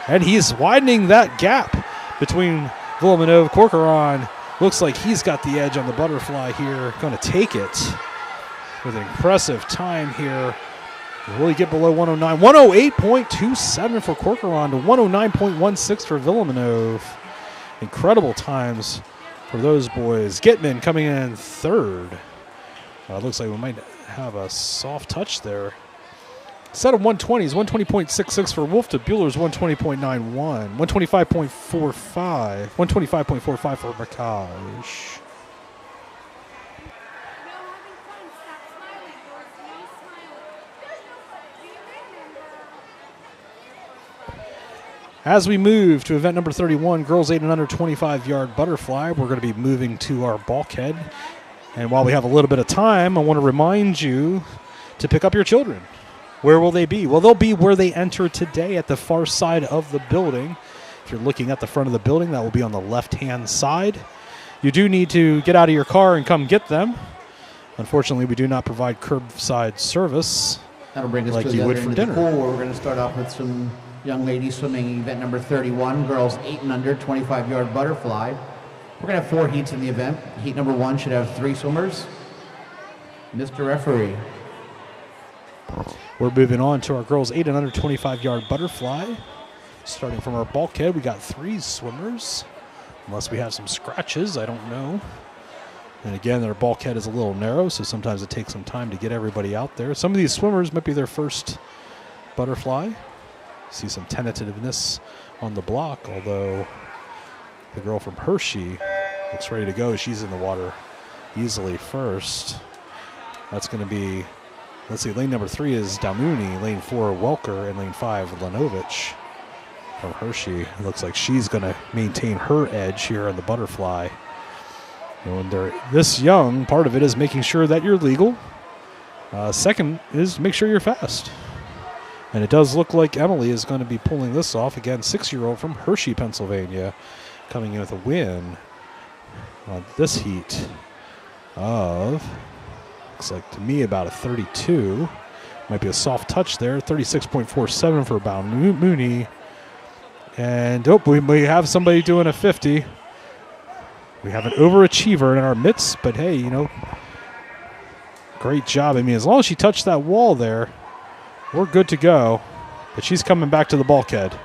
And he's widening that gap between Villeneuve. Corcoran looks like he's got the edge on the butterfly here. Going to take it with an impressive time here. Will he get below 109? 108.27 for Corcoran to 109.16 for Villeneuve. Incredible times for those boys. Gitman coming in third. Looks like we might have a soft touch there. Set of 120s, 120.66 for Wolf to Bueller's 120.91. 125.45. 125.45 for Marcage. As we move to event number 31, girls 8 and under 25-yard butterfly, we're going to be moving to our bulkhead. And while we have a little bit of time, I want to remind you to pick up your children. Where will they be? Well, they'll be where they entered today at the far side of the building. If you're looking at the front of the building, that will be on the left-hand side. You do need to get out of your car and come get them. Unfortunately, we do not provide curbside service. That'll bring us like to you the would other for end of dinner. the pool, where we're going to start off with some young ladies swimming event number 31, girls 8 and under, 25-yard butterfly. We're going to have 4 heats in the event. Heat number 1 should have 3 swimmers. Mr. Referee. We're moving on to our girls 8 and under 25-yard butterfly. Starting from our bulkhead, we got 3 swimmers. Unless we have some scratches, I don't know. And again, their bulkhead is a little narrow, so sometimes it takes some time to get everybody out there. Some of these swimmers might be their first butterfly. See some tentativeness on the block, although the girl from Hershey looks ready to go. She's in the water easily first. That's going to be, let's see, lane number 3 is Damouni, lane 4 Welker, and lane 5 Lanovich from Hershey. It looks like she's going to maintain her edge here on the butterfly. And when they're this young, part of it is making sure that you're legal. Second is make sure you're fast. And it does look like Emily is going to be pulling this off. Again, 6-year-old from Hershey, Pennsylvania, coming in with a win on this heat of, looks like to me, about a 32. Might be a soft touch there. 36.47 for Mooney. And we have somebody doing a 50. We have an overachiever in our midst, but hey, you know, great job. I mean, as long as she touched that wall there, we're good to go, but she's coming back to the bulkhead.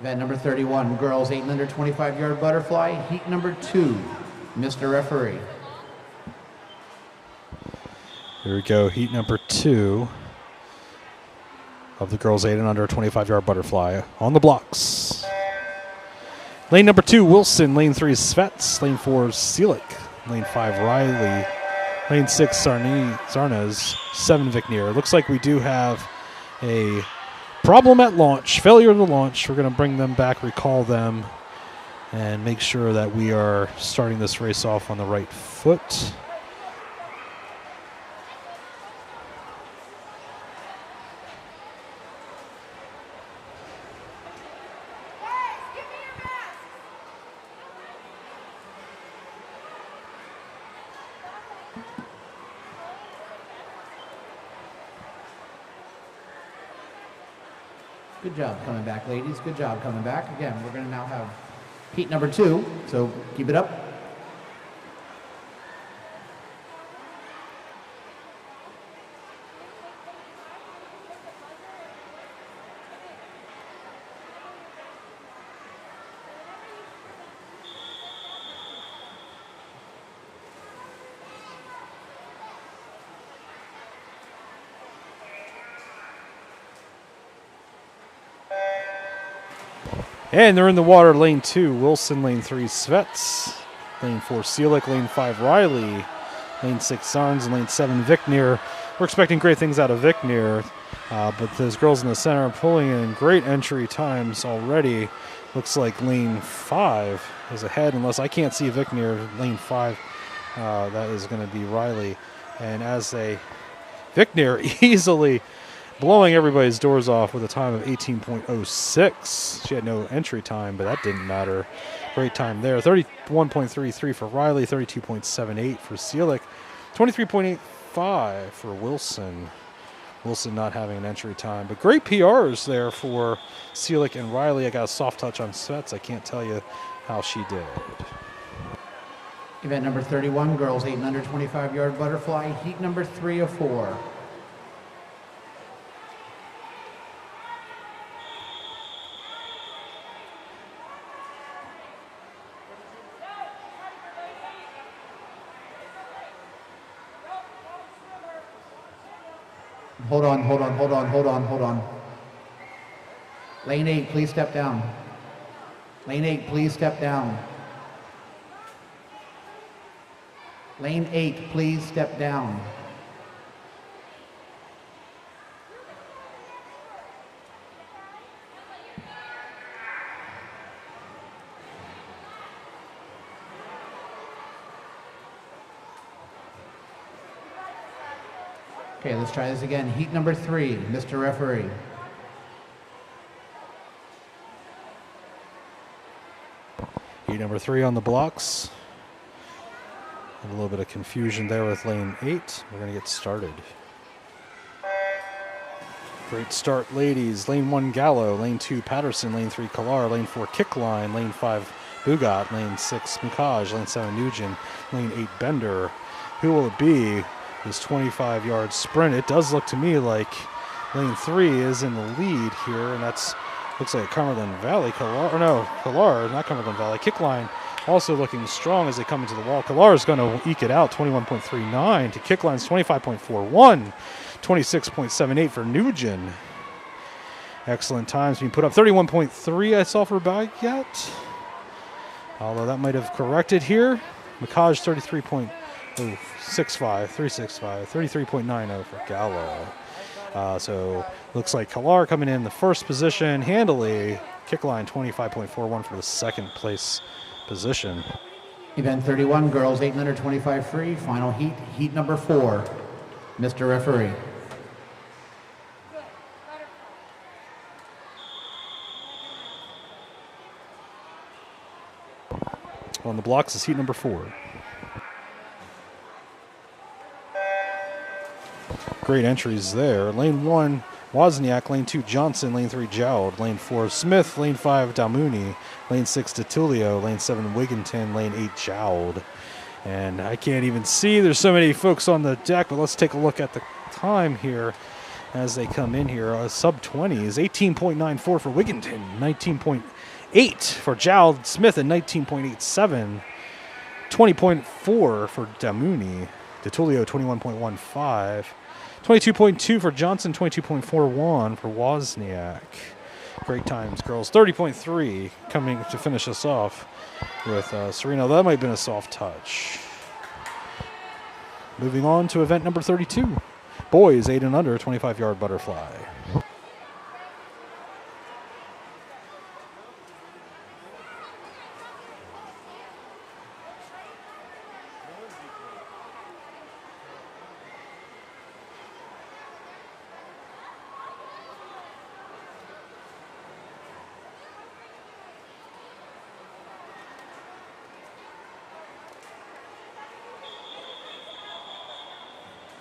Event number 31, girls 8 and under 25-yard butterfly, heat number 2. Mr. Referee. Here we go, heat number 2 of the girls 8 and under 25-yard butterfly on the blocks. Lane number 2, Wilson. Lane 3, Svets. Lane 4, Seelick. Lane 5, Riley. Lane 6, Sarnez. 7, Vicnier. Looks like we do have a problem at launch, failure to launch. We're going to bring them back, recall them, and make sure that we are starting this race off on the right foot. Good job coming back, ladies. Good job coming back. Again, we're going to now have heat number 2, so keep it up. And they're in the water. Lane 2, Wilson. Lane 3, Svets. Lane 4, Seelick. Lane 5, Riley. Lane 6, Sarns. And lane 7, Vicnir. We're expecting great things out of Vicnir, but those girls in the center are pulling in great entry times already. Looks like lane 5 is ahead, unless I can't see Vicnir. Lane 5, that is going to be Riley. And as Vicnir easily blowing everybody's doors off with a time of 18.06. She had no entry time, but that didn't matter. Great time there. 31.33 for Riley, 32.78 for Seelick, 23.85 for Wilson. Wilson not having an entry time, but great PRs there for Seelick and Riley. I got a soft touch on Svets. I can't tell you how she did. Event number 31, girls 8 and under 25-yard butterfly, heat number 3 of 4. Hold on. Lane 8, please step down. Lane 8, please step down. Lane 8, please step down. Okay, let's try this again. Heat number 3, Mr. Referee. Heat number 3 on the blocks. A little bit of confusion there with lane 8. We're going to get started. Great start, ladies. Lane 1, Gallo. Lane 2, Patterson. Lane 3, Kalar. Lane 4, Kickline. Lane 5, Bugat. Lane 6, Mikaj. Lane 7, Nugent. Lane 8, Bender. Who will it be? This 25-yard sprint. It does look to me like lane 3 is in the lead here, and that's looks like Cumberland Valley. Kalar, not Cumberland Valley. Kickline also looking strong as they come into the wall. Kalar is going to eke it out, 21.39 to Kickline's 25.41, 26.78 for Nugent. Excellent times being put up. 31.3 I saw for Baguette, although that might have corrected here. Mikaj 33.65, 33.90 for Gallo. So looks like Kalar coming in the first position handily. Kickline 25.41 for the second place position. Event 31, girls 8 and under 25 free, final heat, heat number 4. Mr. Referee. On the blocks is heat number 4. Great entries there. Lane 1, Wozniak. Lane 2, Johnson. Lane 3, Jowd. Lane 4, Smith. Lane 5, Dalmouni. Lane 6, DeTulio. Lane 7, Wigginton. Lane 8, Jowd. And I can't even see. There's so many folks on the deck, but let's take a look at the time here as they come in here. Sub-20 is 18.94 for Wigginton. 19.8 for Jowd. Smith at 19.87. 20.4 for Dalmouni. DeTulio 21.15. 22.2 for Johnson, 22.41 for Wozniak. Great times, girls. 30.3 coming to finish us off with Serena. That might have been a soft touch. Moving on to event number 32. Boys 8 and under, 25-yard butterfly.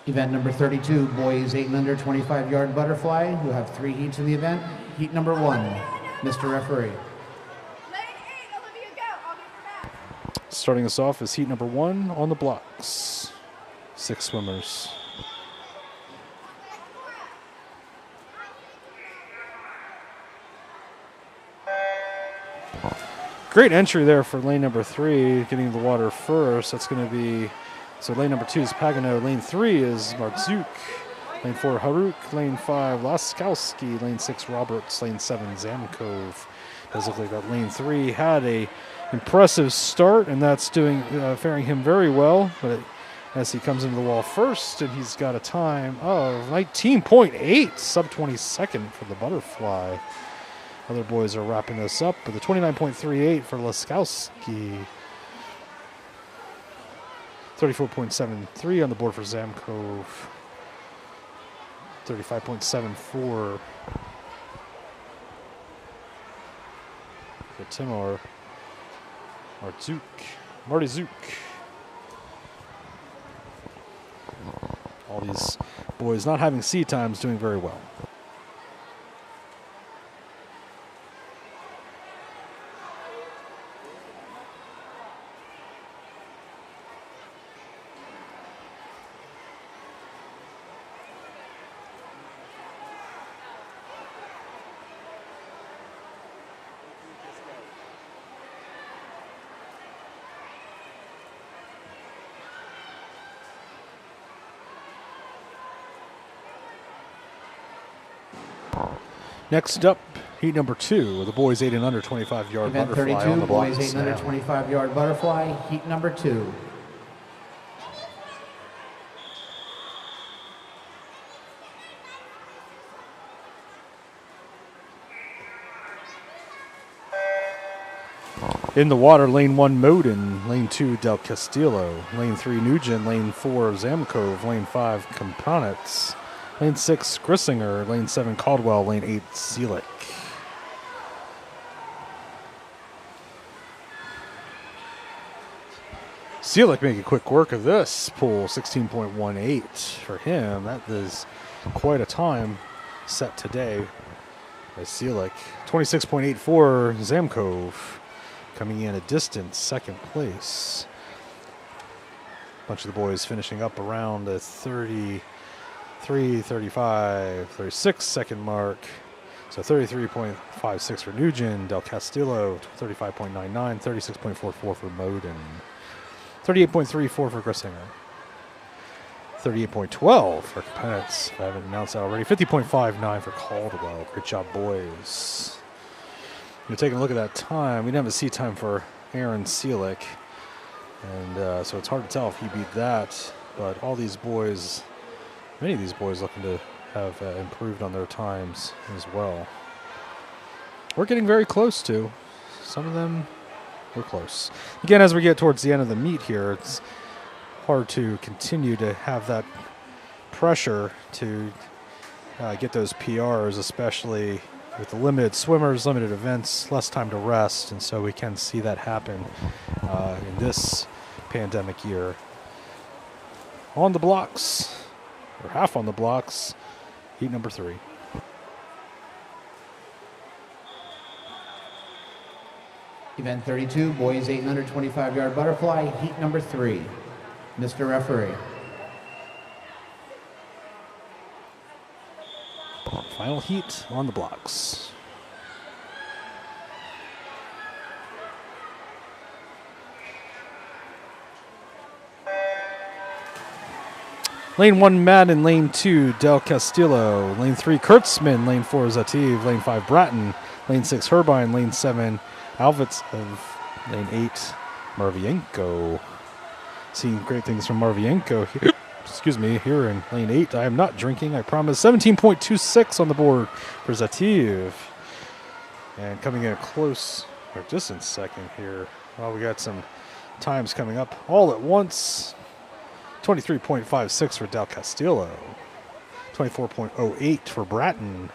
Event number 32, boys 8 and under 25-yard butterfly. We'll have 3 heats in the event. Heat number 1, Mr. Referee. Lane 8, Olivia, go. I'll get your back. Starting us off is heat number 1 on the blocks. 6 swimmers. Great entry there for lane number 3, getting the water first. That's going to be, so lane number 2 is Pagano, lane 3 is Martzuk, lane 4 Haruk, lane 5 Laskowski, lane 6 Roberts, lane 7 Zamkov. Does look like that lane 3 had a impressive start, and that's faring him very well. But as he comes into the wall first, and he's got a time of 19.8, sub 22nd for the butterfly. Other boys are wrapping this up with a 29.38 for Laskowski. 34.73 on the board for Zamkov. 35.74 for Timur. Marty Zook. All these boys not having seat times, doing very well. Next up, heat number 2, the boys 8 and under 25-yard Event butterfly 32, on the boys blocks 8 and under now. 25-yard butterfly. Heat number 2. In the water, lane 1 Moden, lane 2 Del Castillo, lane 3 Nugent, lane 4 Zamkov, lane 5 Kompanitz, lane 6 Grissinger, lane 7 Caldwell, lane 8 Zielik. Zielik making quick work of this pool, 16.18 for him. That is quite a time set today by Zielik. 26.84 Zamkov. Coming in a distant second place. A bunch of the boys finishing up around the 33, 35, 36 second mark. So 33.56 for Nugent, Del Castillo, 35.99, 36.44 for Moden, 38.34 for Grissinger, 38.12 for Kompanitz, if I haven't announced that already, 50.59 for Caldwell. Great job, boys. You're taking a look at that time. We didn't have a seat time for Aaron Zielik, and so it's hard to tell if he beat that. But all these boys, many of these boys looking to have improved on their times as well. We're getting very close to. Some of them, we're close. Again, as we get towards the end of the meet here, it's hard to continue to have that pressure to get those PRs, especially with the limited swimmers, limited events, less time to rest, and so we can see that happen in this pandemic year. On the blocks, or half on the blocks, heat number 3. Event 32, boys 8 and under 25-yard butterfly. Heat number 3, Mr. Referee. Final heat on the blocks. Lane 1 Madden, lane 2 Del Castillo, lane 3 Kurtzman, lane 4 Zativ, lane 5 Bratton, lane 6 Herbine, lane 7 Alvitsev, lane 8 Marvienko. Seeing great things from Marvienko here. Excuse me, here in lane 8. I am not drinking, I promise. 17.26 on the board for Zativ. And coming in a close or distant second here. Well, we got some times coming up all at once. 23.56 for Del Castillo. 24.08 for Bratton.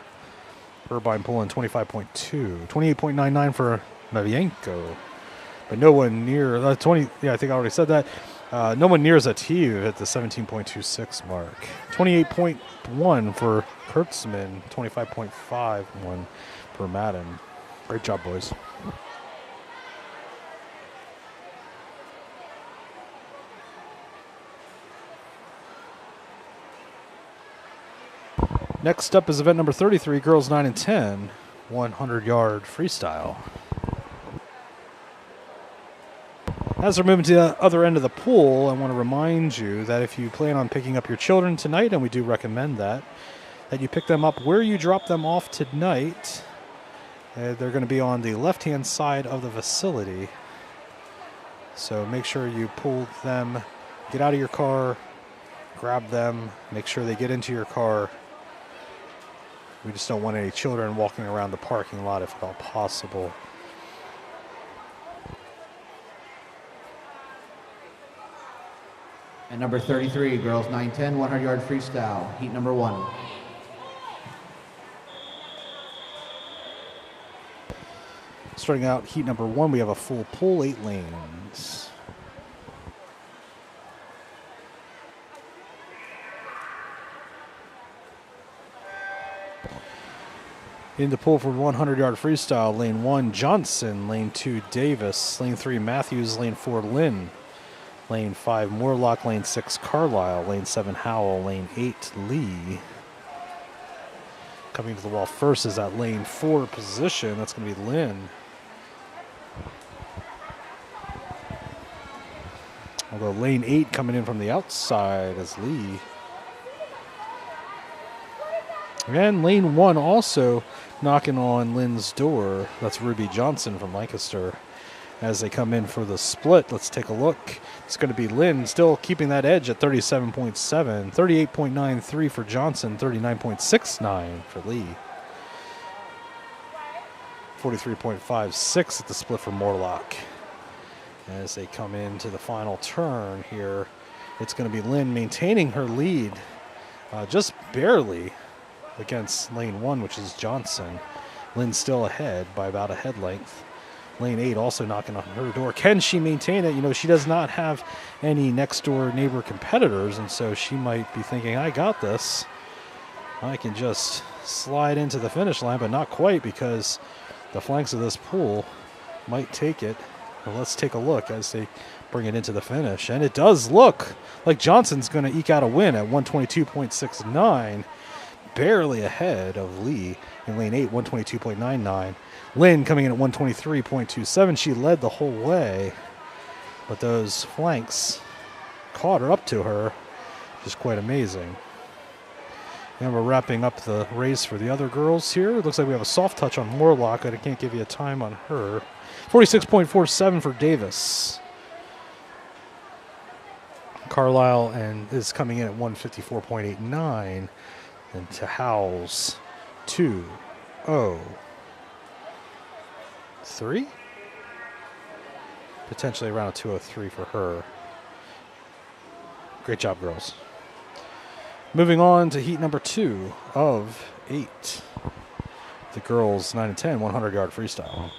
Irvine pulling 25.2. 28.99 for Mavienko. But no one near 20. Yeah, I think I already said that. No one near as a Tiu at the 17.26 mark. 28.1 for Kurtzman, 25.51 for Madden. Great job, boys. Next up is event number 33, girls 9 and 10, 100-yard freestyle. As we're moving to the other end of the pool, I want to remind you that if you plan on picking up your children tonight, and we do recommend that you pick them up where you drop them off tonight. They're going to be on the left-hand side of the facility. So make sure you pull them, get out of your car, grab them, make sure they get into your car. We just don't want any children walking around the parking lot if at all possible. And number 33, girls 9-10, 100-yard freestyle, heat number 1. Starting out heat number 1, we have a full pool, 8 lanes. In the pool for 100-yard freestyle, lane 1, Johnson, lane 2, Davis, lane 3, Matthews, lane 4, Lynn, lane 5, Moorlock, lane 6, Carlisle, lane 7, Howell, lane 8, Lee. Coming to the wall first is that lane 4 position. That's going to be Lynn. Although lane 8 coming in from the outside is Lee. And lane 1 also knocking on Lynn's door. That's Ruby Johnson from Lancaster. As they come in for the split, let's take a look. It's going to be Lynn still keeping that edge at 37.7, 38.93 for Johnson, 39.69 for Lee. 43.56 at the split for Moorlock. As they come into the final turn here, it's going to be Lynn maintaining her lead just barely against lane 1, which is Johnson. Lynn still ahead by about a head length. Lane 8 also knocking on her door. Can she maintain it? You know, she does not have any next door neighbor competitors, and so she might be thinking, I got this. I can just slide into the finish line, but not quite, because the flanks of this pool might take it. Well, let's take a look as they bring it into the finish. And it does look like Johnson's going to eke out a win at 122.69, barely ahead of Lee in lane 8, 122.99. Lynn coming in at 123.27. She led the whole way, but those flanks caught her up to her. Just quite amazing. And we're wrapping up the race for the other girls here. It looks like we have a soft touch on Moorlock, but I can't give you a time on her. 46.47 for Davis. Carlisle and is coming in at 154.89. And to Howell's 2:03. Potentially around a 2:03 for her. Great job, girls. Moving on to heat number 2 of 8. The girls 9 and 10, 100-yard freestyle.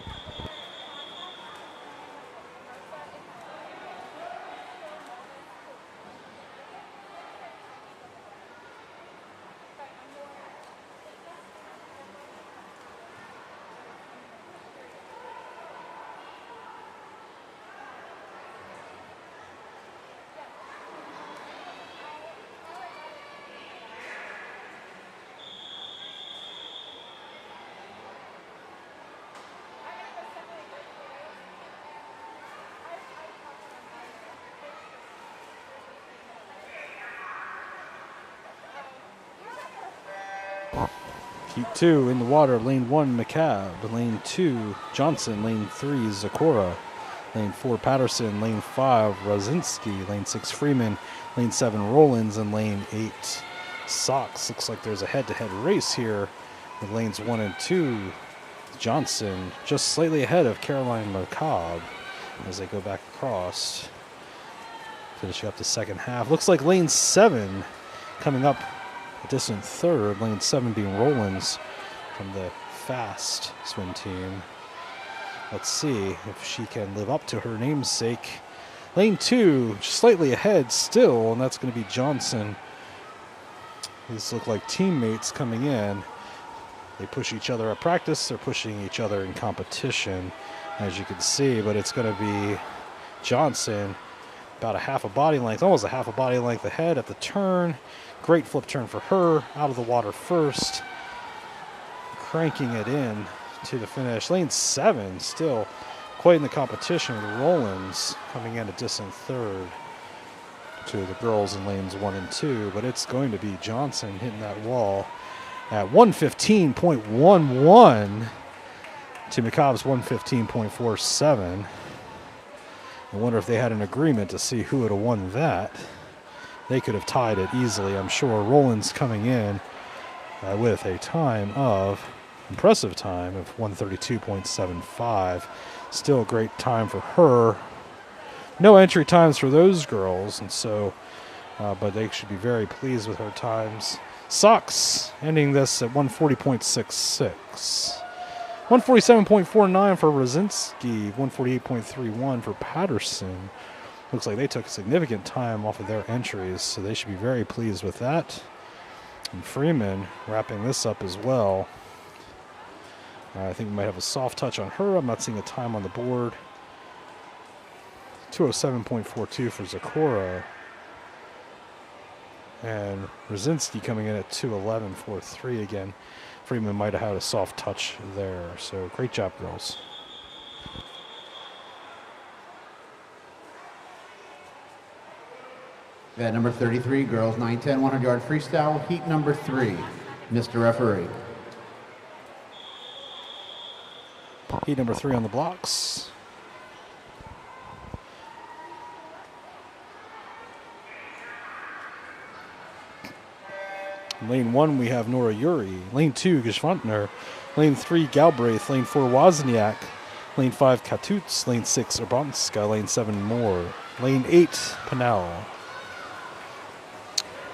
Heat 2 in the water, lane 1, McCabe, lane 2, Johnson, lane 3, Zakora, lane 4, Patterson, lane 5, Rosinski, lane 6, Freeman, lane 7, Rollins, and lane 8, Sox. Looks like there's a head-to-head race here with lanes 1 and 2. Johnson just slightly ahead of Caroline McCabe as they go back across. Finishing up the second half. Looks like lane 7 coming up a distant third, lane 7 being Rollins from the fast swim team. Let's see if she can live up to her namesake. Lane 2, slightly ahead still, and that's going to be Johnson. These look like teammates coming in. They push each other at practice. They're pushing each other in competition, as you can see. But it's going to be Johnson, about a half a body length, almost a half a body length ahead at the turn. Great flip turn for her, out of the water first. Cranking it in to the finish. Lane 7 still quite in the competition with Rollins coming in a distant third to the girls in lanes 1 and 2. But it's going to be Johnson hitting that wall at 115.11 to McCobb's 115.47. I wonder if they had an agreement to see who would have won that. They could have tied it easily, I'm sure. Rollins coming in with a impressive time of 132.75. Still a great time for her. No entry times for those girls, and so, but they should be very pleased with her times. Sox ending this at 140.66. 147.49 for Rosinski, 148.31 for Patterson. Looks like they took significant time off of their entries, so they should be very pleased with that. And Freeman wrapping this up as well. I think we might have a soft touch on her. I'm not seeing a time on the board. 207.42 for Zakora. And Rosinski coming in at 211.43 again. Freeman might have had a soft touch there. So great job, girls. Event number 33, girls 9-10 100-yard freestyle, heat number 3. Mr. Referee. Heat number 3 on the blocks. Lane 1, we have Nora Yuri. Lane 2, Geschwantner. Lane 3, Galbraith. Lane 4, Wozniak. Lane 5, Katutz. Lane 6, Urbanska. Lane 7, Moore. Lane 8, Pinnell.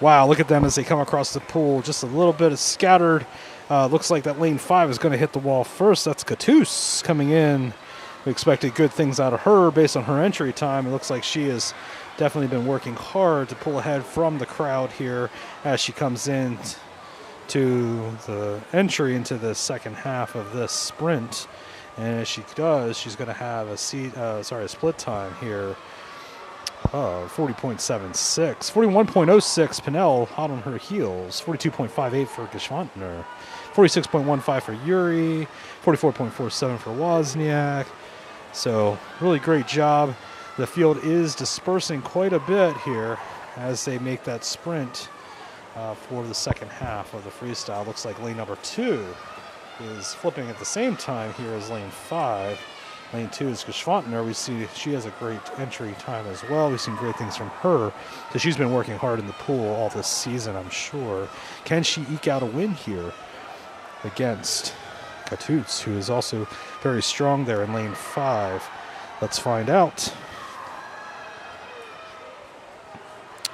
Wow, look at them as they come across the pool. Just a little bit of scattered. Looks like that lane 5 is going to hit the wall first. That's Katutz coming in. We expected good things out of her based on her entry time. It looks like she has definitely been working hard to pull ahead from the crowd here as she comes in to the entry into the second half of this sprint. And as she does, she's going to have a split time here of 40.76. 41.06, Pinnell hot on her heels. 42.58 for Geschwantner. 46.15 for Yuri. 44.47 for Wozniak. So really great job. The field is dispersing quite a bit here as they make that sprint for the second half of the freestyle. Looks like lane number 2 is flipping at the same time here as lane 5. Lane 2 is Geschwantner. We see she has a great entry time as well. We've seen great things from her. So she's been working hard in the pool all this season, I'm sure. Can she eke out a win here against Katutz, who is also very strong there in lane 5? Let's find out.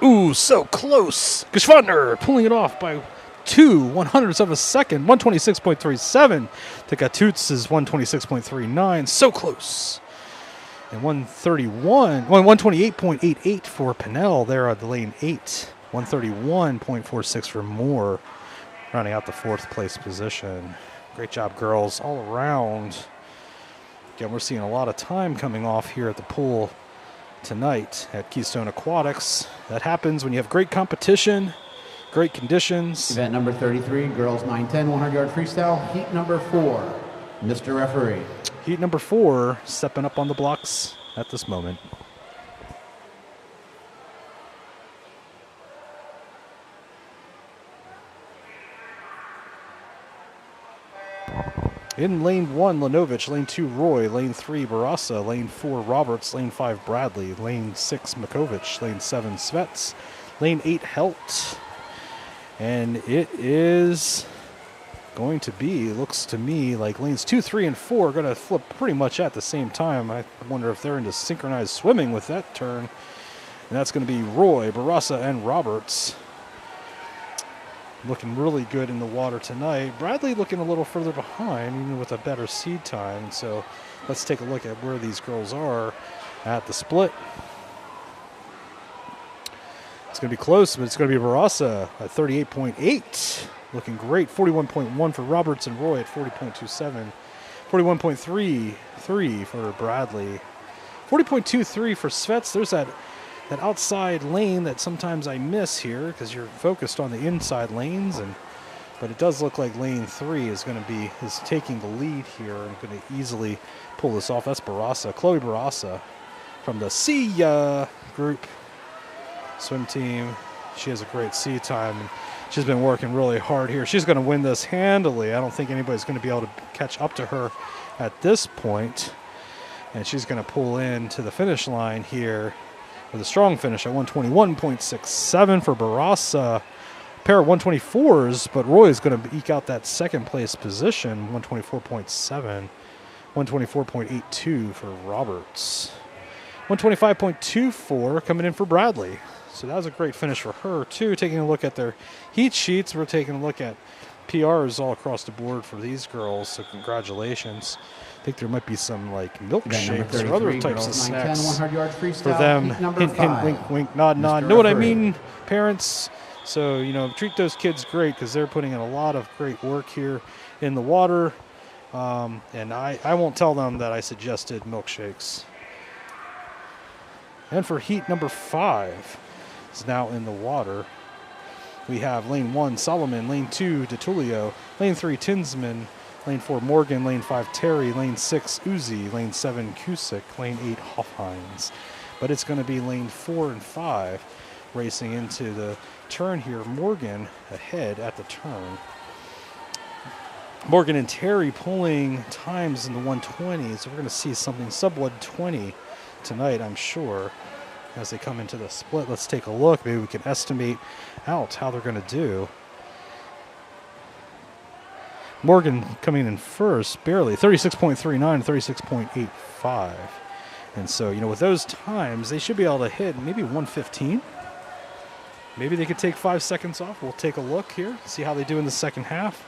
Ooh, so close. Geschwantner pulling it off by 2/100ths of a second. 126.37 to Katutz's 126.39. So close. And 128.88 for Pinnell there at the lane 8. 131.46 for Moore, rounding out the 4th place position. Great job, girls, all around. Again, we're seeing a lot of time coming off here at the pool tonight at Keystone Aquatics. That happens when you have great competition, great conditions. Event number 33, girls 9-10 100-yard freestyle, heat number 4. Mr. Referee. Heat number 4 stepping up on the blocks at this moment. In lane 1, Lanovich. Lane 2, Roy. Lane 3, Barassa. Lane 4, Roberts. Lane 5, Bradley. Lane 6, Makovich. Lane 7, Svets. Lane 8, Helt. And it is going to be, looks to me like lanes 2, 3, and 4 are going to flip pretty much at the same time. I wonder if they're into synchronized swimming with that turn. And that's going to be Roy, Barassa, and Roberts. Looking really good in the water tonight. Bradley looking a little further behind, even with a better seed time. So let's take a look at where these girls are at the split. It's going to be close, but it's going to be Barasa at 38.8. Looking great. 41.1 for Roberts and Roy at 40.27. 41.33 for Bradley. 40.23 for Svets. There's that outside lane that sometimes I miss here because you're focused on the inside lanes, but it does look like lane 3 is taking the lead here and going to easily pull this off. That's Barasa, Chloe Barasa from the SIA group swim team. She has a great sea time, and she's been working really hard here. She's going to win this handily. I don't think anybody's going to be able to catch up to her at this point, and she's going to pull in to the finish line here with a strong finish at 121.67 for Barasa. Pair of 124s, but Roy is going to eke out that second place position, 124.7, 124.82 for Roberts. 125.24 coming in for Bradley. So that was a great finish for her, too. Taking a look at their heat sheets, we're taking a look at PRs all across the board for these girls, so congratulations. I think there might be some like milkshakes or other types of snacks for them. Hint, hint, wink, wink, nod, nod. Know what I mean, parents? So, you know, treat those kids great because they're putting in a lot of great work here in the water. And I won't tell them that I suggested milkshakes. And for heat number 5 is now in the water. We have lane 1, Solomon, lane 2, DeTulio, lane 3, Tinsman, lane 4, Morgan, lane 5, Terry, lane 6, Uzi, lane 7, Cusick, lane 8, Hoffhines. But it's going to be lane 4 and 5 racing into the turn here. Morgan ahead at the turn. Morgan and Terry pulling times in the 120s. So we're going to see something sub 120 tonight, I'm sure, as they come into the split. Let's take a look. Maybe we can estimate out how they're going to do. Morgan coming in first, barely, 36.39, 36.85. And so, you know, with those times, they should be able to hit maybe 115. Maybe they could take 5 seconds off. We'll take a look here, see how they do in the second half.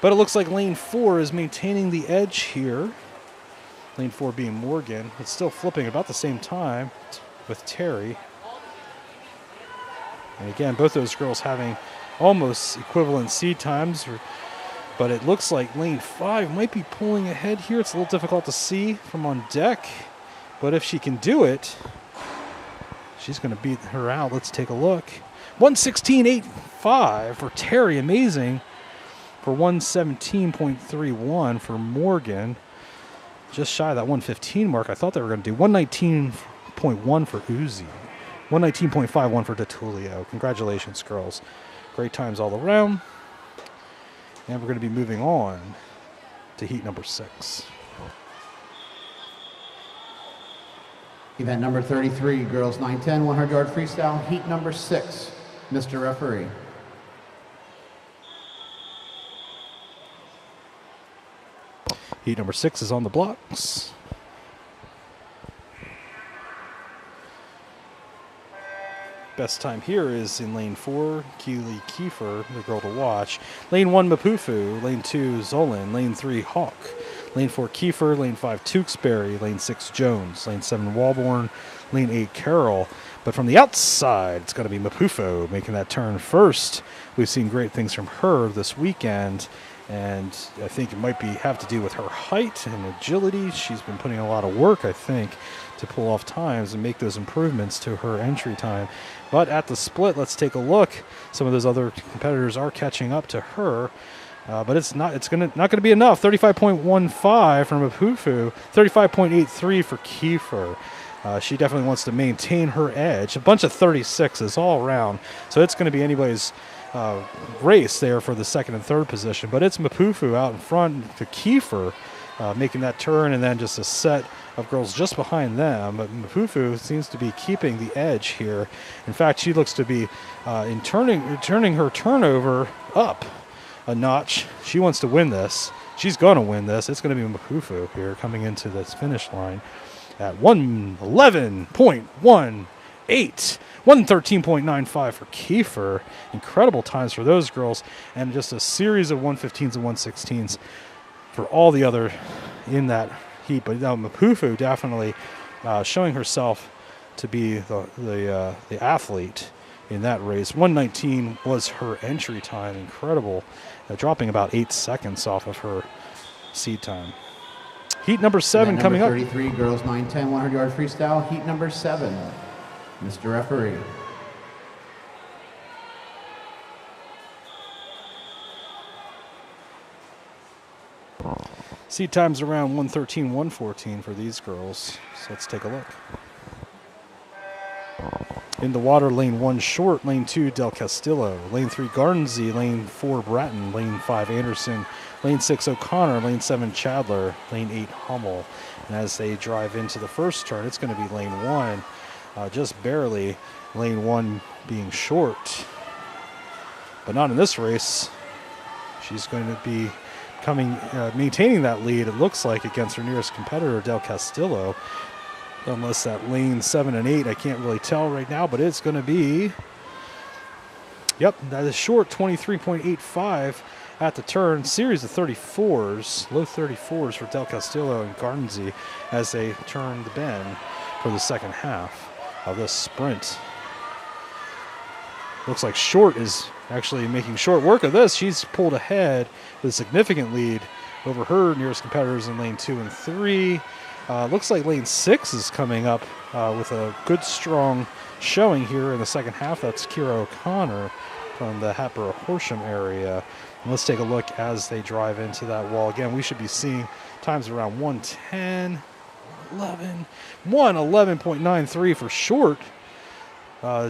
But it looks like lane 4 is maintaining the edge here. Lane 4 being Morgan. It's still flipping about the same time with Terry. And again, both those girls having almost equivalent seed times. But it looks like lane 5 might be pulling ahead here. It's a little difficult to see from on deck. But if she can do it, she's going to beat her out. Let's take a look. 116.85 for Terry. Amazing. For 117.31 for Morgan. Just shy of that 115 mark. I thought they were going to do 119.1 for Uzi. 119.51 for DeTulio. Congratulations, girls. Great times all around. And we're going to be moving on to heat number 6. Event number 33, girls 910, 100-yard freestyle, heat number 6. Mr. Referee. Heat number 6 is on the blocks. Best time here is in lane 4, Keely Kiefer, the girl to watch. Lane 1, Mapufu. Lane 2, Zolan. Lane 3, Hawk. Lane 4, Kiefer. Lane 5, Tewksbury. Lane 6, Jones. Lane 7, Walborn. Lane 8, Carroll. But from the outside, it's going to be Mapufu making that turn first. We've seen great things from her this weekend, and I think it might have to do with her height and agility. She's been putting in a lot of work, I think, to pull off times and make those improvements to her entry time. But at the split, let's take a look. Some of those other competitors are catching up to her, but it's not going to be enough. 35.15 from Mapufu, 35.83 for Kiefer. She definitely wants to maintain her edge. A bunch of 36s all around, so it's going to be anybody's race there for the second and third position. But it's Mapufu out in front to Kiefer, making that turn, and then just a set of girls just behind them. But Mapufu seems to be keeping the edge here. In fact, she looks to be turning her turnover up a notch. She wants to win this. She's going to win this. It's going to be Mapufu here coming into this finish line at 111.18. 113.95 for Kiefer. Incredible times for those girls, and just a series of 115s and 116s for all the other in that heat. But now Mapufu definitely showing herself to be the athlete in that race. 1:19 was her entry time. Incredible. Dropping about 8 seconds off of her seed time. Heat number 7 Event coming number up. 33, girls 9-10, 100-yard freestyle. Heat number 7. Mr. Referee. Seed time's around 1:13, 1:14 for these girls. So let's take a look. In the water, lane 1 Short, lane 2 Del Castillo, lane 3 Gardensey, lane 4 Bratton, lane 5 Anderson, lane 6 O'Connor, lane 7 Chadler, lane 8 Hummel. And as they drive into the first turn, it's going to be lane 1, just barely, lane 1 being Short. But not in this race. She's going to be maintaining that lead, it looks like, against her nearest competitor, Del Castillo. Unless that lane 7 and 8, I can't really tell right now, but it's going to be, yep, that is Short, 23.85 at the turn. Series of 34s, low 34s for Del Castillo and Gardensey as they turn the bend for the second half of this sprint. Looks like Short is actually making short work of this. She's pulled ahead with a significant lead over her nearest competitors in lane 2 and 3. Looks like lane 6 is coming up with a good, strong showing here in the second half. That's Kira O'Connor from the Hatboro-Horsham area. And let's take a look as they drive into that wall. Again, we should be seeing times around 1:10, 1:11.93 for Short.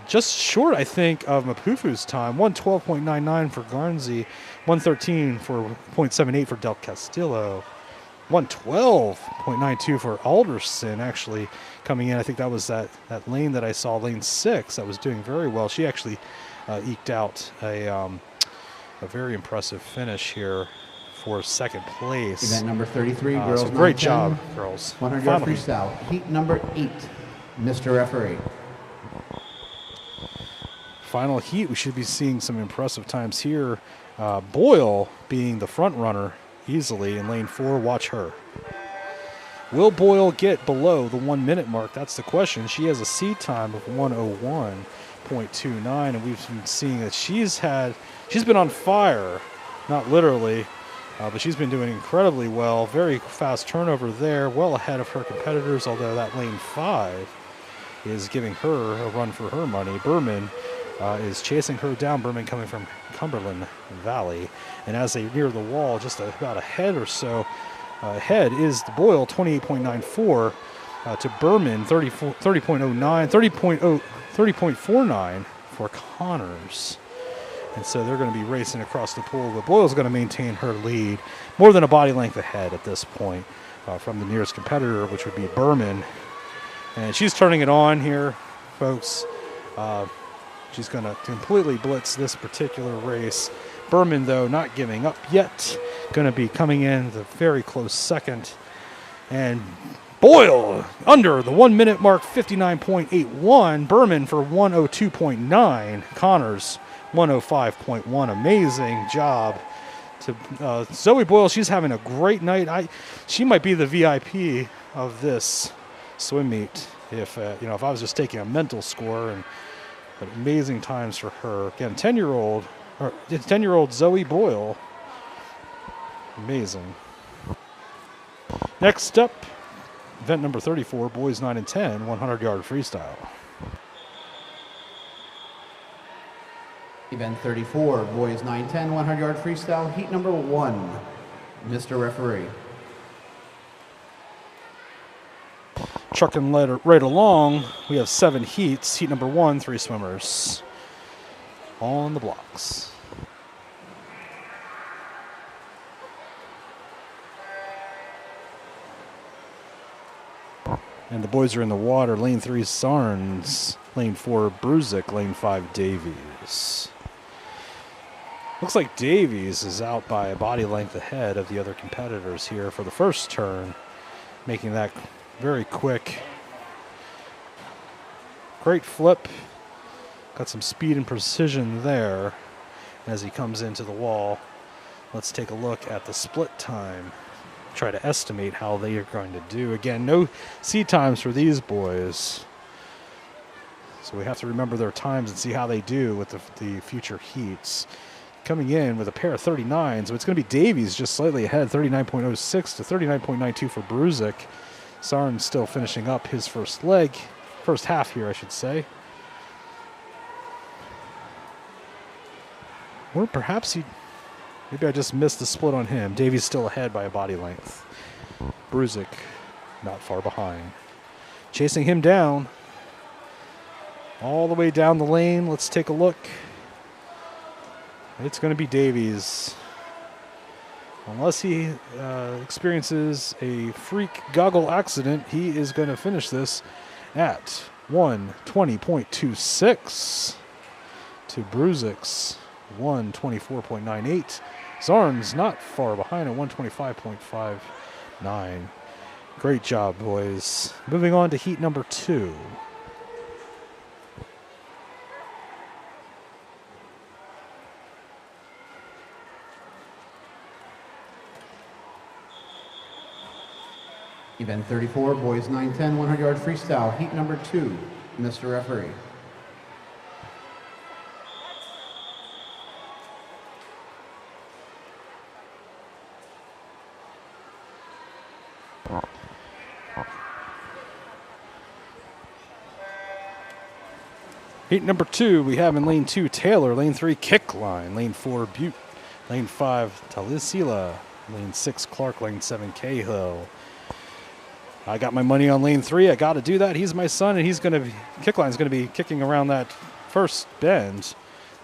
Just short, I think, of Mapufu's time. 1:12.99 for Garnsey, 1:13.78 for Del Castillo, 1:12.92 for Alderson actually coming in. I think that was that lane that I saw, lane 6, that was doing very well. She actually eked out a very impressive finish here for second place. Event number 33, girls so great 9-10, job, girls. 100-yard Finally. freestyle. Heat number 8. Mr. Referee. Final heat, we should be seeing some impressive times here. Boyle being the front runner easily in lane 4. Watch her. Will Boyle get below the 1 minute mark? That's the question. She has a seed time of 1:01.29, and we've been seeing that she's been on fire, not literally, but she's been doing incredibly well. Very fast turnover there, well ahead of her competitors, although that lane 5 is giving her a run for her money. Berman is chasing her down. Berman coming from Cumberland Valley. And as they near the wall, just about a head or so ahead is the Boyle, 28.94 to Berman, 30.49 for Connors. And so they're going to be racing across the pool, but Boyle's going to maintain her lead more than a body length ahead at this point from the nearest competitor, which would be Berman. And she's turning it on here, folks. She's going to completely blitz this particular race. Berman, though, not giving up yet. Going to be coming in the very close second. And Boyle under the 1 minute mark, 59.81. Berman for 1:02.9. Connors 1:05.1. Amazing job to Zoe Boyle. She's having a great night. She might be the VIP of this swim meet if I was just taking a mental score. But amazing times for her. Again, 10-year-old Zoe Boyle. Amazing. Next up, event number 34, boys 9 and 10, 100-yard freestyle. Event 34, boys 9-10, 100-yard freestyle. Heat number 1. Mr. Referee. Trucking right along, we have 7 heats. Heat number 1, 3 swimmers on the blocks. And the boys are in the water. Lane 3, Sarns. Lane 4, Brusick. Lane 5, Davies. Looks like Davies is out by a body length ahead of the other competitors here for the first turn, making that very quick. Great flip. Got some speed and precision there as he comes into the wall. Let's take a look at the split time. Try to estimate how they are going to do. Again, no seed times for these boys. So we have to remember their times and see how they do with the future heats. Coming in with a pair of 39s, so it's going to be Davies just slightly ahead, 39.06 to 39.92 for Bruzik. Sarn still finishing up his first half here, I should say. Or perhaps maybe I just missed the split on him. Davies still ahead by a body length. Bruzik not far behind. Chasing him down. All the way down the lane. Let's take a look. It's going to be Davies. Unless he experiences a freak goggle accident, he is going to finish this at 1:20.26 to Bruzik's 1:24.98. Zarn's not far behind at 1:25.59. Great job, boys. Moving on to heat number 2. Event 34, boys 9-10, 100-yard freestyle, heat number 2, Mr. Referee. Heat number 2, we have in lane 2, Taylor. Lane 3, Kickline. Lane 4, Butte. Lane 5, Talisila. Lane 6, Clark. Lane 7, Cahill. I got my money on lane 3. I got to do that. He's my son, and Kickline's going to be kicking around that first bend.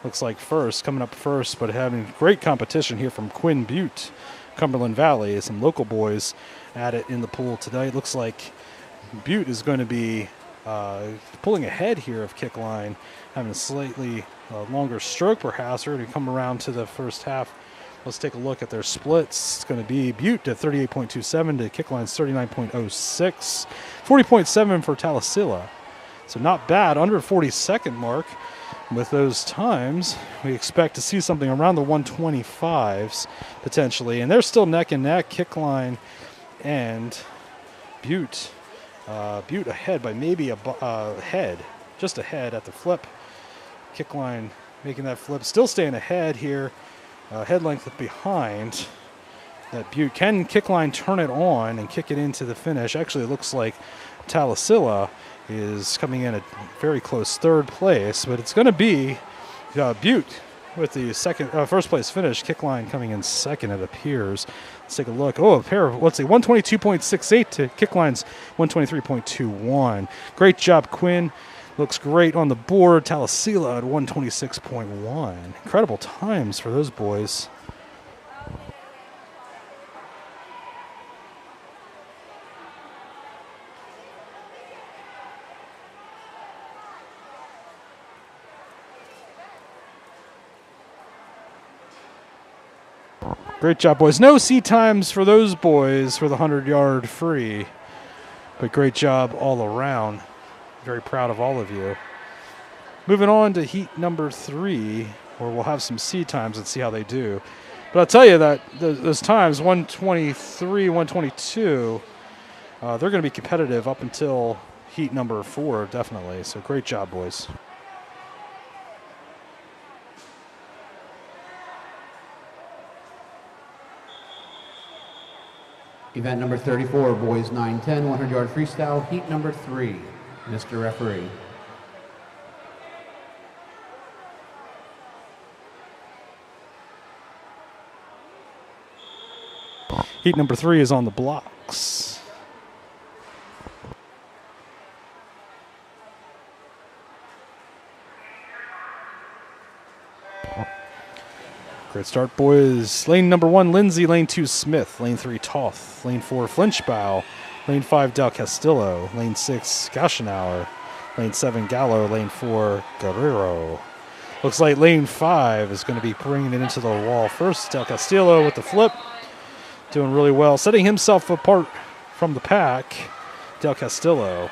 Looks like first, coming up first, but having great competition here from Quinn Butte, Cumberland Valley. Some local boys at it in the pool today. Looks like Butte is going to be pulling ahead here of Kickline, having a slightly longer stroke perhaps, or to come around to the first half. Let's take a look at their splits. It's going to be Butte at 38.27 to Kickline's 39.06. 40.7 for Talisila. So not bad, under 40-second mark. With those times, we expect to see something around the 125s potentially. And they're still neck and neck, Kickline and Butte. Butte ahead by maybe just ahead at the flip. Kickline making that flip, still staying ahead here. Head length behind that Butte. Can Kickline turn it on and kick it into the finish? Actually, it looks like Talisila is coming in at very close third place, but it's going to be Butte with the first place finish. Kickline coming in second, it appears. Let's take a look. Oh, a pair of, 122.68 to Kickline's 123.21. Great job, Quinn. Looks great on the board. Talisila at 126.1. Incredible times for those boys. Great job, boys. No seat times for those boys for the 100-yard free, but great job all around. Very proud of all of you. Moving on to heat number 3, where we'll have some seat times and see how they do. But I'll tell you that those times, 123, 122, they're going to be competitive up until heat number 4, definitely. So great job, boys. Event number 34, boys 9-10, 100-yard freestyle, heat number 3, Mr. Referee. Heat number 3 is on the blocks. Great start, boys. Lane number 1, Lindsay. Lane 2, Smith. Lane 3, Toth. Lane 4, Flinchbow. Lane 5, Del Castillo. Lane 6, Gaschenauer. Lane 7, Gallo. Lane 4, Guerrero. Looks like lane 5 is going to be bringing it into the wall first. Del Castillo with the flip. Doing really well. Setting himself apart from the pack. Del Castillo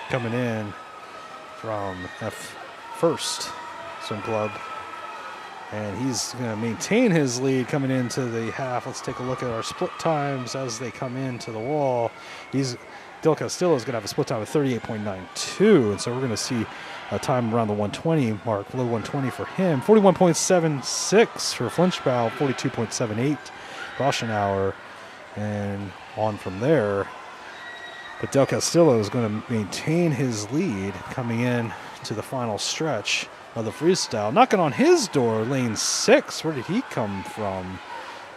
coming in from first swim club. And he's going to maintain his lead coming into the half. Let's take a look at our split times as they come into the wall. He's Del Castillo is going to have a split time of 38.92, and so we're going to see a time around the 120 mark, below 120 for him. 41.76 for Flinchbaugh, 42.78 Goshenauer, and on from there. But Del Castillo is going to maintain his lead coming in to the final stretch of the freestyle. Knocking on his door, lane 6. Where did he come from?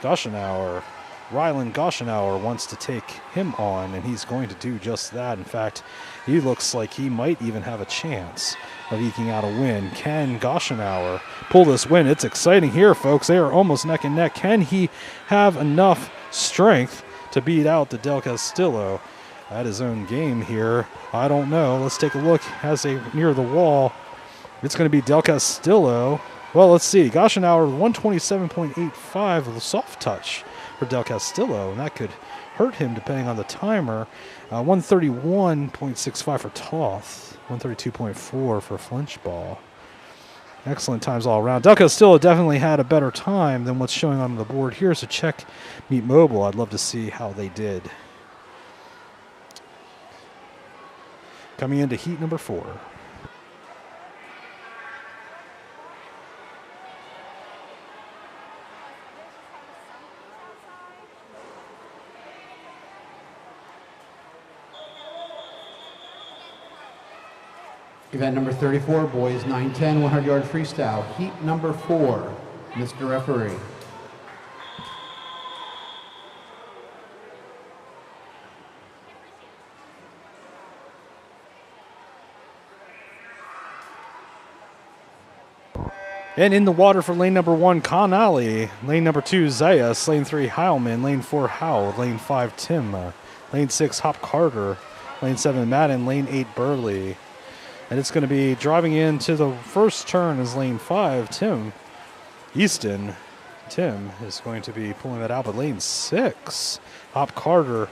Goshenauer. Ryland Goshenauer wants to take him on, and he's going to do just that. In fact, he looks like he might even have a chance of eking out a win. Can Goshenauer pull this win? It's exciting here, folks. They are almost neck and neck. Can he have enough strength to beat out the Del Castillo at his own game here? I don't know. Let's take a look as they near the wall. It's going to be Del Castillo. Well, let's see. Goshenauer, 127.85 with a soft touch for Del Castillo, and that could hurt him depending on the timer. 131.65 for Toth, 132.4 for Flinchbaugh. Excellent times all around. Del Castillo definitely had a better time than what's showing on the board here, so check Meet Mobile. I'd love to see how they did. Coming into heat number 4. Event number 34, boys 9-10, 100-yard freestyle. Heat number 4, Mr. Referee. And in the water for lane number 1, Connolly. Lane number 2, Zayas. Lane 3, Heilman. Lane 4, Howell. Lane 5, Tim. Lane 6, Hop Carter. Lane 7, Madden. Lane 8, Burley. And it's going to be driving into the first turn is lane 5, Tim Easton. Tim is going to be pulling that out, but lane 6, Hop Carter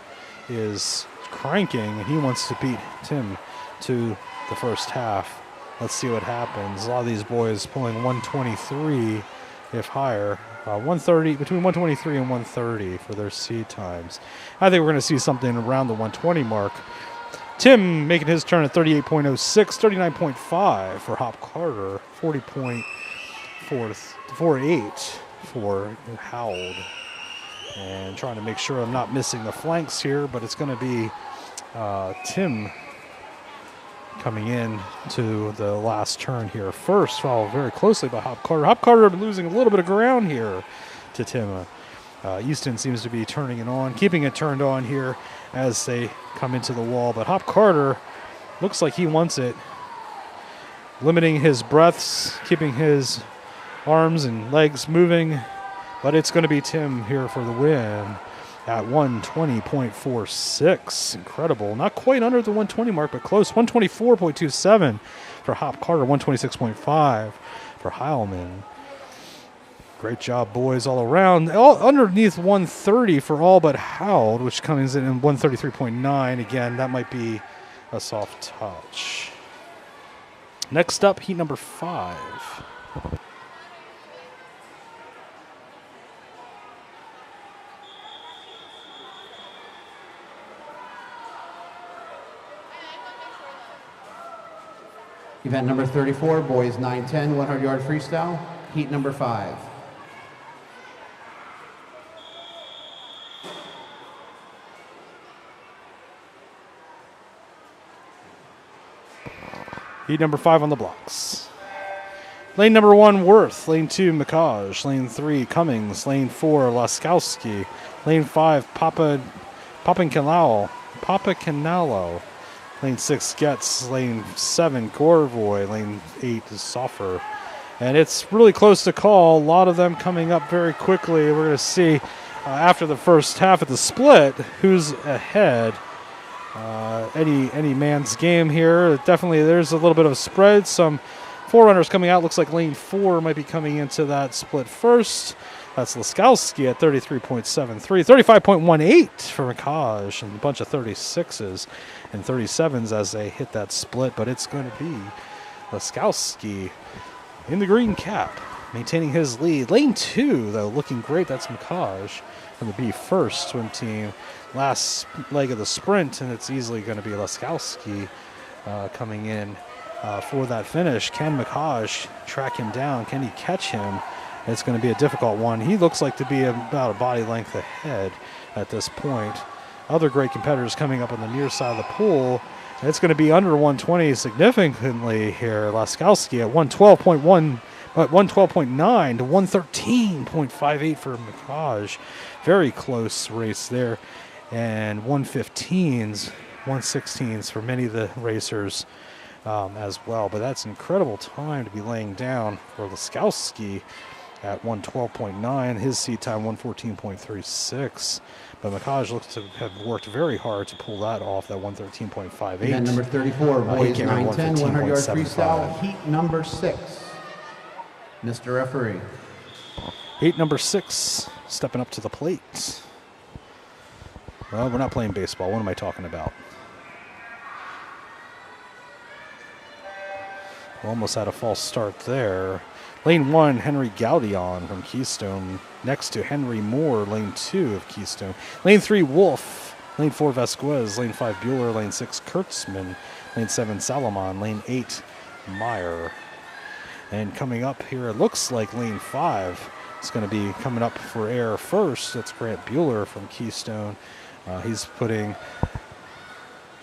is cranking, and he wants to beat Tim to the first half. Let's see what happens. A lot of these boys pulling 123, if higher. 130, between 123 and 130 for their seed times. I think we're going to see something around the 120 mark. Tim making his turn at 38.06, 39.5 for Hop Carter, 40.48 for Howard. And trying to make sure I'm not missing the flanks here, but it's going to be Tim coming in to the last turn here first, followed very closely by Hop Carter. Hop Carter losing a little bit of ground here to Tim. Easton seems to be turning it on, keeping it turned on here as they come into the wall. But Hop Carter looks like he wants it, limiting his breaths, keeping his arms and legs moving. But it's going to be Tim here for the win at 120.46. Incredible. Not quite under the 120 mark, but close. 124.27 for Hop Carter, 126.5 for Heilman. Great job, boys, all around. Underneath 130 for all but Howell, which comes in 133.9. Again, that might be a soft touch. Next up, heat number 5. Event number 34, boys 9-10, 100-yard freestyle. Heat number 5. Heat number 5 on the blocks. Lane number 1, Worth. Lane 2, Mikaj. Lane 3, Cummings. Lane 4, Laskowski. Lane 5, Papacanalo. Lane 6, Getz. Lane 7, Gorvoy. Lane 8 is Soffer. And it's really close to call. A lot of them coming up very quickly. We're going to see after the first half of the split who's ahead. Any man's game here. Definitely there's a little bit of a spread. Some forerunners coming out. Looks like lane 4 might be coming into that split first. That's Laskowski at 33.73. 35.18 for Mikaj, and a bunch of 36s and 37s as they hit that split. But it's going to be Laskowski in the green cap, maintaining his lead. Lane 2, though, looking great. That's Mikaj. going to be first swim team. Last leg of the sprint, and it's easily going to be Laskowski coming in for that finish. Can McHodge track him down? Can he catch him? It's going to be a difficult one. He looks like to be about a body length ahead at this point. Other great competitors coming up on the near side of the pool. It's going to be under 120 significantly here. Laskowski at 112.1, but 112.9 to 113.58 for McHodge. Very close race there. And 115s, 116s for many of the racers as well. But that's an incredible time to be laying down for Laskowski at 112.9. His seat time 114.36. But McHodge looks to have worked very hard to pull that off, that 113.58. Event number 34, boys came in 910, 100-yard 115.75. freestyle, heat number 6. Mr. Referee. Heat number 6, stepping up to the plate. Well, we're not playing baseball. What am I talking about? Almost had a false start there. Lane 1, Henry Gaudion from Keystone. Next to Henry Moore, lane 2 of Keystone. Lane 3, Wolf. Lane 4, Vasquez. Lane 5, Bueller. Lane 6, Kurtzman. Lane 7, Salomon. Lane 8, Meyer. And coming up here, it looks like lane 5 is going to be coming up for air first. That's Grant Bueller from Keystone. He's putting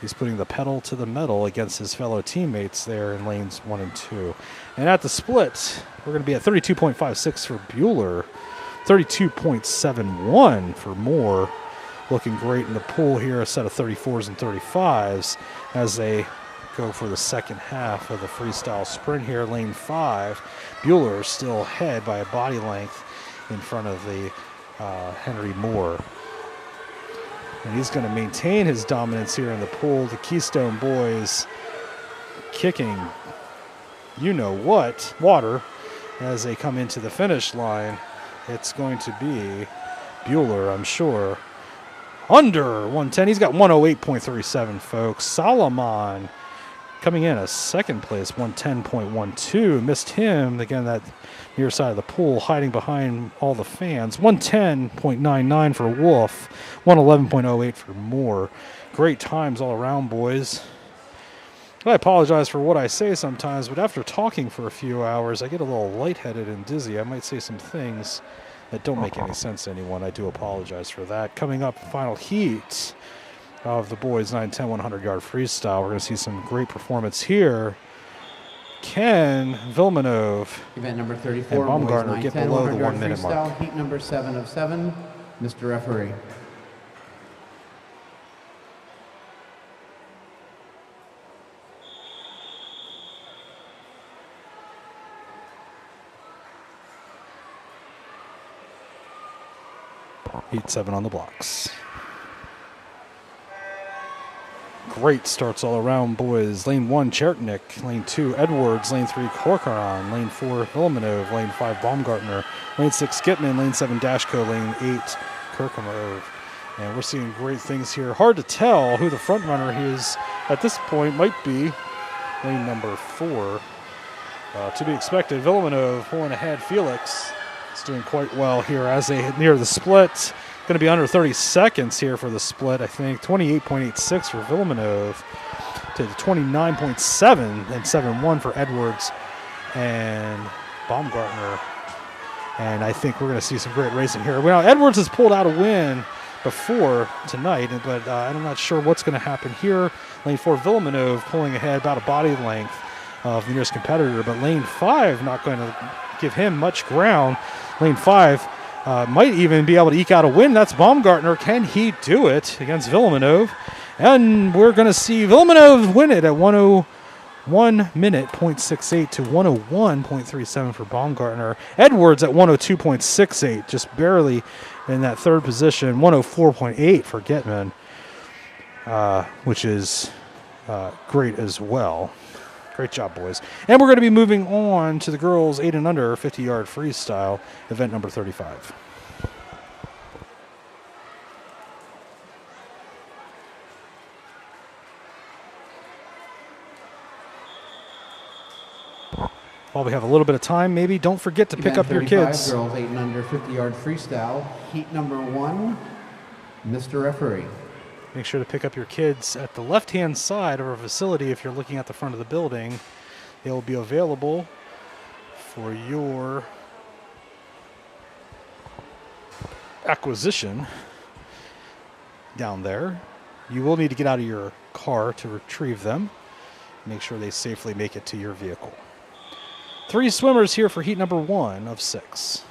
the pedal to the metal against his fellow teammates there in lanes 1 and 2. And at the split, we're going to be at 32.56 for Bueller, 32.71 for Moore. Looking great in the pool here, a set of 34s and 35s as they go for the second half of the freestyle sprint here. Lane 5, Bueller still ahead by a body length in front of the Henry Moore. And he's going to maintain his dominance here in the pool. The Keystone boys kicking you-know-what, water, as they come into the finish line. It's going to be Bueller, I'm sure. Under 110. He's got 108.37, folks. Solomon coming in as second place, 110.12. Missed him. Again, that near side of the pool, hiding behind all the fans. 110.99 for Wolf, 111.08 for Moore. Great times all around, boys. I apologize for what I say sometimes, but after talking for a few hours, I get a little lightheaded and dizzy. I might say some things that don't make any sense to anyone. I do apologize for that. Coming up, final heat of the boys 9-10 100-yard freestyle. We're going to see some great performance here. Can Vilmanov Event number 34, and Baumgartner boys get 9-10, below the 100-yard 1 minute freestyle, mark? heat number 7 of 7. Mr. Referee. Heat 7 on the blocks. Great starts all around, boys. Lane 1, Chertnik. Lane 2, Edwards. Lane 3, Corcoran. Lane 4, Vilmanov. Lane 5, Baumgartner. Lane 6, Gitman. Lane 7, Dashko. Lane 8, Kirkhamov. And we're seeing great things here. Hard to tell who the front runner is at this point. Might be lane number 4. To be expected. Vilmanov pulling ahead. Felix is doing quite well here as they near the split. Going to be under 30 seconds here for the split, I think. 28.86 for Vilmanov to 29.7 and 7-1 for Edwards and Baumgartner. And I think we're going to see some great racing here. Well, Edwards has pulled out a win before tonight, but I'm not sure what's going to happen here. Lane 4, Vilmanov pulling ahead about a body length of the nearest competitor, but lane 5 not going to give him much ground. Lane 5 might even be able to eke out a win. That's Baumgartner. Can he do it against Vilmanov? And we're going to see Vilmanov win it at 101 minute, 0.68 to 101.37 for Baumgartner. Edwards at 102.68, just barely in that third position. 104.8 for Gitman, which is great as well. Great job, boys. And we're going to be moving on to the girls 8 and under 50-yard freestyle, event number 35. While we have a little bit of time, maybe don't forget to pick Event up your 35, kids. Girls 8 and under 50-yard freestyle. Heat number 1, Mr. Referee. Make sure to pick up your kids at the left-hand side of our facility if you're looking at the front of the building. They will be available for your acquisition down there. You will need to get out of your car to retrieve them. Make sure they safely make it to your vehicle. 3 swimmers here for heat number 1 of 6.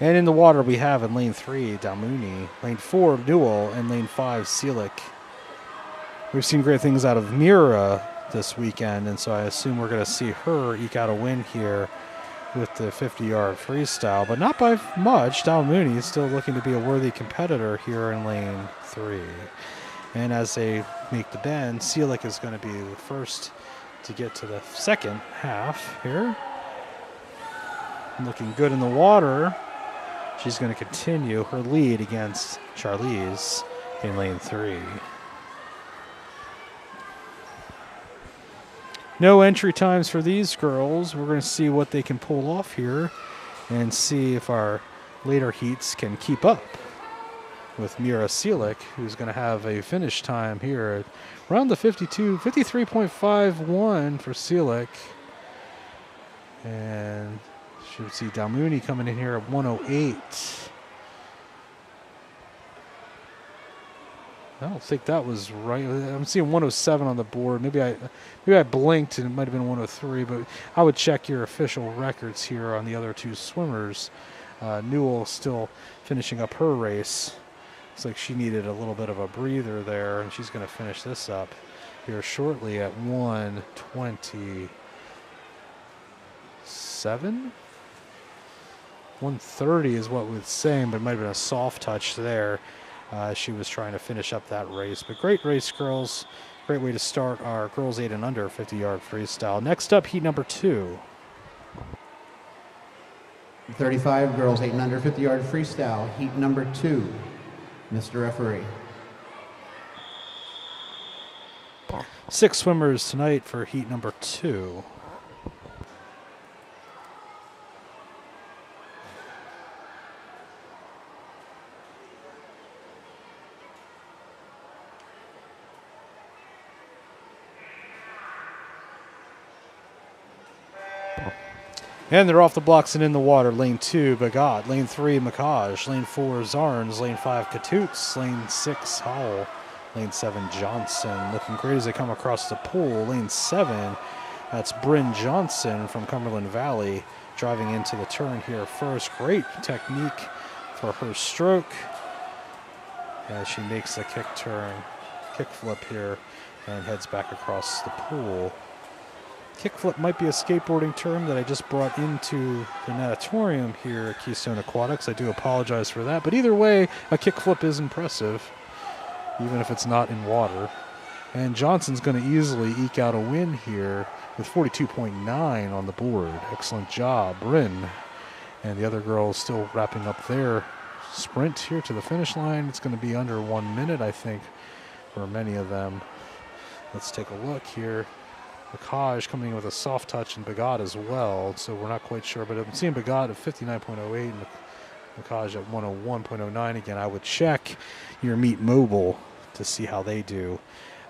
And in the water we have in lane 3, Dalmouni, lane 4, Newell, and lane 5, Seelick. We've seen great things out of Mira this weekend, and so I assume we're going to see her eke out a win here with the 50-yard freestyle, but not by much. Dalmouni is still looking to be a worthy competitor here in lane 3. And as they make the bend, Seelick is going to be the first to get to the second half here. Looking good in the water. She's going to continue her lead against Charlize in lane 3. No entry times for these girls. We're going to see what they can pull off here and see if our later heats can keep up with Mira Seelick, who's going to have a finish time here at around the 53.51 for Seelick. And should see Dalmouni coming in here at 108. I don't think that was right. I'm seeing 107 on the board. Maybe I blinked and it might have been 103, but I would check your official records here on the other 2 swimmers. Newell still finishing up her race. Looks like she needed a little bit of a breather there, and she's going to finish this up here shortly at 127. 130 is what we're saying, but it might have been a soft touch there. She was trying to finish up that race. But great race, girls. Great way to start our girls 8 and under 50-yard freestyle. Next up, heat number 2. 35, girls 8 and under 50-yard freestyle. Heat number 2, Mr. Referee. 6 swimmers tonight for heat number 2. And they're off the blocks and in the water. Lane 2, Bagat. Lane 3, Makaj. Lane 4, Zarnes. Lane 5, Katoots. Lane 6, Howell. Lane 7, Johnson. Looking great as they come across the pool. Lane 7, that's Bryn Johnson from Cumberland Valley, driving into the turn here first. Great technique for her stroke as she makes a kick flip here, and heads back across the pool. Kickflip might be a skateboarding term that I just brought into the natatorium here at Keystone Aquatics. I do apologize for that, but either way, a kickflip is impressive, even if it's not in water. And Johnson's going to easily eke out a win here with 42.9 on the board. Excellent job, Bryn. And the other girls still wrapping up their sprint here to the finish line. It's going to be under 1 minute, I think, for many of them. Let's take a look here. Makaj coming in with a soft touch and Bagat as well, so we're not quite sure. But I'm seeing Bagat at 59.08 and Makaj at 101.09 again. I would check your Meet Mobile to see how they do.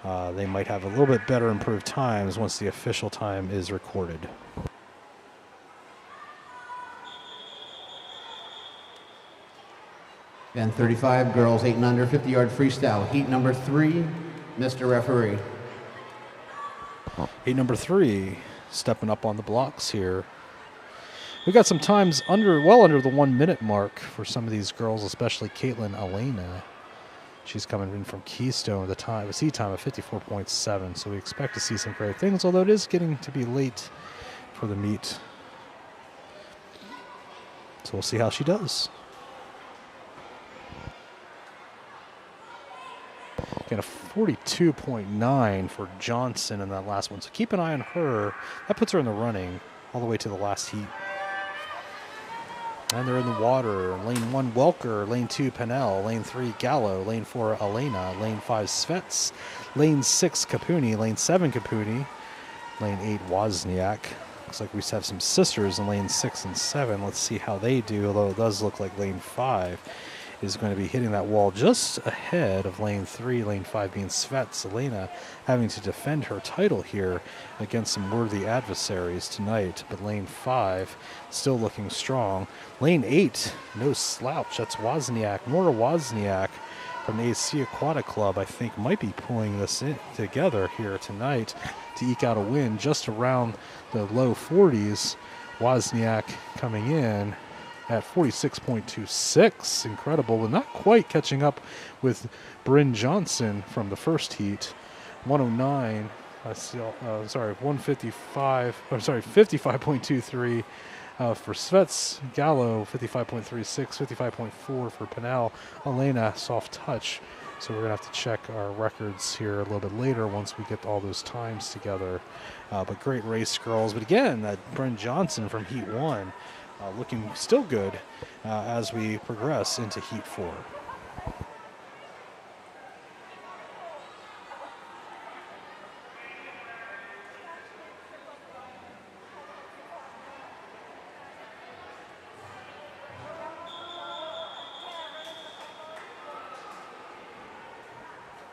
They might have a little bit better improved times once the official time is recorded. Event 35, girls 8 and under, 50-yard freestyle. Heat number 3, Mr. Referee. Heat number 3, stepping up on the blocks here. We got some times well under the 1 minute mark for some of these girls, especially Caitlin Elena. She's coming in from Keystone with a seat time of 54.7, so we expect to see some great things, although it is getting to be late for the meet. So we'll see how she does. Again, a 42.9 for Johnson in that last one, so keep an eye on her. That puts her in the running all the way to the last heat. And they're in the water. Lane 1, Welker. Lane 2, Pennell. Lane 3, Gallo. Lane 4, Elena. Lane 5, Svets. Lane 6, Capuni. Lane 7, Capuni. Lane 8, Wozniak. Looks like we have some sisters in lane 6 and 7. Let's see how they do, although it does look like lane 5 is going to be hitting that wall just ahead of lane 3, lane 5 being Svets. Elena having to defend her title here against some worthy adversaries tonight, but lane 5 still looking strong. Lane 8, no slouch, that's Wozniak. Nora Wozniak from the AC Aquatic Club, I think, might be pulling this in together here tonight to eke out a win just around the low 40s. Wozniak coming in at 46.26, incredible, but not quite catching up with Bryn Johnson from the first heat. 109, 55.23 for Svets. Gallo, 55.36, 55.4 for Pennell. Elena, soft touch. So we're going to have to check our records here a little bit later once we get all those times together. But great race, girls. But again, that Bryn Johnson from Heat 1 looking still good as we progress into Heat 4.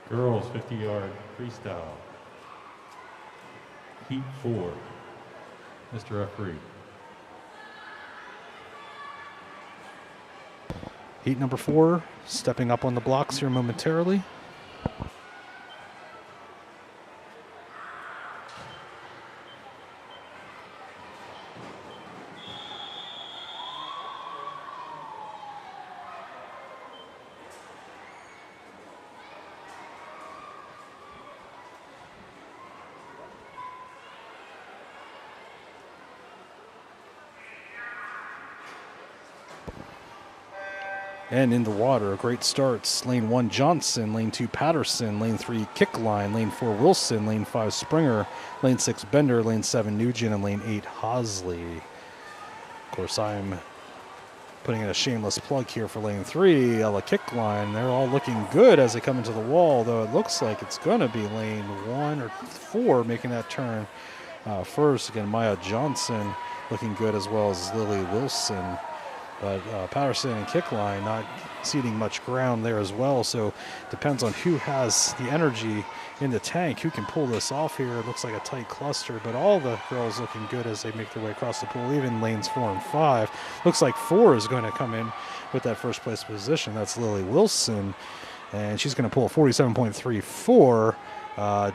Girls 50-yard freestyle. Heat 4. Mr. Referee. Heat number 4, stepping up on the blocks here momentarily. And in the water, great starts. Lane 1, Johnson. Lane 2, Patterson. Lane 3, Kickline. Lane 4, Wilson. Lane 5, Springer. Lane 6, Bender. Lane 7, Nugent. And Lane 8, Hosley. Of course, I'm putting in a shameless plug here for Lane 3, Ella Kickline. They're all looking good as they come into the wall, though it looks like it's going to be Lane 1 or 4 making that turn first. Again, Maya Johnson looking good, as well as Lily Wilson. But Patterson and Kickline not ceding much ground there as well. So depends on who has the energy in the tank, who can pull this off here. It looks like a tight cluster, but all the girls looking good as they make their way across the pool, even lanes 4 and 5. Looks like 4 is going to come in with that first place position. That's Lily Wilson, and she's going to pull a 47.34.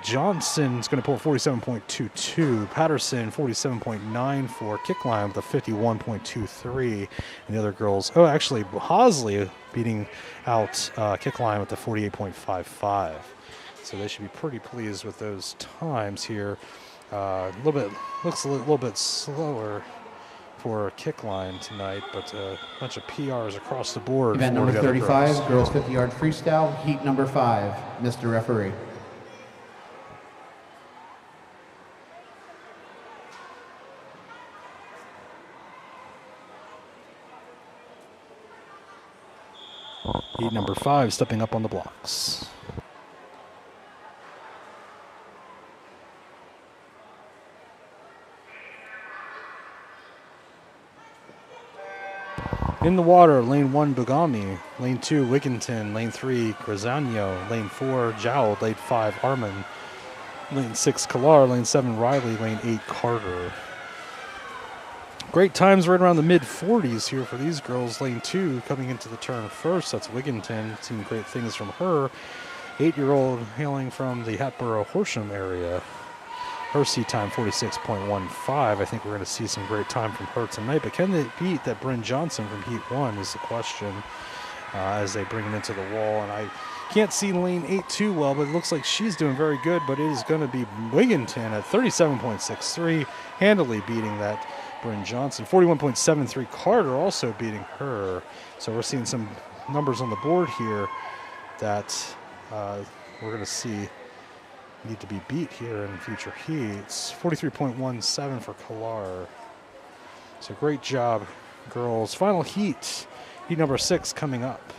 Johnson's going to pull a 47.22. Patterson 47.94. Kickline with a 51.23. And the other girls, actually Hosley beating out Kickline with the 48.55. So they should be pretty pleased with those times here. Looks a little bit slower for Kickline tonight, but a bunch of PRs across the board. Event number 35, girls 50-yard freestyle, heat number 5, Mr. Referee. Heat number 5 stepping up on the blocks. In the water, lane 1, Bugami. Lane 2, Wigginton. Lane 3, Grisano. Lane 4, Jowl. Lane 5, Arman. Lane 6, Kalar. Lane 7, Riley. Lane 8, Carter. Great times right around the mid-40s here for these girls. Lane 2 coming into the turn first. That's Wigginton. Seeing great things from her. 8-year-old hailing from the Hatboro-Horsham area. Her seat time 46.15. I think we're going to see some great time from her tonight. But can they beat that Bryn Johnson from Heat 1 is the question as they bring it into the wall. And I can't see lane 8 too well, but it looks like she's doing very good. But it is going to be Wigginton at 37.63, handily beating that Bryn Johnson. 41.73, Carter also beating her. So we're seeing some numbers on the board here that we're going to see need to be beat here in future heats. 43.17 for Kalar. So great job, girls. Final heat, heat number 6 coming up.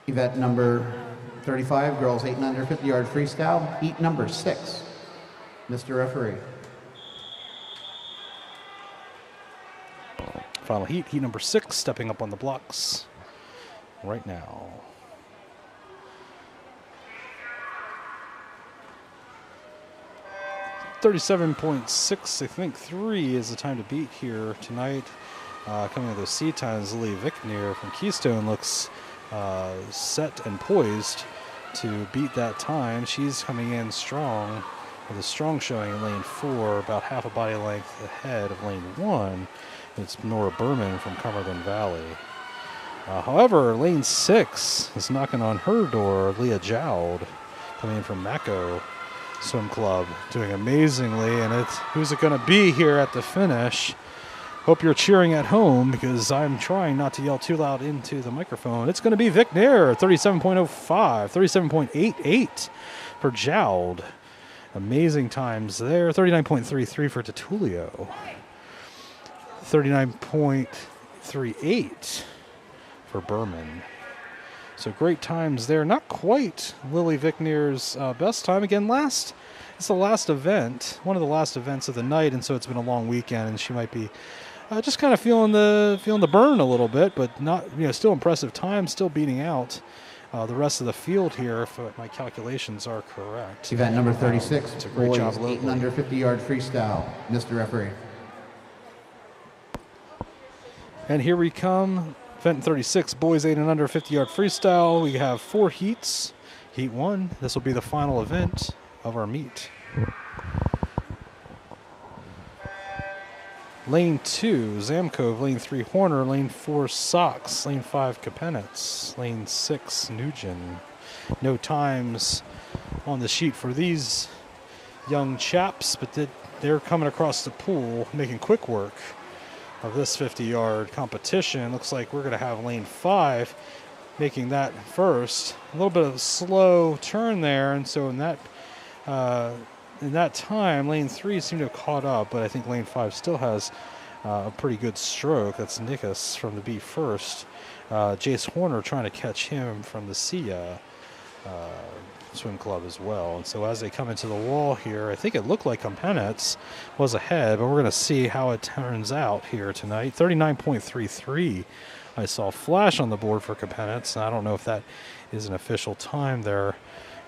Event number 35, girls 8 and under 50-yard freestyle, heat number 6. Mr. Referee. Final heat, heat number 6, stepping up on the blocks right now. .37.6, I think 3 is the time to beat here tonight. Coming with those seat times, Lily Vickneer from Keystone looks set and poised to beat that time. She's coming in strong with a strong showing in lane 4, about half a body length ahead of lane 1. It's Nora Berman from Cumberland Valley. However, lane 6 is knocking on her door. Leah Jowd coming in from Mako Swim Club, doing amazingly. And who's it going to be here at the finish? Hope you're cheering at home because I'm trying not to yell too loud into the microphone. It's going to be Vickneer, 37.05, 37.88 for Jowd. Amazing times there. 39.33 for Tutulio. 39.38 for Berman. So great times there. Not quite Lily Vickneer's best time. Again, it's the last event, one of the last events of the night, and so it's been a long weekend, and she might be just kind of feeling the burn a little bit, but not, still impressive time, still beating out the rest of the field here, if my calculations are correct. Event number 36, it's a great boys job, 8 and under 50-yard freestyle. Mr. Referee. And here we come. Event 36, boys 8 and under 50-yard freestyle. We have 4 heats. Heat 1, this will be the final event of our meet. Lane 2, Zamkov. Lane 3, Horner. Lane 4, Sox. Lane 5, Kapenitz. Lane 6, Nugent. No times on the sheet for these young chaps, but they're coming across the pool, making quick work of this 50-yard competition. Looks like we're going to have lane 5 making that first. A little bit of a slow turn there, and so in that time, lane 3 seemed to have caught up, but I think lane 5 still has a pretty good stroke. That's Nikas from the B first. Jace Horner trying to catch him from the Sia Swim Club as well. And so as they come into the wall here, I think it looked like Kapenitz was ahead, but we're going to see how it turns out here tonight. 39.33. I saw a flash on the board for Kapenitz, and I don't know if that is an official time there.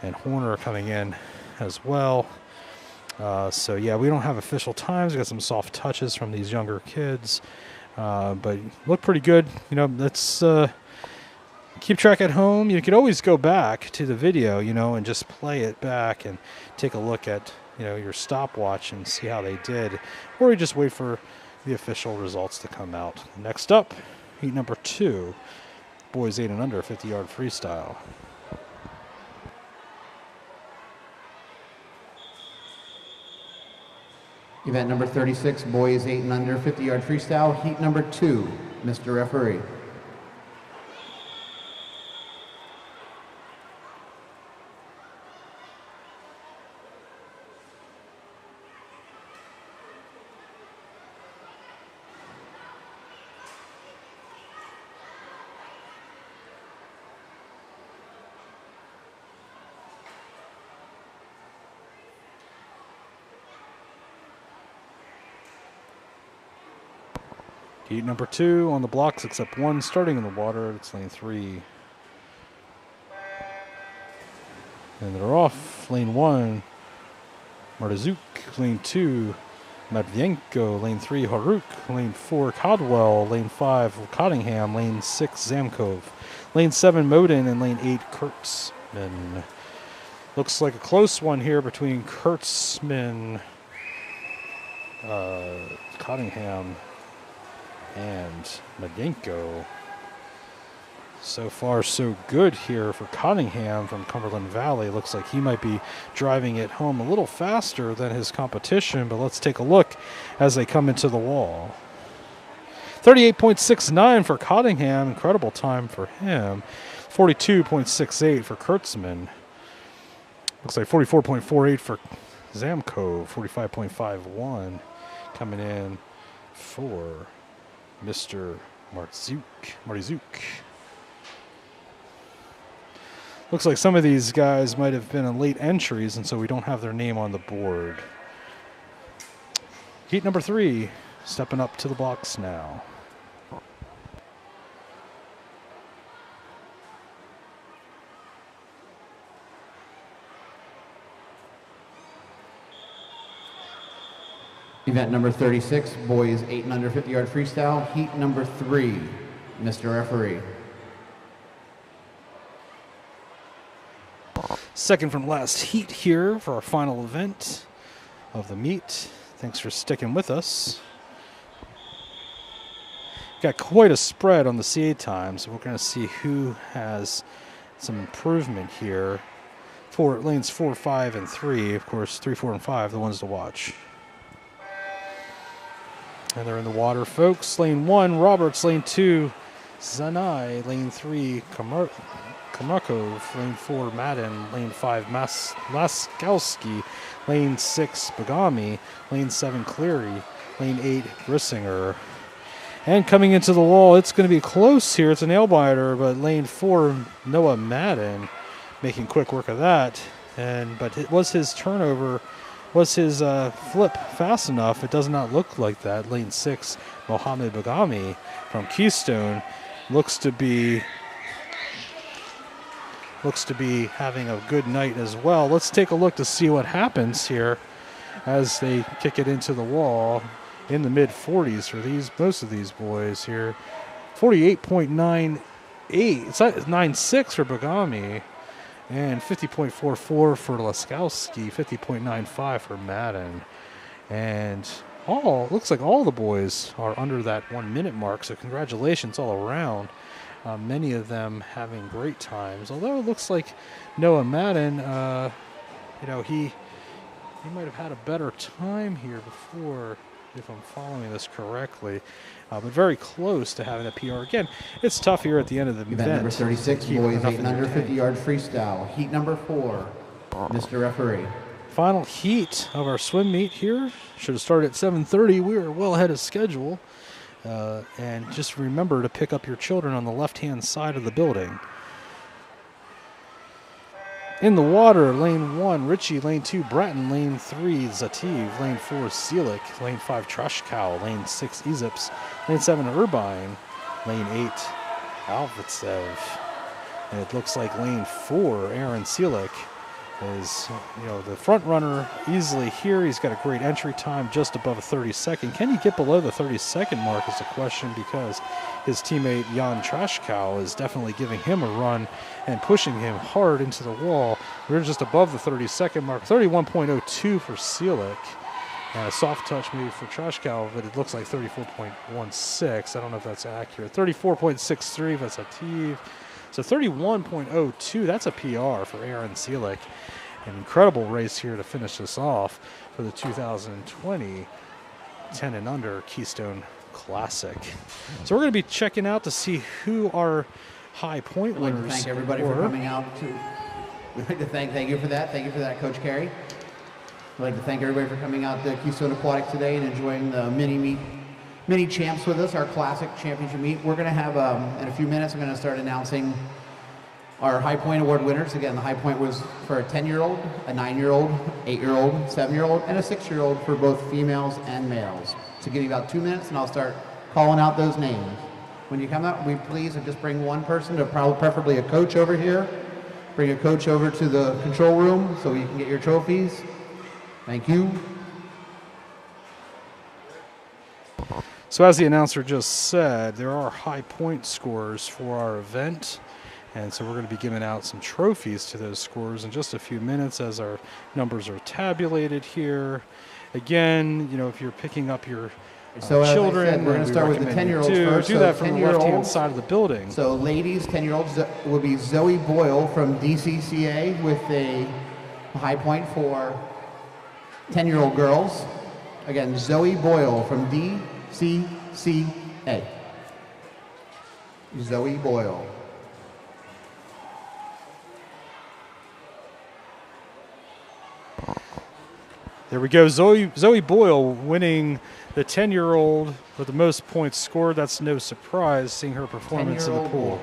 And Horner coming in as well. So yeah, we don't have official times. We got some soft touches from these younger kids, but look pretty good. Let's keep track at home. You could always go back to the video, and just play it back and take a look at, your stopwatch and see how they did, or you just wait for the official results to come out. Next up, heat number 2, boys 8 and under 50-yard freestyle. Event number 36, boys 8 and under 50-yard freestyle, heat number 2. Mr. Referee. Heat number 2 on the blocks except one starting in the water. It's lane 3. And they're off. Lane 1, Martizuk. Lane 2, Matvienko. Lane 3, Haruk. Lane 4, Codwell. Lane 5, Cottingham. Lane 6, Zamkov. Lane 7, Modin. And lane 8, Kurtzman. Looks like a close one here between Kurtzman, Cottingham, and Matvienko. So far, so good here for Cottingham from Cumberland Valley. Looks like he might be driving it home a little faster than his competition, but let's take a look as they come into the wall. 38.69 for Cottingham, incredible time for him. 42.68 for Kurtzman. Looks like 44.48 for Zamkov. 45.51 coming in for Mr. Martizuk. Looks like some of these guys might have been in late entries, and so we don't have their name on the board. Heat number 3, stepping up to the blocks now. Event number 36, boys 8 and under 50-yard freestyle. Heat number 3, Mr. Referee. Second from last heat here for our final event of the meet. Thanks for sticking with us. Got quite a spread on the CA times, so we're going to see who has some improvement here. For lanes 4, 5, and 3, of course, 3, 4, and 5, the ones to watch. And they're in the water, folks. Lane 1, Roberts. Lane 2, Zanai. Lane 3, Kamarkov. Lane 4, Madden. Lane 5, Laskowski. Lane 6, Bagami. Lane 7, Cleary. Lane 8, Grissinger. And coming into the wall, it's going to be close here. It's a nail biter, but lane 4, Noah Madden, making quick work of that. But it was his turnover. Was his flip fast enough? It does not look like that. Lane 6, Mohamed Bagami from Keystone looks to be having a good night as well. Let's take a look to see what happens here as they kick it into the wall in the mid 40s for most of these boys here. 48.98. It's 96 for Bagami. And 50.44 for Laskowski, 50.95 for Madden. And looks like all the boys are under that 1 minute mark, so congratulations all around. Many of them having great times. Although it looks like Noah Madden, he might have had a better time here before, if I'm following this correctly. But very close to having a PR. Again, it's tough here at the end of the event. Event number 36, boys 8 and under 50-yard freestyle. Heat number 4, Mr. Referee. Final heat of our swim meet here. Should have started at 7:30. We were well ahead of schedule. And just remember to pick up your children on the left-hand side of the building. In the water, lane 1, Ritchie. Lane 2, Bratton. Lane 3, Zativ. Lane 4, Seelick. Lane 5, Trash Cow. Lane 6, Ezips. Lane 7, Urbine. Lane 8, Alvitsev. And it looks like lane 4, Aaron Seelick, is the front runner easily here. He's got a great entry time, just above a 30-second. Can he get below the 30-second mark is the question, because his teammate Jan Trashkow is definitely giving him a run and pushing him hard into the wall. We're just above the 30-second mark. 31.02 for Seelick. And a soft touch maybe for Trashkow, but it looks like 34.16. I don't know if that's accurate. 34.63 for Zativ. So 31.02, that's a PR for Aaron Seelick. An incredible race here to finish this off for the 2020 10 and under Keystone Classic. So we're going to be checking out to see who our high point I'd like winners to thank everybody for coming out. We'd like to thank you for that. Thank you for that, Coach Carey. I'd like to thank everybody for coming out to Keystone Aquatics today and enjoying the mini champs with us, our classic championship meet. We're going to have, in a few minutes, I'm going to start announcing our High Point Award winners. Again, the High Point was for a 10-year-old, a 9-year-old, 8-year-old, 7-year-old, and a 6-year-old for both females and males. So give me about 2 minutes, and I'll start calling out those names. When you come out, we please just bring one person, to preferably a coach over here. Bring a coach over to the control room so you can get your trophies. Thank you. So as the announcer just said, there are high point scores for our event. And so we're going to be giving out some trophies to those scores in just a few minutes as our numbers are tabulated here. Again, if you're picking up your So as I children, said, we're going to start with the 10-year-olds first. Do So that from the left-hand 10-year-olds. side of the building. So ladies, 10-year-olds will be Zoe Boyle from DCCA with a high point for 10-year-old girls. Again, Zoe Boyle from DCCA. Zoe Boyle. There we go. Zoe Boyle winning the 10-year-old with the most points scored. That's no surprise seeing her performance in the pool.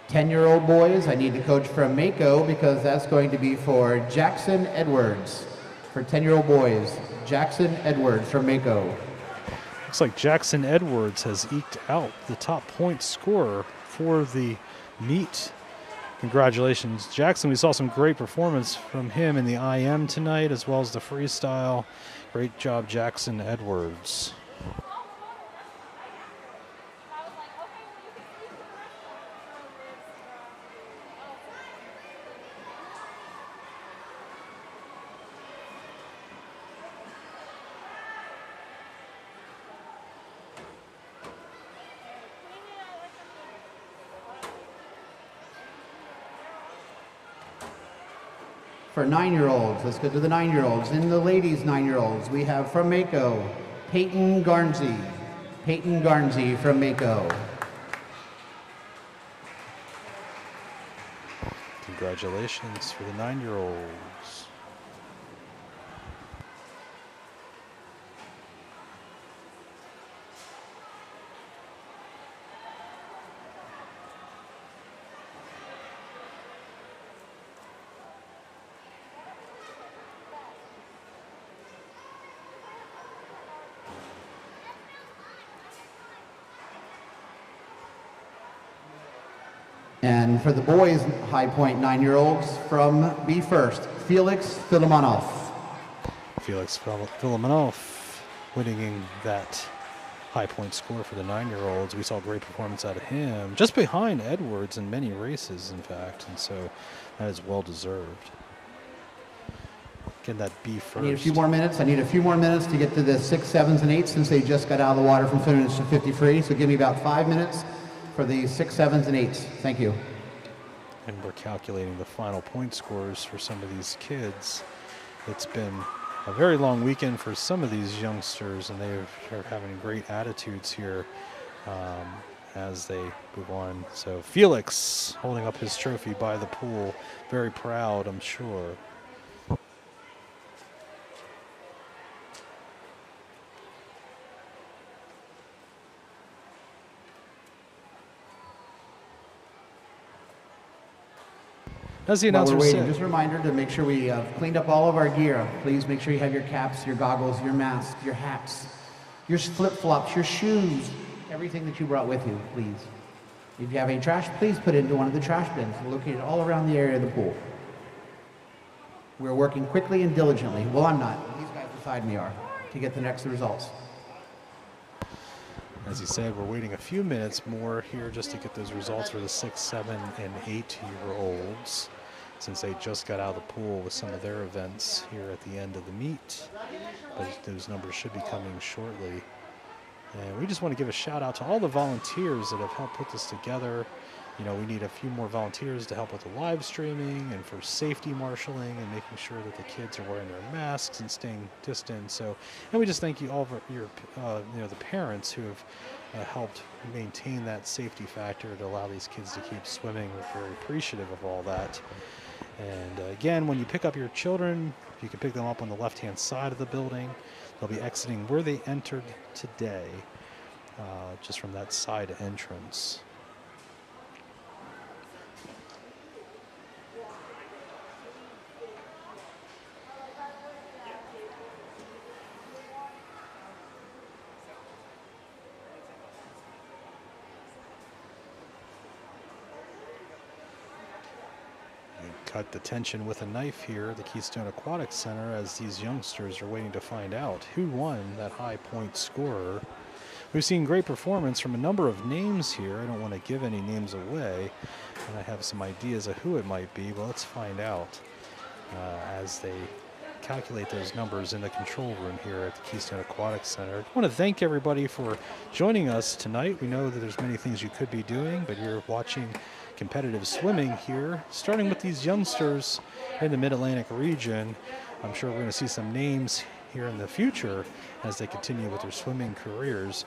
10-year-old boys, I need a coach from Mako because that's going to be for Jackson Edwards. For 10-year-old boys, Jackson Edwards from Mako. Looks like Jackson Edwards has eked out the top point scorer for the meet. Congratulations, Jackson. We saw some great performance from him in the IM tonight as well as the freestyle. Great job, Jackson Edwards. For 9-year-olds, let's go to the 9-year-olds. In the ladies' 9-year-olds, we have from Mako, Peyton Garnsey. Peyton Garnsey from Mako. Congratulations for the 9-year-olds. And for the boys' high point 9-year-olds, from Be First, Felix Filimonov. Felix Filimonov winning that high point score for the 9-year-olds. We saw great performance out of him, just behind Edwards in many races, in fact, and so that is well deserved. Getting that B first. I need a few more minutes. I need a few more minutes to get to the 6s, 7s, and 8s since they just got out of the water from finish to 50 free. So give me about 5 minutes for the 6s, 7s, and 8s. Thank you. And we're calculating the final point scores for some of these kids. It's been a very long weekend for some of these youngsters, and they are having great attitudes here as they move on. So Felix holding up his trophy by the pool, very proud, I'm sure. As the While announcer we're waiting, said, just a reminder to make sure we have cleaned up all of our gear. Please make sure you have your caps, your goggles, your masks, your hats, your flip-flops, your shoes, everything that you brought with you, please. If you have any trash, please put it into one of the trash bins located all around the area of the pool. We're working quickly and diligently. Well, I'm not. These guys beside me are, to get the next results. as he said, we're waiting a few minutes more here just to get those results for the 6, 7, and 8-year-olds, since they just got out of the pool with some of their events here at the end of the meet. But those numbers should be coming shortly. And we just want to give a shout out to all the volunteers that have helped put this together. You know, we need a few more volunteers to help with the live streaming and for safety marshaling and making sure that the kids are wearing their masks and staying distant. So, and we just thank you all for your, the parents who have helped maintain that safety factor to allow these kids to keep swimming. We're very appreciative of all that. And again, when you pick up your children, you can pick them up on the left-hand side of the building. They'll be exiting where they entered today, just from that side entrance. cut the tension with a knife here at the Keystone Aquatic Center as these youngsters are waiting to find out who won that high point scorer. We've seen great performance from a number of names here. I don't want to give any names away, and I have some ideas of who it might be. Well, let's find out as they calculate those numbers in the control room here at the Keystone Aquatic Center. I want to thank everybody for joining us tonight. We know that there's many things you could be doing, but you're watching competitive swimming here, starting with these youngsters in the Mid-Atlantic region. I'm sure we're going to see some names here in the future as they continue with their swimming careers.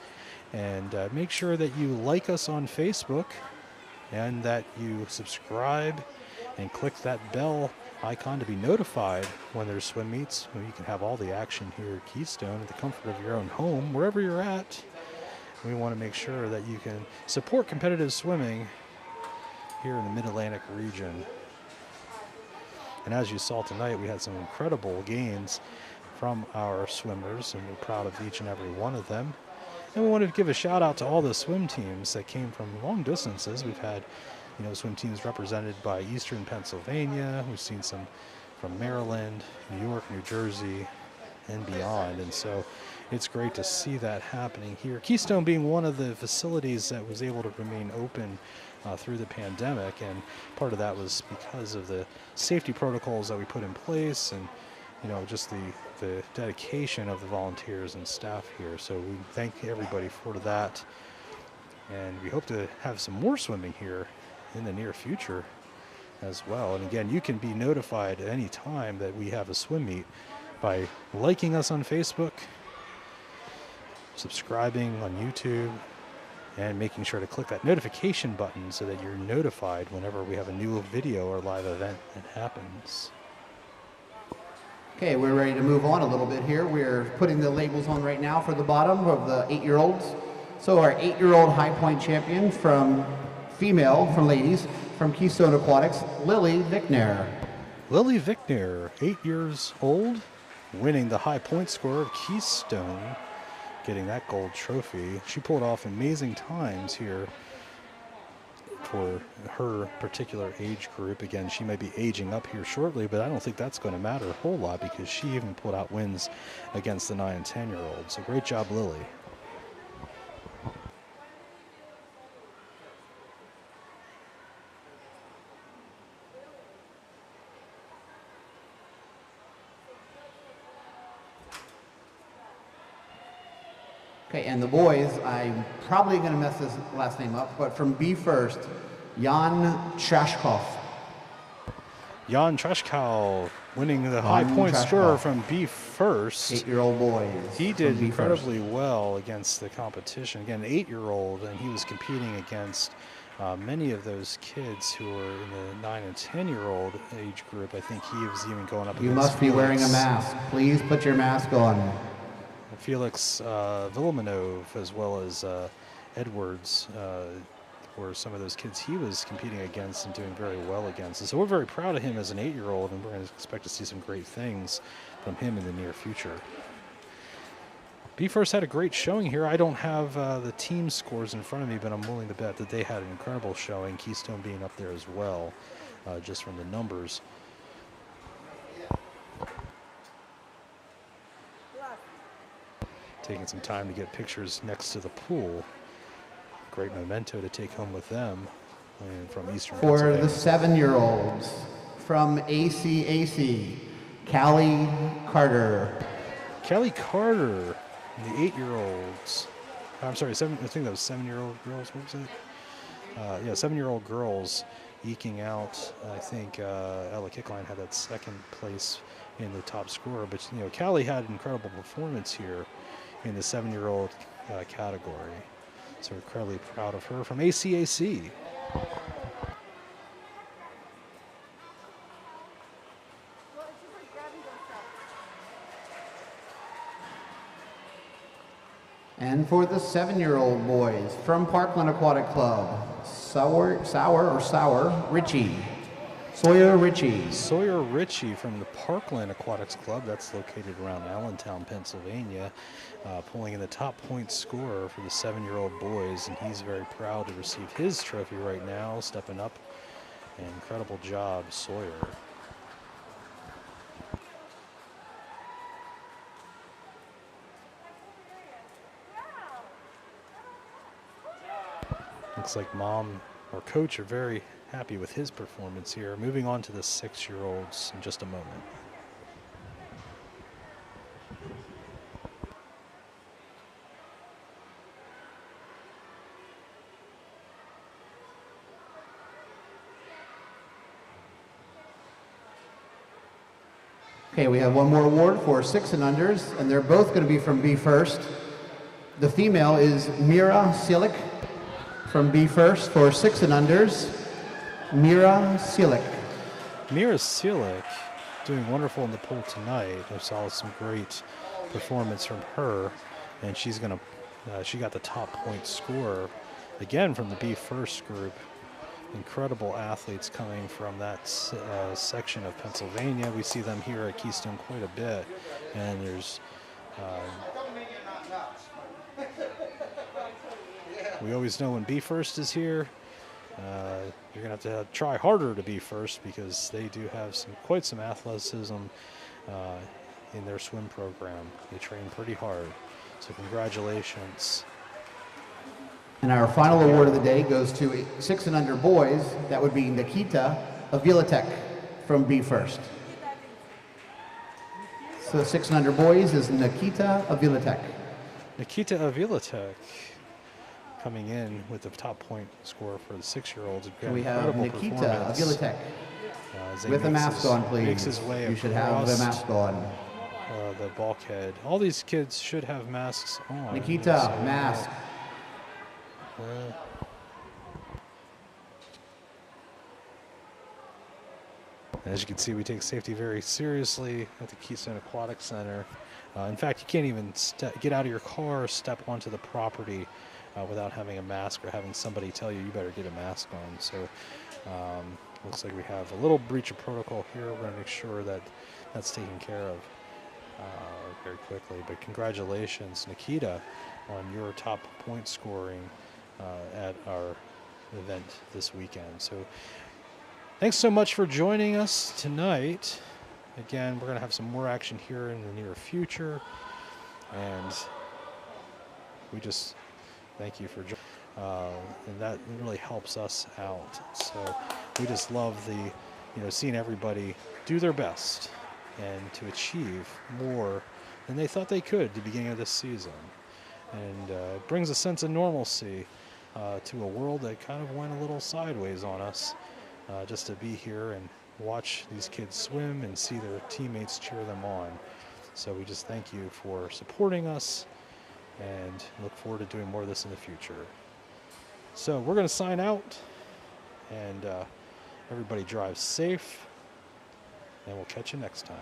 And make sure that you like us on Facebook and that you subscribe and click that bell icon to be notified when there's swim meets. You can have all the action here at Keystone at the comfort of your own home, wherever you're at. We want to make sure that you can support competitive swimming here in the Mid-Atlantic region. And as you saw tonight, we had some incredible gains from our swimmers, and we're proud of each and every one of them. And we want to give a shout out to all the swim teams that came from long distances. We've had swim teams represented by Eastern Pennsylvania. We've seen some from Maryland, New York, New Jersey, and beyond. And so it's great to see that happening here. Keystone being one of the facilities that was able to remain open through the pandemic, and part of that was because of the safety protocols that we put in place, and just the dedication of the volunteers and staff here. So we thank everybody for that, and we hope to have some more swimming here in the near future as well. And again, you can be notified at any time that we have a swim meet by liking us on Facebook, subscribing on YouTube, and making sure to click that notification button so that you're notified whenever we have a new video or live event that happens. Okay, we're ready to move on a little bit here. We're putting the labels on right now for the bottom of the 8-year-olds. So our 8-year-old high point champion from ladies, from Keystone Aquatics, Lily Vickner. Lily Vickner, 8 years old, winning the high point score of Keystone, getting that gold trophy. She pulled off amazing times here for her particular age group. Again, she may be aging up here shortly, but I don't think that's going to matter a whole lot because she even pulled out wins against the 9 and 10-year-olds. So great job, Lily. Okay, and the boys, I'm probably going to mess this last name up, but from B first, Jan Trashkov. Jan Trashkow winning the high point scorer from B first. 8-year-old boys. He did incredibly well against the competition. Again, an 8-year-old, and he was competing against many of those kids who were in the 9 and 10-year-old age group. I think he was even going up against You must be wearing a mask. Please put your mask on. Felix Vilimanov, as well as Edwards, were some of those kids he was competing against and doing very well against. And so we're very proud of him as an 8-year-old, and we're going to expect to see some great things from him in the near future. B First had a great showing here. I don't have the team scores in front of me, but I'm willing to bet that they had an incredible showing, Keystone being up there as well, just from the numbers. Taking some time to get pictures next to the pool. Great memento to take home with them. And from Eastern For the 7-year-olds, from ACAC, Callie Carter. Callie Carter, the 8-year-olds. I'm sorry, I think that was 7-year-old girls. What was it? Yeah, 7-year-old girls eking out. I think Ella Kickline had that second place in the top scorer. But, Callie had an incredible performance here in the 7-year-old category. So we're incredibly proud of her from ACAC. And for the 7-year-old boys, from Parkland Aquatic Club, Sawyer Ritchie. Sawyer Ritchie from the Parkland Aquatics Club. That's located around Allentown, Pennsylvania, pulling in the top point scorer for the 7-year-old boys, and he's very proud to receive his trophy right now, stepping up And incredible job, Sawyer. Looks like mom or coach are very happy with his performance here. Moving on to the 6-year-olds in just a moment. Okay, we have one more award for 6 and unders, and they're both going to be from B First. The female is Mira Silic from B First for 6 and unders. Mira Silic. Mira Silic doing wonderful in the pool tonight. I saw some great performance from her, and she's gonna. She got the top point scorer again from the B First group. Incredible athletes coming from that section of Pennsylvania. We see them here at Keystone quite a bit, and there's. We always know when B First is here, you're gonna have to try harder to be first because they do have quite some athleticism in their swim program. They train pretty hard, so congratulations. And our final award of the day goes to 6 and under boys. That would be Nikita Avilatek from B First. So 6 and under boys is Nikita Avilatek. Nikita Avilatek coming in with the top point score for the 6-year-olds. And we have Nikita Avilatek. With a mask on, please. Makes his way you should have the mask on. The bulkhead. All these kids should have masks on. Nikita, mask. As you can see, we take safety very seriously at the Keystone Aquatic Center. In fact, you can't even get out of your car or step onto the property without having a mask or having somebody tell you better get a mask on. So looks like we have a little breach of protocol here. We're going to make sure that that's taken care of very quickly. But congratulations, Nikita, on your top point scoring at our event this weekend. So thanks so much for joining us tonight. Again, we're going to have some more action here in the near future, and we just thank you for joining, and that really helps us out. So we just love seeing everybody do their best and to achieve more than they thought they could at the beginning of this season, and it brings a sense of normalcy to a world that kind of went a little sideways on us. Just to be here and watch these kids swim and see their teammates cheer them on. So we just thank you for supporting us and look forward to doing more of this in the future. So we're going to sign out, and everybody drive safe, and we'll catch you next time.